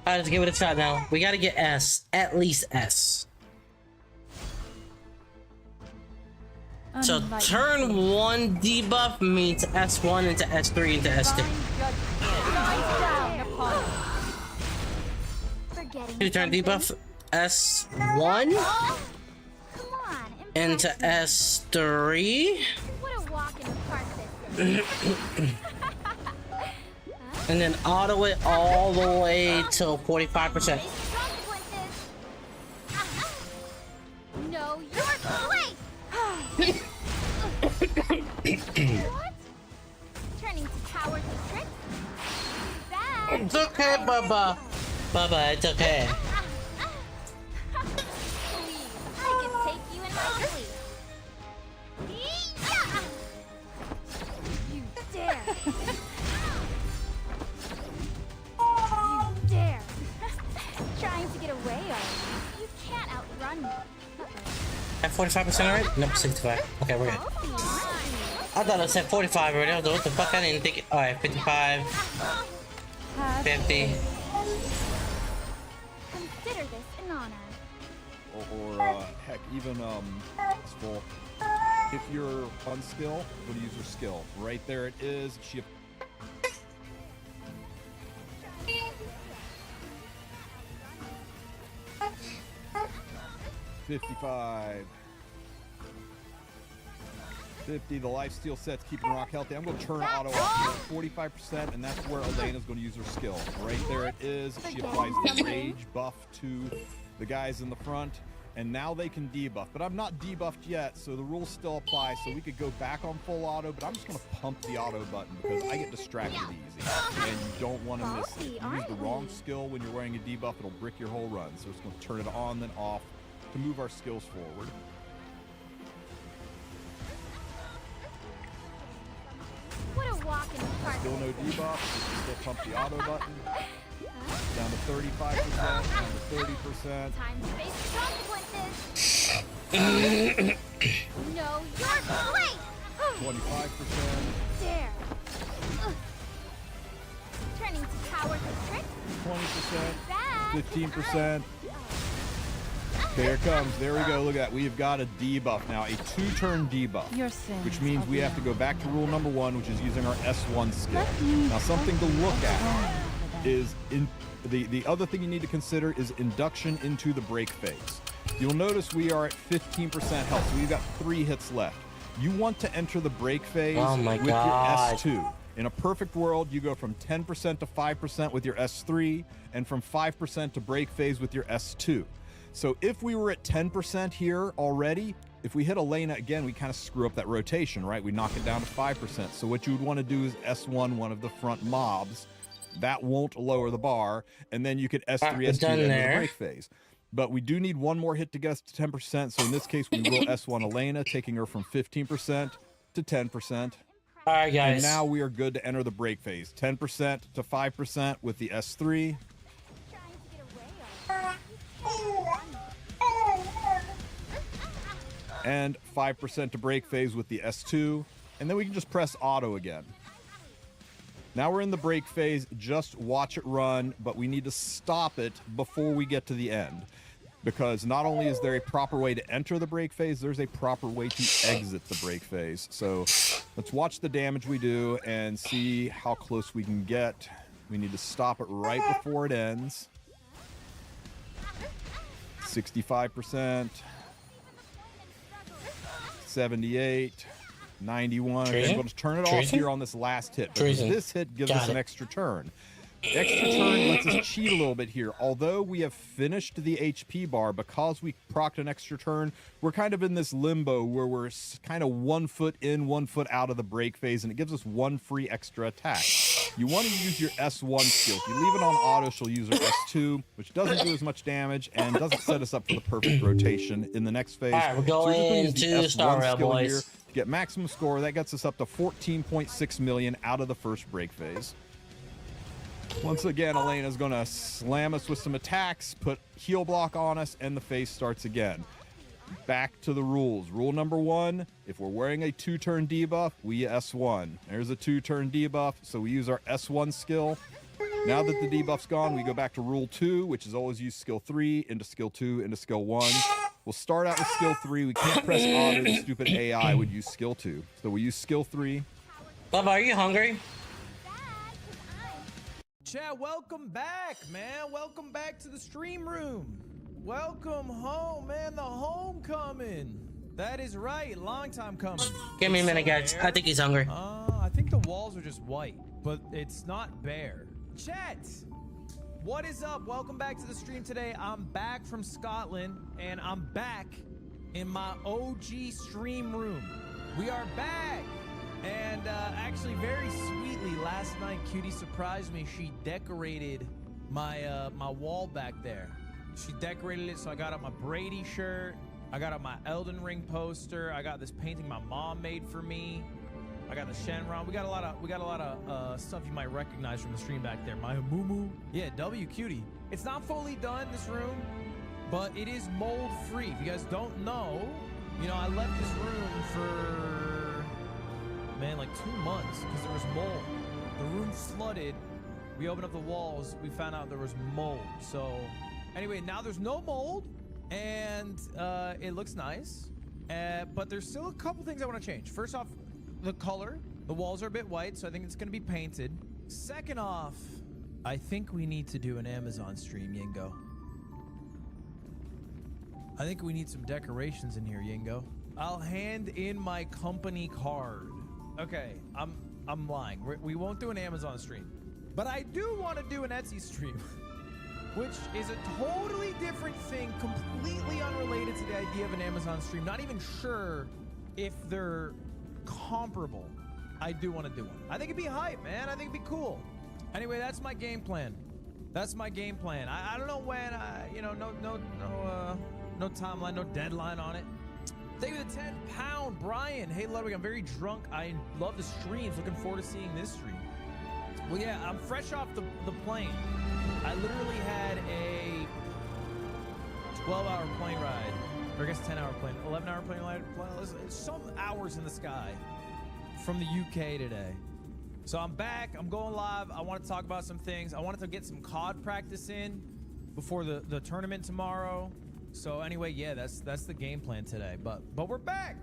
Alright, let's give it a shot now. We gotta get S. At least S. So turn 1 debuff means S1 into S3 into S2. 2-turn debuff S1 into S3. What a walk in the park this is. And then auto it all the way till 45%. Know your place. What? Turning to cowardly tricks? Bad. It's okay, Bubba. Bubba, it's okay. Please, I can take you in my sleep. You dare. You dare. Trying to get away, are you? You can't outrun me. At 45% already? Nope, 65. Okay, we're good. I thought I said 45 already. I was like, what the fuck? I didn't think it. Alright, 55. 50. Consider this an honor. Or heck, even it's full. If you're on skill, we'll use your skill. Right there it is. She 55. 50, the lifesteal set's keeping Rock healthy. I'm going to turn auto off to 45%, and that's where Elena's going to use her skill. Right there it is. She applies the rage buff to the guys in the front. and now they can debuff. But I'm not debuffed yet, so the rules still apply. So we could go back on full auto, but I'm just gonna pump the auto button because I get distracted easy, and you don't want to miss it. You use the wrong skill when you're wearing a debuff, it'll brick your whole run. So it's gonna turn it on, then off to move our skills forward. What a walk in the park. Still no debuff, we can still pump the auto button. Down to 35%, down to 30%. Time to face the consequences. No, you're great. 25%. There. Turning to coward with trick. 20%. 15%. There it comes. There we go. Look at that. We've got a debuff now, a 2-turn debuff, which means we have to go back to rule number 1, which is using our S1 skill. Now, something to look at is the other thing you need to consider is induction into the break phase. You'll notice we are at 15% health, so we've got 3 hits left. You want to enter the break phase with your S2. In a perfect world, you go from 10% to 5% with your S3, and from 5% to break phase with your S2. So if we were at 10% here already, if we hit Elena again, we kind of screw up that rotation, right? We knock it down to 5%. So what you would want to do is S1 one of the front mobs. That won't lower the bar, and then you could S3, S2 into the break phase. But we do need one more hit to get us to 10%. So in this case, we will S1 Elena, taking her from 15% to 10%. All right, guys. And now we are good to enter the break phase. 10% to 5% with the S3. And 5% to break phase with the S2. And then we can just press auto again. Now we're in the break phase. Just watch it run, but we need to stop it before we get to the end. Because not only is there a proper way to enter the break phase, there's a proper way to exit the break phase. So let's watch the damage we do and see how close we can get. We need to stop it right before it ends. 65%. 78. 91. Okay, I'm going to turn it off here on this last hit. Because this hit gives us an extra turn. Extra turn lets us cheat a little bit here. Although we have finished the HP bar, because we procced an extra turn, we're kind of in this limbo where we're kind of 1 foot in, 1 foot out of the break phase, and it gives us 1 free extra attack. You want to use your S1 skill. If you leave it on auto, she'll use her S2, which doesn't do as much damage and doesn't set us up for the perfect rotation in the next phase. All right, we're going to Star Rail, boys. To get maximum score, that gets us up to 14.6 million out of the first break phase. Once again, Elena's going to slam us with some attacks, put heal block on us, and the phase starts again. Back to the rules. Rule number 1, if we're wearing a 2-turn debuff, we S1. There's a 2-turn debuff, so we use our S1 skill. Now that the debuff's gone, we go back to rule 2, which is always use skill 3 into skill 2 into skill 1. We'll start out with skill 3. We can't press auto. The stupid AI would use skill 2. So we use skill 3. Bubba, are you hungry? Chat, welcome back, man. Welcome back to the stream room. Welcome home, man. The homecoming. That is right. Long time coming. Give me a minute, guys. I think he's hungry. I think the walls are just white, but it's not bare. Chat, what is up? Welcome back to the stream today. I'm back from Scotland, and I'm back in my OG stream room. We are back. And actually, very sweetly, last night, Cutie surprised me. She decorated my my wall back there. She decorated it, so I got up my Brady shirt. I got up my Elden Ring poster. I got this painting my mom made for me. I got the Shenron. We got a lot of stuff you might recognize from the stream back there. My Mumu. Yeah, W Cutie. It's not fully done, this room, but it is mold free. If you guys don't know, you know, I left this room for, man, like 2 months because there was mold. The room flooded. We opened up the walls. We found out there was mold. So anyway, now there's no mold, and it looks nice. But there's still a couple things I want to change. First off, the color. The walls are a bit white, so I think it's going to be painted. Second off, I think we need to do an Amazon stream, Yingo. I think we need some decorations in here, Yingo. I'll hand in my company card. Okay, I'm lying. We won't do an Amazon stream, but I do want to do an Etsy stream. which is a totally different thing, completely unrelated to the idea of an Amazon stream. Not even sure if they're comparable. I do want to do one. I think it'd be hype, man. I think it'd be cool. Anyway, that's my game plan. That's my game plan. I don't know when. No timeline, no deadline on it. Thank you for the 10-pound, Brian. Hey, Ludwig, I'm very drunk. I love the streams. Looking forward to seeing this stream. Well, yeah, I'm fresh off the plane. I literally had a 12-hour plane ride, or I guess 10-hour plane, 11-hour plane ride. Some hours in the sky from the UK today. So I'm back. I'm going live. I want to talk about some things. I wanted to get some COD practice in before the tournament tomorrow. So anyway, yeah, that's the game plan today. But we're back.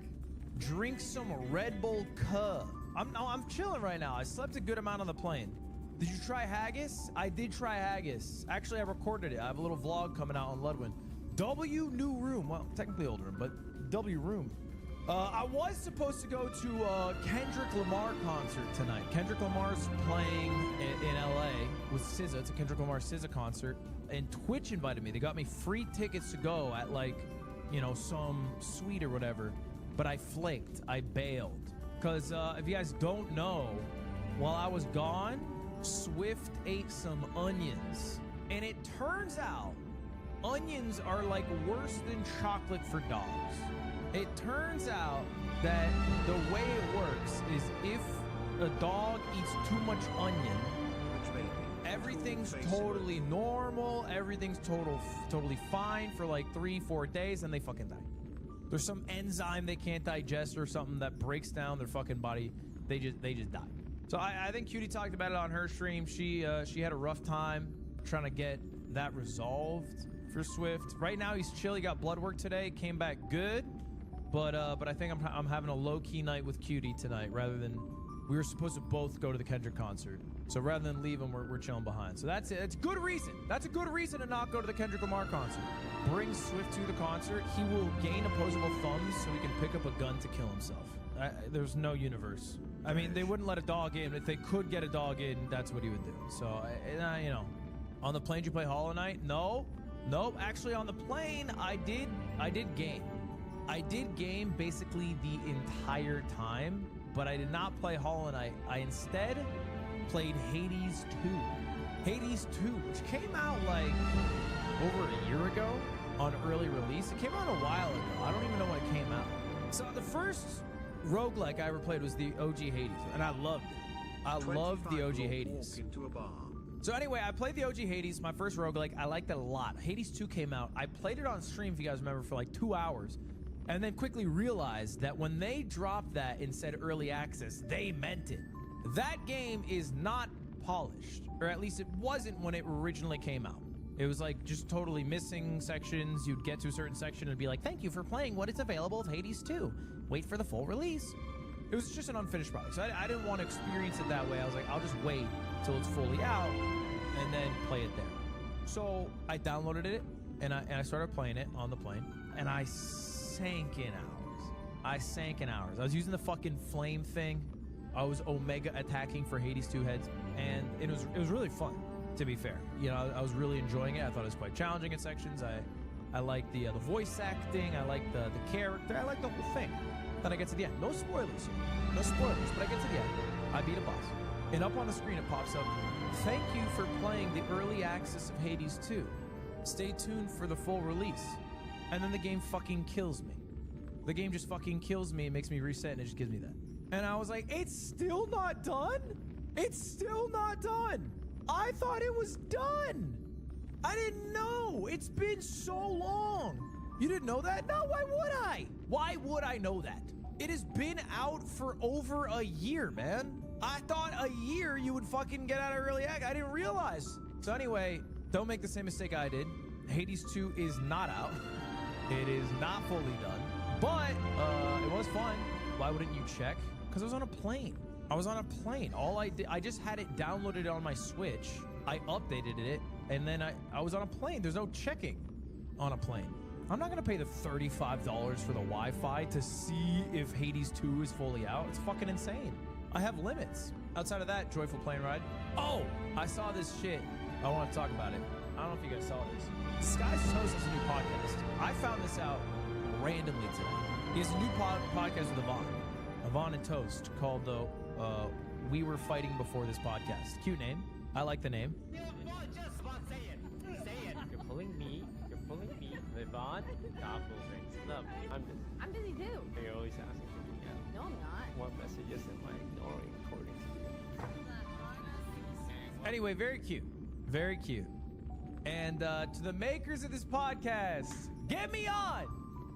Drink some Red Bull Cuh. I'm chilling right now. I slept a good amount on the plane. Did you try haggis? I did try haggis. Actually, I recorded it. I have a little vlog coming out on Ludwin. W New Room. Well, technically old room, but W Room. I was supposed to go to Kendrick Lamar concert tonight. Kendrick Lamar's playing in LA with SZA. It's a Kendrick Lamar SZA concert. And Twitch invited me. They got me free tickets to go at like, some suite or whatever. But I flaked. I bailed. Because if you guys don't know, while I was gone, Swift ate some onions. And it turns out onions are like worse than chocolate for dogs. It turns out that the way it works is if a dog eats too much onion, everything's totally normal, everything's totally fine for like 3-4 days, and they fucking die. There's some enzyme they can't digest or something that breaks down their fucking body. They just die. So I think Cutie talked about it on her stream. She had a rough time trying to get that resolved for Swift. Right now he's chill. He got blood work today, came back good. But I think I'm having a low-key night with Cutie tonight rather than... We were supposed to both go to the Kendrick concert. So rather than leave him, we're chilling behind. So that's it. It's good reason. That's a good reason to not go to the Kendrick Lamar concert. Bring Swift to the concert. He will gain opposable thumbs so he can pick up a gun to kill himself. There's no universe. I mean, they wouldn't let a dog in. If they could get a dog in, that's what he would do. So, on the plane, did you play Hollow Knight? No. Nope. Actually, on the plane, I did game. I did game basically the entire time, but I did not play Hollow Knight. I instead played Hades 2. Hades 2, which came out like over a year ago on early release. It came out a while ago. I don't even know when it came out. So the first roguelike I ever played was the OG Hades, and I loved it. I loved the OG Hades. So anyway, I played the OG Hades, my first roguelike. I liked it a lot. Hades 2 came out. I played it on stream, if you guys remember, for like 2 hours. And then quickly realized that when they dropped that and said early access, they meant it. That game is not polished, or at least it wasn't when it originally came out. It was like just totally missing sections. You'd get to a certain section and be like, thank you for playing what is available of Hades 2. Wait for the full release. It was just an unfinished product. So I didn't want to experience it that way. I was like, I'll just wait till it's fully out and then play it there. So I downloaded it and I started playing it on the plane, and I sank in hours. I was using the fucking flame thing. I was Omega attacking for Hades 2 heads, and it was really fun, to be fair. I was really enjoying it. I thought it was quite challenging in sections. I liked the voice acting. I liked the character. I liked the whole thing. Then I get to the end. No spoilers here. No spoilers, but I get to the end. I beat a boss. And up on the screen it pops up, thank you for playing the early access of Hades 2. Stay tuned for the full release. And then the game fucking kills me. The game just fucking kills me. It makes me reset, and it just gives me that. And I was like, it's still not done? It's still not done. I thought it was done. I didn't know. It's been so long. You didn't know that? No, why would I? Why would I know that? It has been out for over a year, man. I thought a year you would fucking get out of early access. I didn't realize. So anyway, don't make the same mistake I did. Hades 2 is not out. It is not fully done, but it was fun. Why wouldn't you check? Because I was on a plane. All I did, I just had it downloaded on my Switch. I updated it, and then I was on a plane. There's no checking on a plane. I'm not gonna pay the $35 for the Wi-Fi to see if Hades 2 is fully out. It's fucking insane. I have limits. Outside of that, joyful plane ride. Oh, I saw this shit. I want to talk about it. I don't know if you guys saw this. Sky's Toast has a new podcast. I found this out randomly today. He has a new podcast with Yvonne and Toast called the We Were Fighting Before This Podcast. Cute name. I like the name. Just say it. Say it. You're pulling me. You're pulling me. Yvonne. Stop moving. Look, I'm busy. I'm busy too. You're always asking for me. Yeah. No, I'm not. One messages in my ignoring according to you. Anyway, very cute. Very cute. And to the makers of this podcast, get me on.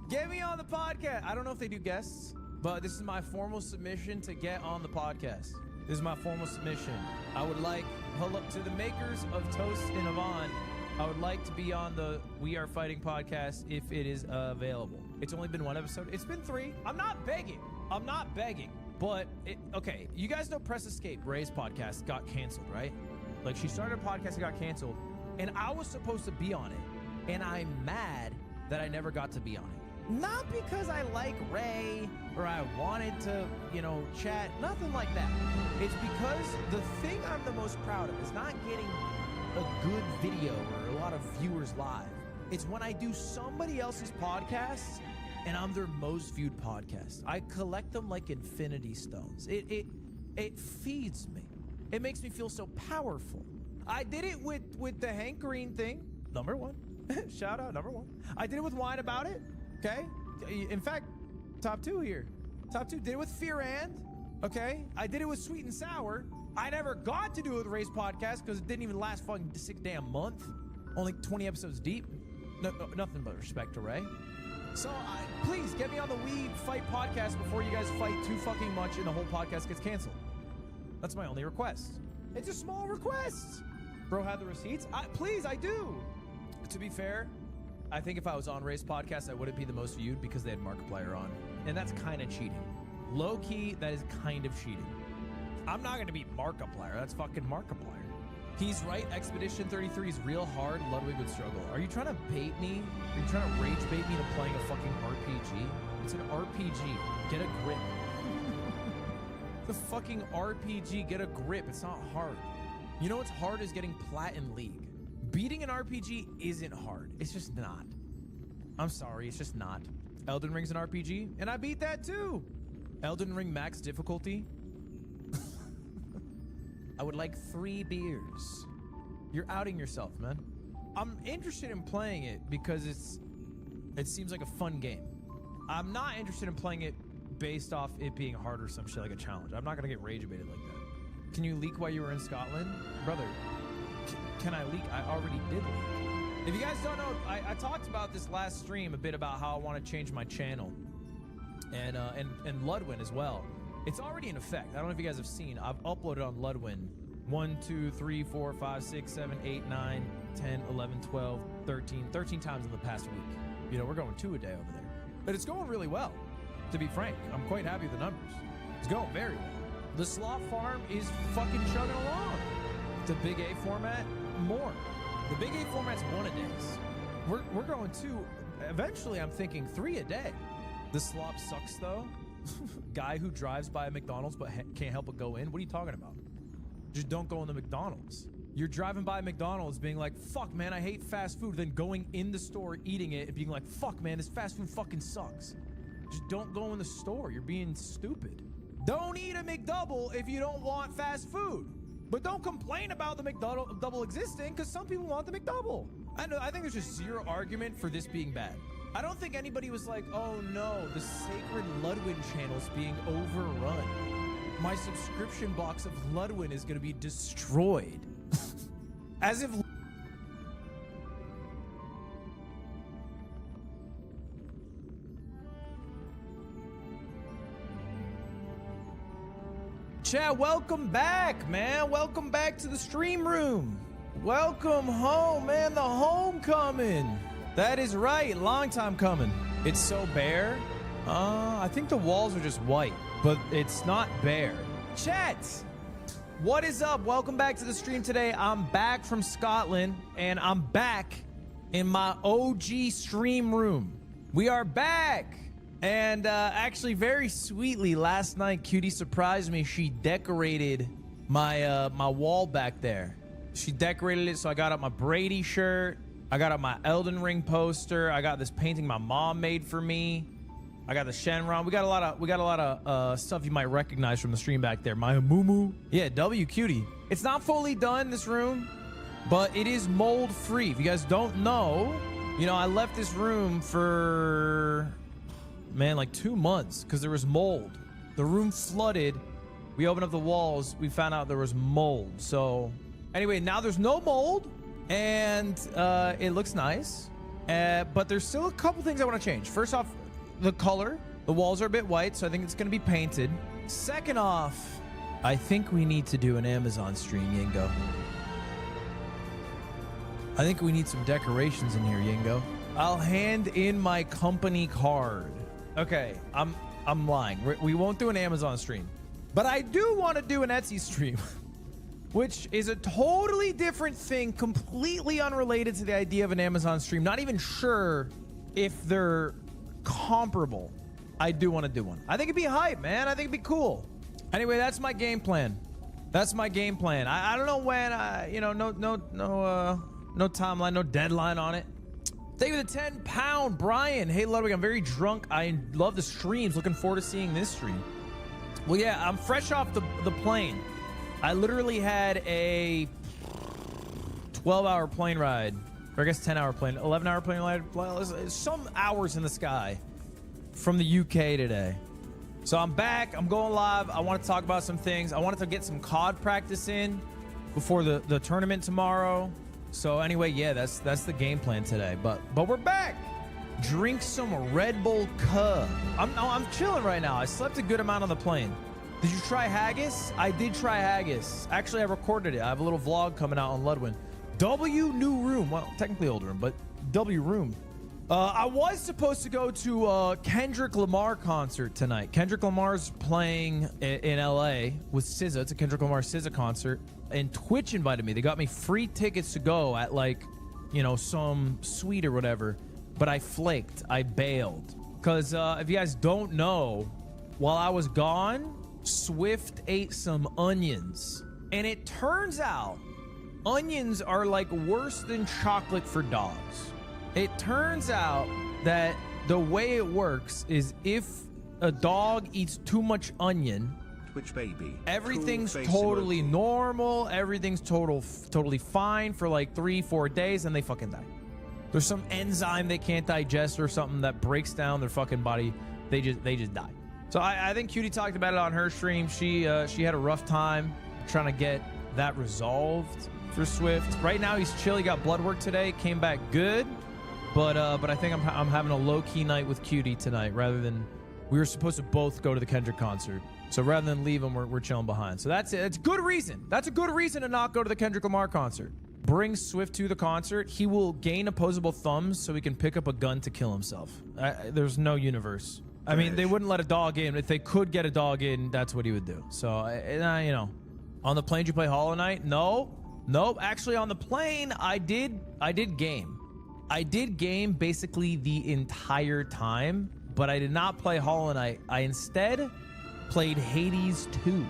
Get me on the podcast. I don't know if they do guests, but this is my formal submission to get on the podcast. This is my formal submission. I would like, hello to the makers of Toast and Yvonne, I would like to be on the We Are Fighting podcast if it is available. It's only been 1 episode. It's been 3. I'm not begging. But, okay, you guys know Press Escape, Ray's podcast, got canceled, right? Like, she started a podcast and got canceled, and I was supposed to be on it, and I'm mad that I never got to be on it. Not because I like Ray or I wanted to, chat, nothing like that. It's because the thing I'm the most proud of is not getting a good video or a lot of viewers live. It's when I do somebody else's podcasts and I'm their most viewed podcast. I collect them like infinity stones. It feeds me. It makes me feel so powerful. I did it with the Hank Green thing, number 1. Shout out, number 1. I did it with Wine About It. Okay. In fact, top 2 here. Top 2 did it with Fear and. Okay. I did it with Sweet and Sour. I never got to do it with Ray's podcast because it didn't even last fucking 6 damn month. Only 20 episodes deep. No, nothing but respect to Ray. So please get me on the We Fight podcast before you guys fight too fucking much and the whole podcast gets canceled. That's my only request. It's a small request. Bro had the receipts. Please, I do. To be fair, I think if I was on Ray's podcast, I wouldn't be the most viewed because they had Markiplier on. And that's kind of cheating. Low key, that is kind of cheating. I'm not going to beat Markiplier. That's fucking Markiplier. He's right. Expedition 33 is real hard. Ludwig would struggle. Are you trying to bait me? Are you trying to rage bait me into playing a fucking RPG? It's an RPG. Get a grip. The fucking RPG. Get a grip. It's not hard. You know what's hard is getting plat in League. Beating an RPG isn't hard. It's just not. I'm sorry, it's just not. Elden Ring's an RPG, and I beat that too. Elden Ring max difficulty. I would like 3 beers. You're outing yourself, man. I'm interested in playing it because it seems like a fun game. I'm not interested in playing it based off it being hard or some shit like a challenge. I'm not gonna get rage baited like that. Can you leak while you were in Scotland? Brother, can I leak? I already did leak. If you guys don't know, I talked about this last stream a bit about how I want to change my channel and Ludwin as well. It's already in effect. I don't know if you guys have seen. I've uploaded on Ludwin 1, 2, 3, 4, 5, 6, 7, 8, 9, 10, 11, 12, 13 times in the past week. We're going 2 a day over there. But it's going really well, to be frank. I'm quite happy with the numbers. It's going very well. The slot farm is fucking chugging along. The Big A format, more. The Big A format's 1 a day. We're going 2. Eventually, I'm thinking 3 a day. The slop sucks, though. Guy who drives by a McDonald's but can't help but go in. What are you talking about? Just don't go in the McDonald's. You're driving by McDonald's being like, fuck, man, I hate fast food. Then going in the store, eating it, and being like, fuck, man, this fast food fucking sucks. Just don't go in the store. You're being stupid. Don't eat a McDouble if you don't want fast food. But don't complain about the McDouble existing because some people want the McDouble. I think there's just zero argument for this being bad. I don't think anybody was like, oh no, the sacred Ludwin channel's being overrun. My subscription box of Ludwin is going to be destroyed. As if... Chat, welcome back, man. Welcome back to the stream room. Welcome home, man. The homecoming. That is right. Long time coming. It's so bare. I think the walls are just white, but it's not bare. Chat, what is up? Welcome back to the stream today. I'm back from Scotland, and I'm back in my OG stream room. We are back. And actually, very sweetly, last night, Cutie surprised me. She decorated my my wall back there. She decorated it, so I got up my Brady shirt. I got up my Elden Ring poster. I got this painting my mom made for me. I got the Shenron. We got a lot of stuff you might recognize from the stream back there. My Mumu. Yeah, W Cutie. It's not fully done, this room, but it is mold free. If you guys don't know, you know, I left this room for, man, like 2 months because there was mold. The room flooded. We opened up the walls. We found out there was mold. So anyway, now there's no mold and it looks nice. But there's still a couple things I want to change. First off, the color. The walls are a bit white, so I think it's going to be painted. Second off, I think we need to do an Amazon stream, Yingo. I think we need some decorations in here, Yingo. I'll hand in my company card. Okay, I'm lying. We won't do an Amazon stream. But I do want to do an Etsy stream, which is a totally different thing, completely unrelated to the idea of an Amazon stream. Not even sure if they're comparable. I do want to do one. I think it'd be hype, man. I think it'd be cool. Anyway, that's my game plan. That's my game plan. I don't know when. You know, no timeline, no deadline on it. Thank you for the 10-pound, Brian. Hey, Ludwig, I'm very drunk. I love the streams. Looking forward to seeing this stream. Well, yeah, I'm fresh off the plane. I literally had a 12-hour plane ride. Or I guess 10-hour plane, 11-hour plane ride. Some hours in the sky from the UK today. So I'm back. I'm going live. I want to talk about some things. I wanted to get some COD practice in before the tournament tomorrow. So anyway, yeah, that's the game plan today. But we're back. Drink some Red Bull Cub. I'm chilling right now. I slept a good amount on the plane. Did you try haggis? I did try haggis. Actually, I recorded it. I have a little vlog coming out on Ludwin. W new room. Well, technically old room, but W room. I was supposed to go to a Kendrick Lamar concert tonight. Kendrick Lamar's playing in LA with SZA. It's a Kendrick Lamar SZA concert. And Twitch invited me. They got me free tickets to go at, like, you know, some suite or whatever. But I flaked. I bailed. Because if you guys don't know, while I was gone, Swift ate some onions. And it turns out onions are like worse than chocolate for dogs. It turns out that the way it works is if a dog eats too much onion, Twitch baby, everything's cool totally normal, everything's totally fine for like 3-4 days, and they fucking die. There's some enzyme they can't digest or something that breaks down their fucking body. They just die. So I think Cutie talked about it on her stream. She had a rough time trying to get that resolved for Swift. Right now he's chill. He got blood work today, came back good. But I think I'm having a low-key night with Cutie tonight rather than we were supposed to both go to the Kendrick concert. So rather than leave him, we're chilling behind. So that's it. It's a good reason. That's a good reason to not go to the Kendrick Lamar concert. Bring Swift to the concert. He will gain opposable thumbs so he can pick up a gun to kill himself. There's no universe. I mean, they wouldn't let a dog in. If they could get a dog in, that's what he would do. So, you know, on the plane, did you play Hollow Knight? No. Nope. Actually, on the plane, I did game. I did game basically the entire time, but I did not play Hollow Knight. I instead played Hades 2.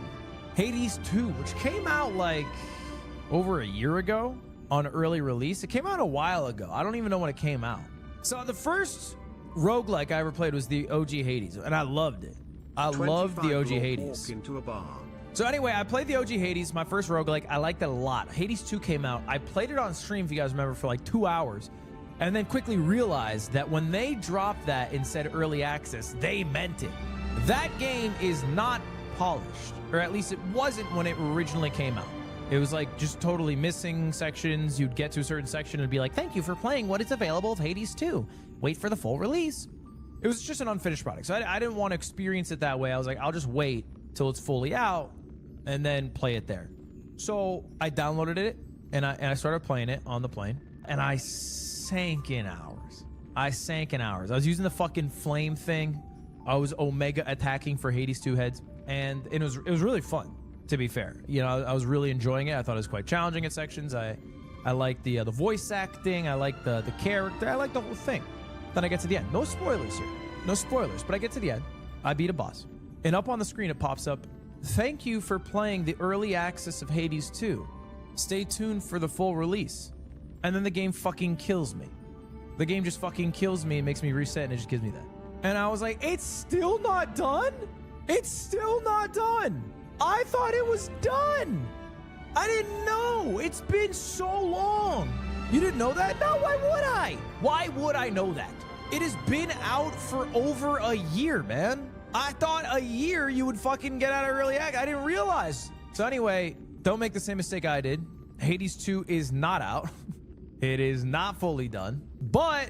Hades 2, which came out like over a year ago on early release. It came out a while ago. I don't even know when it came out. So the first roguelike I ever played was the OG Hades, and I loved it. I loved the OG Hades. Into a bar. So anyway, I played the OG Hades, my first roguelike. I liked it a lot. Hades 2 came out. I played it on stream, if you guys remember, for like 2 hours. And then quickly realized that when they dropped that and said early access, they meant it. That game is not polished, or at least it wasn't when it originally came out. It was like just totally missing sections. You'd get to a certain section and be like, thank you for playing what is available of Hades 2. Wait for the full release. It was just an unfinished product. So I didn't want to experience it that way. I was like, I'll just wait till it's fully out and then play it there. So I downloaded it and I started playing it on the plane, and I sank in hours. I was using the fucking flame thing. I was Omega attacking for Hades 2 heads, and it was really fun, to be fair. You know, I was really enjoying it. I thought it was quite challenging at sections. I liked the voice acting. I liked the character. I liked the whole thing. Then I get to the end. No spoilers here. No spoilers, but I get to the end. I beat a boss. And up on the screen, it pops up, thank you for playing the early access of Hades 2. Stay tuned for the full release. And then the game fucking kills me. The game just fucking kills me and makes me reset, and it just gives me that. And I was like, it's still not done? It's still not done. I thought it was done. I didn't know. It's been so long. You didn't know that? No, why would I? Why would I know that? It has been out for over a year, man. I thought a year you would fucking get out of early access. I didn't realize. So anyway, don't make the same mistake I did. Hades 2 is not out. It is not fully done, but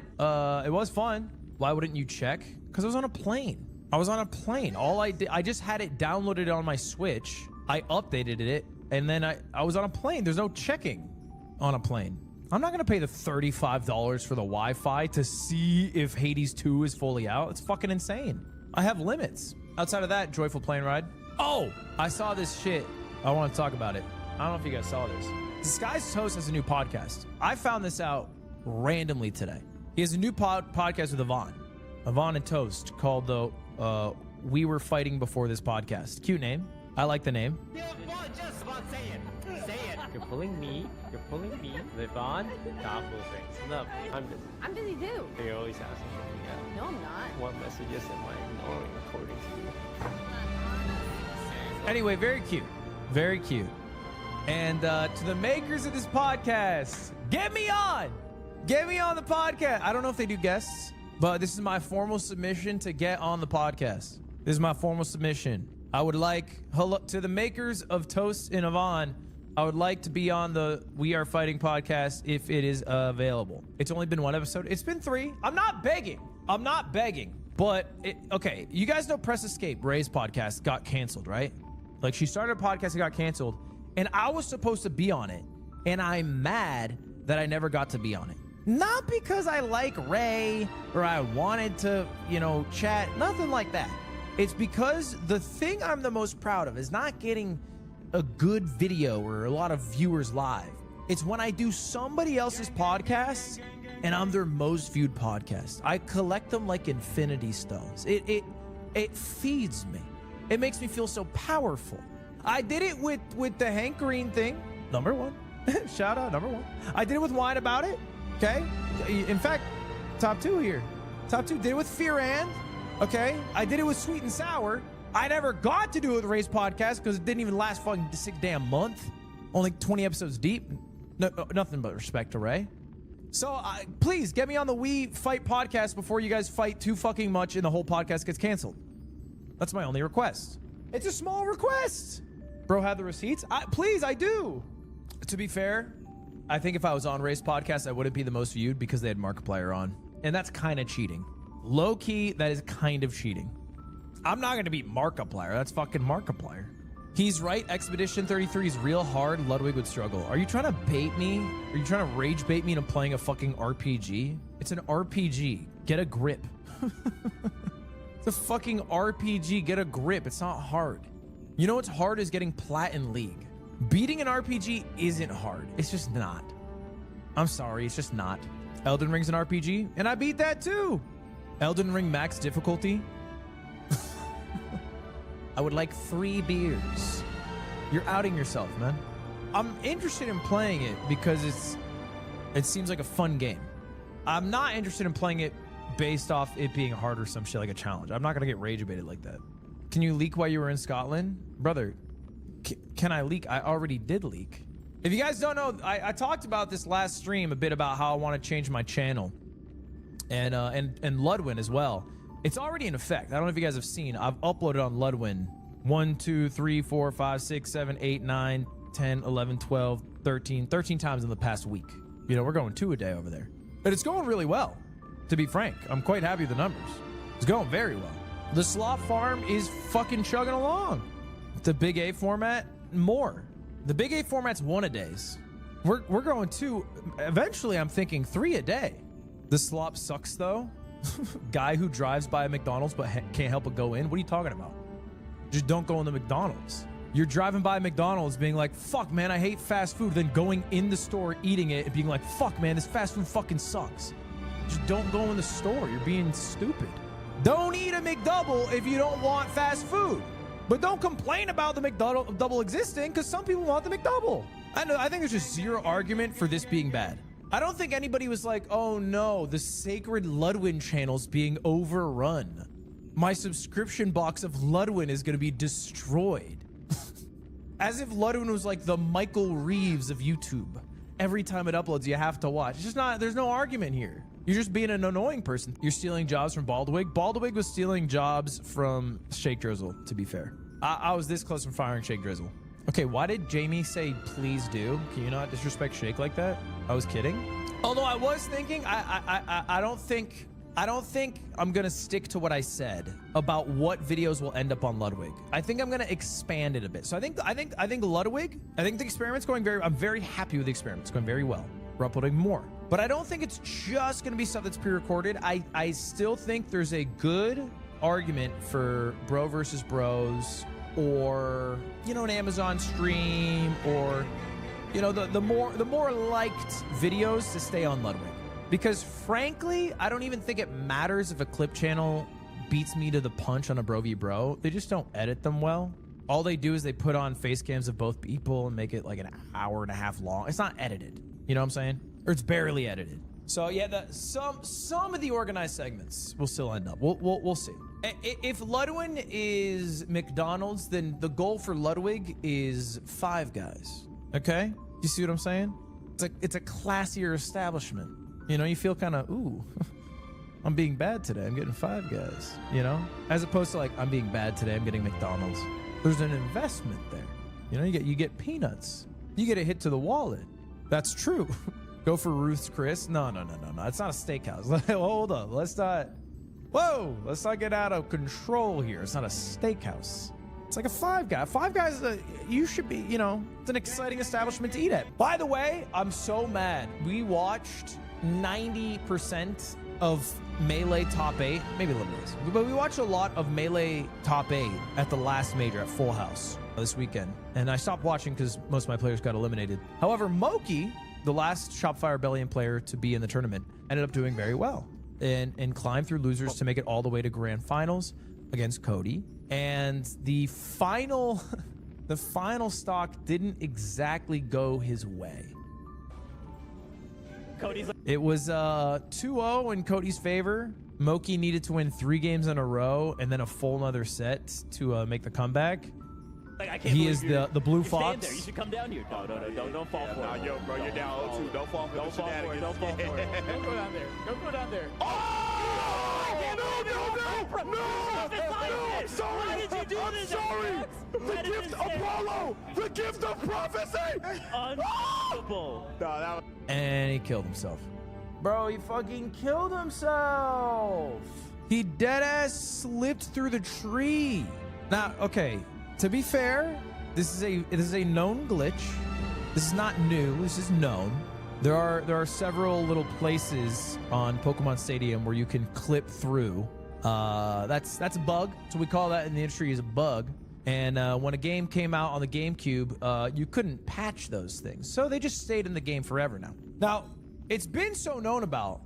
it was fun. Why wouldn't you check? Because I was on a plane. I was on a plane. All I did, I just had it downloaded on my Switch. I updated it, and then I was on a plane. There's no checking on a plane. I'm not gonna pay the $35 for the Wi-Fi to see if Hades 2 is fully out. It's fucking insane. I have limits. Outside of that, joyful plane ride. Oh, I saw this shit. I want to talk about it. I don't know if you guys saw this. Disguised Toast has a new podcast. I found this out randomly today. He has a new podcast with Yvonne and Toast, called the We Were Fighting Before This Podcast. Cute name. I like the name. Just say it. Say it. You're pulling me. You're pulling me. Yvonne. Stop things. No, I'm busy. I'm busy too. You're always asking me out. No, I'm not. What messages am I ignoring according to you? Anyway, very cute. Very cute. And to the makers of this podcast, get me on. Get me on the podcast. I don't know if they do guests, but this is my formal submission to get on the podcast. This is my formal submission. I would like, hello to the makers of Toast and Yvonne, I would like to be on the We Are Fighting podcast if it is available. It's only been one episode. It's been 3. I'm not begging. But, okay, you guys know Press Escape, Ray's podcast, got canceled, right? Like, she started a podcast and got canceled, and I was supposed to be on it, and I'm mad that I never got to be on it. Not because I like Ray or I wanted to, chat, nothing like that. It's because the thing I'm the most proud of is not getting a good video or a lot of viewers live. It's when I do somebody else's podcast and I'm their most viewed podcast. I collect them like infinity stones. It feeds me. It makes me feel so powerful. I did it with the Hank Green thing. Number 1. Shout out, number 1. I did it with Wine About It. Okay. In fact, top 2 here. Top 2. Did it with Fear And. Okay. I did it with Sweet and Sour. I never got to do it with Ray's podcast because it didn't even last fucking 6 damn month. Only 20 episodes deep. No, nothing but respect to Ray. So please get me on the We Fight podcast before you guys fight too fucking much and the whole podcast gets canceled. That's my only request. It's a small request. Bro had the receipts. Please, I do. To be fair, I think if I was on Ray's podcast, I wouldn't be the most viewed because they had Markiplier on. And that's kind of cheating. Low key, that is kind of cheating. I'm not going to beat Markiplier. That's fucking Markiplier. He's right. Expedition 33 is real hard. Ludwig would struggle. Are you trying to bait me? Are you trying to rage bait me into playing a fucking RPG? It's an RPG. Get a grip. It's a fucking RPG. Get a grip. It's not hard. You know what's hard is getting plat in League. Beating an RPG isn't hard. It's just not. I'm sorry. It's just not. Elden Ring's an RPG, and I beat that too. Elden Ring max difficulty. I would like 3 beers. You're outing yourself, man. I'm interested in playing it because it seems like a fun game. I'm not interested in playing it based off it being hard or some shit like a challenge. I'm not gonna get rage baited like that. Can you leak while you were in Scotland? Brother, can I leak? I already did leak. If you guys don't know, I talked about this last stream a bit about how I want to change my channel. And Ludwin as well. It's already in effect. I don't know if you guys have seen. I've uploaded on Ludwin 1, 2, 3, 4, 5, 6, 7, 8, 9, 10, 11, 12, 13 times in the past week. We're going 2 a day over there. But it's going really well, to be frank. I'm quite happy with the numbers. It's going very well. The slot farm is fucking chugging along. The Big A format, more. The Big A format's 1 a days. We're going 2. Eventually, I'm thinking 3 a day. The slop sucks, though. Guy who drives by a McDonald's but can't help but go in. What are you talking about? Just don't go in the McDonald's. You're driving by McDonald's being like, fuck, man, I hate fast food. Then going in the store, eating it, and being like, fuck, man, this fast food fucking sucks. Just don't go in the store. You're being stupid. Don't eat a McDouble if you don't want fast food. But don't complain about the McDouble existing because some people want the McDouble. I think there's just zero argument for this being bad. I don't think anybody was like, oh no, the sacred Ludwin channel's being overrun. My subscription box of Ludwin is going to be destroyed. As if Ludwin was like the Michael Reeves of YouTube. Every time it uploads, you have to watch. It's just not, there's no argument here. You're just being an annoying person. You're stealing jobs from Baldwig. Baldwig was stealing jobs from Shake Drizzle, to be fair. I was this close from firing Shake Drizzle. Okay, why did Jamie say please do? Can you not disrespect Shake like that? I was kidding. Although I was thinking, I don't think I'm gonna stick to what I said about what videos will end up on Ludwig. I think I'm gonna expand it a bit. So I think Ludwig, I think the experiment's going I'm very happy with the experiment. It's going very well. We're uploading more. But I don't think it's just gonna be stuff that's pre-recorded. I still think there's a good argument for bro versus bros, or, you know, an Amazon stream, or, you know, the more liked videos to stay on Ludwig. Because frankly, I don't even think it matters if a clip channel beats me to the punch on a bro v bro. They just don't edit them well. All they do is they put on face cams of both people and make it like an hour and a half long. It's not edited. You know what I'm saying? Or it's barely edited. So yeah, some of the organized segments will still end up. We'll see. If Ludwin is McDonald's, then the goal for Ludwig is Five Guys. Okay? You see what I'm saying? It's a classier establishment. You know, you feel kind of, ooh, I'm being bad today. I'm getting Five Guys, you know? As opposed to like, I'm being bad today. I'm getting McDonald's. There's an investment there. You know, you get peanuts. You get a hit to the wallet. That's true. Go for Ruth's Chris. No. It's not a steakhouse. Hold up. Let's not get out of control here. It's not a steakhouse. It's like a Five Guys. Five Guys, you should be, you know, it's an exciting establishment to eat at. By the way, I'm so mad. We watched 90% of Melee Top 8, maybe a little less, but we watched a lot of Melee Top 8 at the last major at Full House this weekend. And I stopped watching because most of my players got eliminated. However, Moki, the last Shopify Rebellion player to be in the tournament, ended up doing very well and climbed through losers to make it all the way to grand finals against Cody. And the final stock didn't exactly go his way. It was 2-0 in Cody's favor. Moki needed to win 3 games in a row and then a full another set to make the comeback. Like, I can't he is the blue fox. There. You should come down here. No, don't fall for it. Nah, yo, bro, you're down 0-2. Don't fall for it. Don't fall for it. Don't go down there. Don't go down there. Oh! No! I'm sorry! Why did you do this? I'm sorry! The gift of Apollo! The gift of prophecy! Unbelievable. And he killed himself. Bro, he fucking killed himself. He deadass slipped through the tree. Now, okay, to be fair, this is a known glitch. This is not new. This is known. There are several little places on Pokemon Stadium where you can clip through. That's a bug. So we call that in the industry is a bug. And when a game came out on the GameCube, you couldn't patch those things. So they just stayed in the game forever now. Now, it's been so known about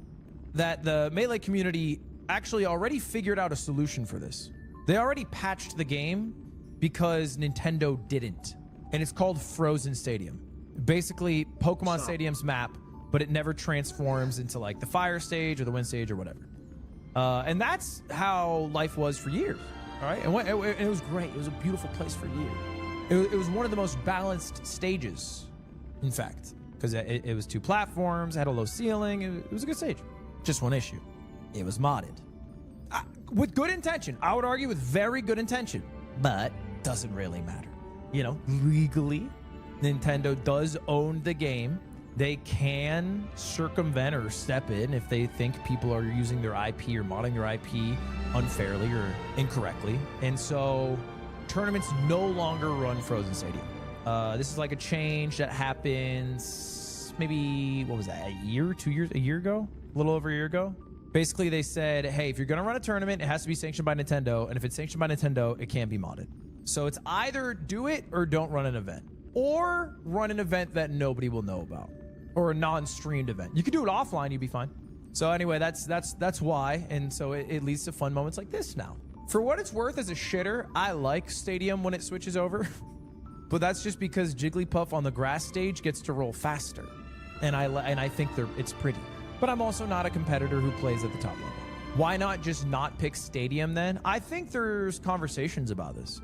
that the Melee community actually already figured out a solution for this. They already patched the game because Nintendo didn't. And it's called Frozen Stadium. Basically, Pokemon Stadium's map, but it never transforms into like the fire stage or the wind stage or whatever. And that's how life was for years. All right, and it was great. It was a beautiful place for years. It was one of the most balanced stages, in fact, because it was 2 platforms, had a low ceiling. It was a good stage. Just one issue. It was modded. With good intention. I would argue with very good intention, but doesn't really matter. You know, legally, Nintendo does own the game. They can circumvent or step in if they think people are using their IP or modding their IP unfairly or incorrectly. And so tournaments no longer run Frozen Stadium. This is like a change that happens maybe, what was that, a year ago? A little over a year ago? Basically, they said, hey, if you're going to run a tournament, it has to be sanctioned by Nintendo. And if it's sanctioned by Nintendo, it can't be modded. So it's either do it or don't run an event. Or run an event that nobody will know about. Or a non-streamed event. You could do it offline, you'd be fine. So anyway, that's why. And so it leads to fun moments like this now. For what it's worth as a shitter, I like Stadium when it switches over. but that's just because Jigglypuff on the grass stage gets to roll faster, and I think it's pretty. But I'm also not a competitor who plays at the top level. Why not just not pick Stadium then? I think there's conversations about this.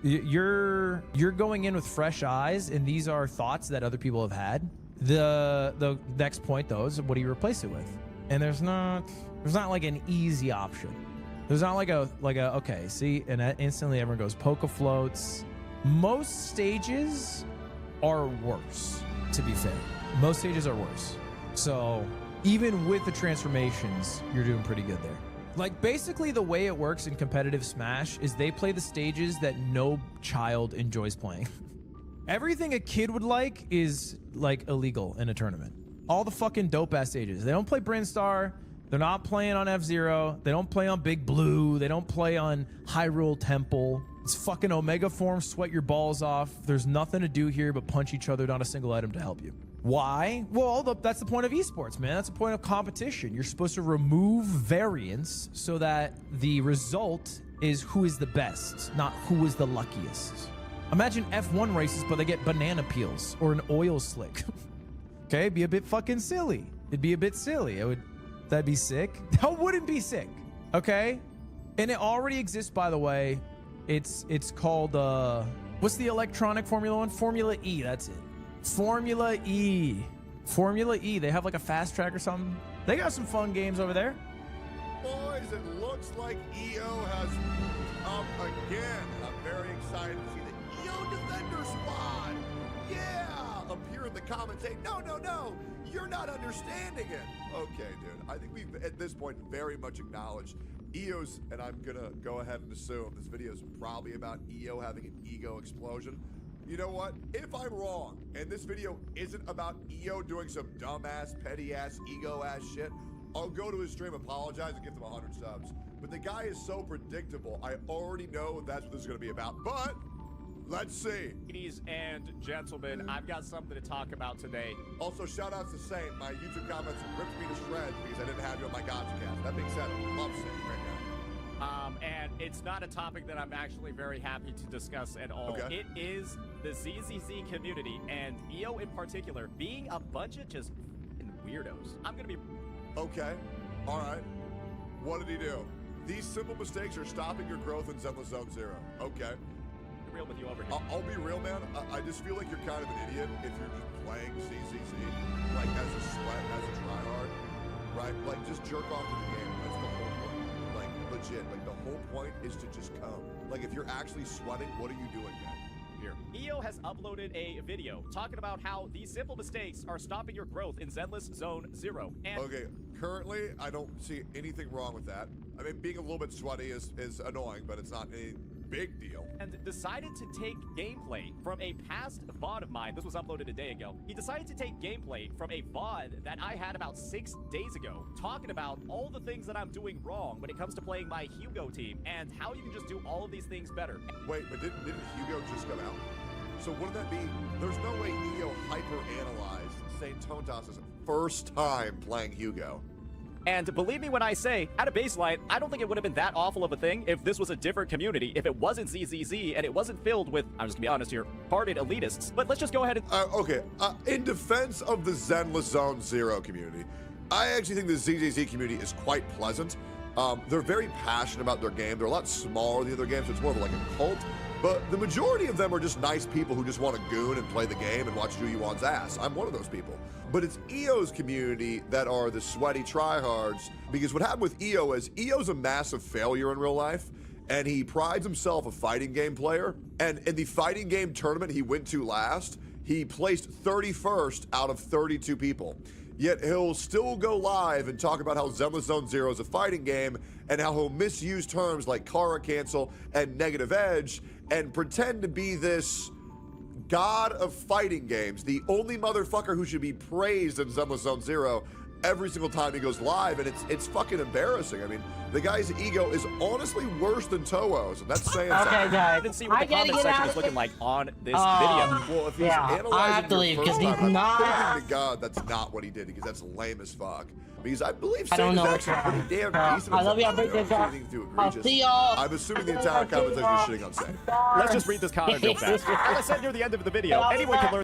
You're going in with fresh eyes, and these are thoughts that other people have had. The next point though is, what do you replace it with? And there's not like an easy option. There's not like a okay, see, and instantly everyone goes Poke Floats. Most stages are worse, to be fair. Most stages are worse. So even with the transformations, you're doing pretty good there. Like, basically the way it works in competitive Smash is they play the stages that no child enjoys playing. Everything a kid would like is like illegal in a tournament. All the fucking dope ass stages. They don't play Brinstar. They're not playing on F-Zero. They don't play on Big Blue. They don't play on Hyrule Temple. It's fucking Omega Form, sweat your balls off. There's nothing to do here but punch each other, not a single item to help you. Why? Well, that's the point of esports, man. That's the point of competition. You're supposed to remove variance so that the result is who is the best, not who is the luckiest. Imagine F1 races, but they get banana peels or an oil slick. Okay, it'd be a bit fucking silly. It'd be a bit silly. That'd be sick. That wouldn't be sick. Okay? And it already exists, by the way. It's called, what's the electronic Formula One? Formula E, that's it. Formula E. Formula E. They have like a fast track or something. They got some fun games over there. Boys, it looks like EO has up again. I'm very excited to see the EO Defender Squad. Yeah! Up here in the comments saying, no, you're not understanding it. Okay, dude. I think we've, at this point, very much acknowledged EO's, and I'm gonna go ahead and assume this video is probably about EO having an ego explosion. You know what? If I'm wrong, and this video isn't about EO doing some dumbass, petty-ass, ego-ass shit, I'll go to his stream, apologize, and give them 100 subs. But the guy is so predictable, I already know that's what this is gonna be about. But, let's see. Ladies and gentlemen, I've got something to talk about today. Also, shout-outs to Saint. My YouTube comments ripped me to shreds because I didn't have you on my Gotcha cast. That being said, I love Saint right now. And it's not a topic that I'm actually very happy to discuss at all. Okay. It is the ZZZ community, and EO in particular, being a bunch of just weirdos. I'm gonna be... Okay, all right. What did he do? These simple mistakes are stopping your growth in Zenless Zone Zero. Okay. Be real with you over here. I'll be real, man. I just feel like you're kind of an idiot if you're just playing ZZZ, like as a sweat, as a tryhard, right? Like, just jerk off to the game. That's the whole point. Like, legit. Like, the whole point is to just come. Like, if you're actually sweating, what are you doing, man? Here. EO has uploaded a video talking about how these simple mistakes are stopping your growth in Zenless Zone Zero. And okay, currently, I don't see anything wrong with that. I mean, being a little bit sweaty is annoying, but it's not a big deal. And decided to take gameplay from a past VOD of mine. This was uploaded a day ago. He decided to take gameplay from a VOD that I had about 6 days ago, talking about all the things that I'm doing wrong when it comes to playing my Hugo team and how you can just do all of these things better. Wait, but didn't Hugo just come out? So wouldn't that be, there's no way EO hyper-analyzed St. Tontas' first time playing Hugo. And believe me when I say, at a baseline, I don't think it would have been that awful of a thing if this was a different community, if it wasn't ZZZ and it wasn't filled with, I'm just gonna be honest here, hearted elitists. But let's just go ahead and... Okay, in defense of the Zenless Zone Zero community, I actually think the ZZZ community is quite pleasant. They're very passionate about their game. They're a lot smaller than the other games, so it's more of like a cult. But the majority of them are just nice people who just want to goon and play the game and watch Juyuan's ass. I'm one of those people. But it's EO's community that are the sweaty tryhards, because what happened with EO is EO's a massive failure in real life, and he prides himself a fighting game player. And in the fighting game tournament he went to last, he placed 31st out of 32 people. Yet he'll still go live and talk about how Zenless Zone Zero is a fighting game and how he'll misuse terms like Kara Cancel and Negative Edge and pretend to be this god of fighting games, the only motherfucker who should be praised in Zenless Zone Zero, every single time he goes live, and it's fucking embarrassing. I mean, the guy's ego is honestly worse than Towo's, and that's saying something. Okay, guys. I didn't see what the comment section is looking like on this video. Well, if he's analyzing I have to your leave first because he's time, not. I'm hoping to God that's not what he did, because that's lame as fuck. Because I believe I don't Satan is know actually what's wrong. pretty damn decent. I love you. I'll I break this don't off. see anything too I'll egregious. see y'all. I'm assuming the entire comment section is shitting on Satan. Let's just read this comment real fast. As I said near the end of the video, anyone can learn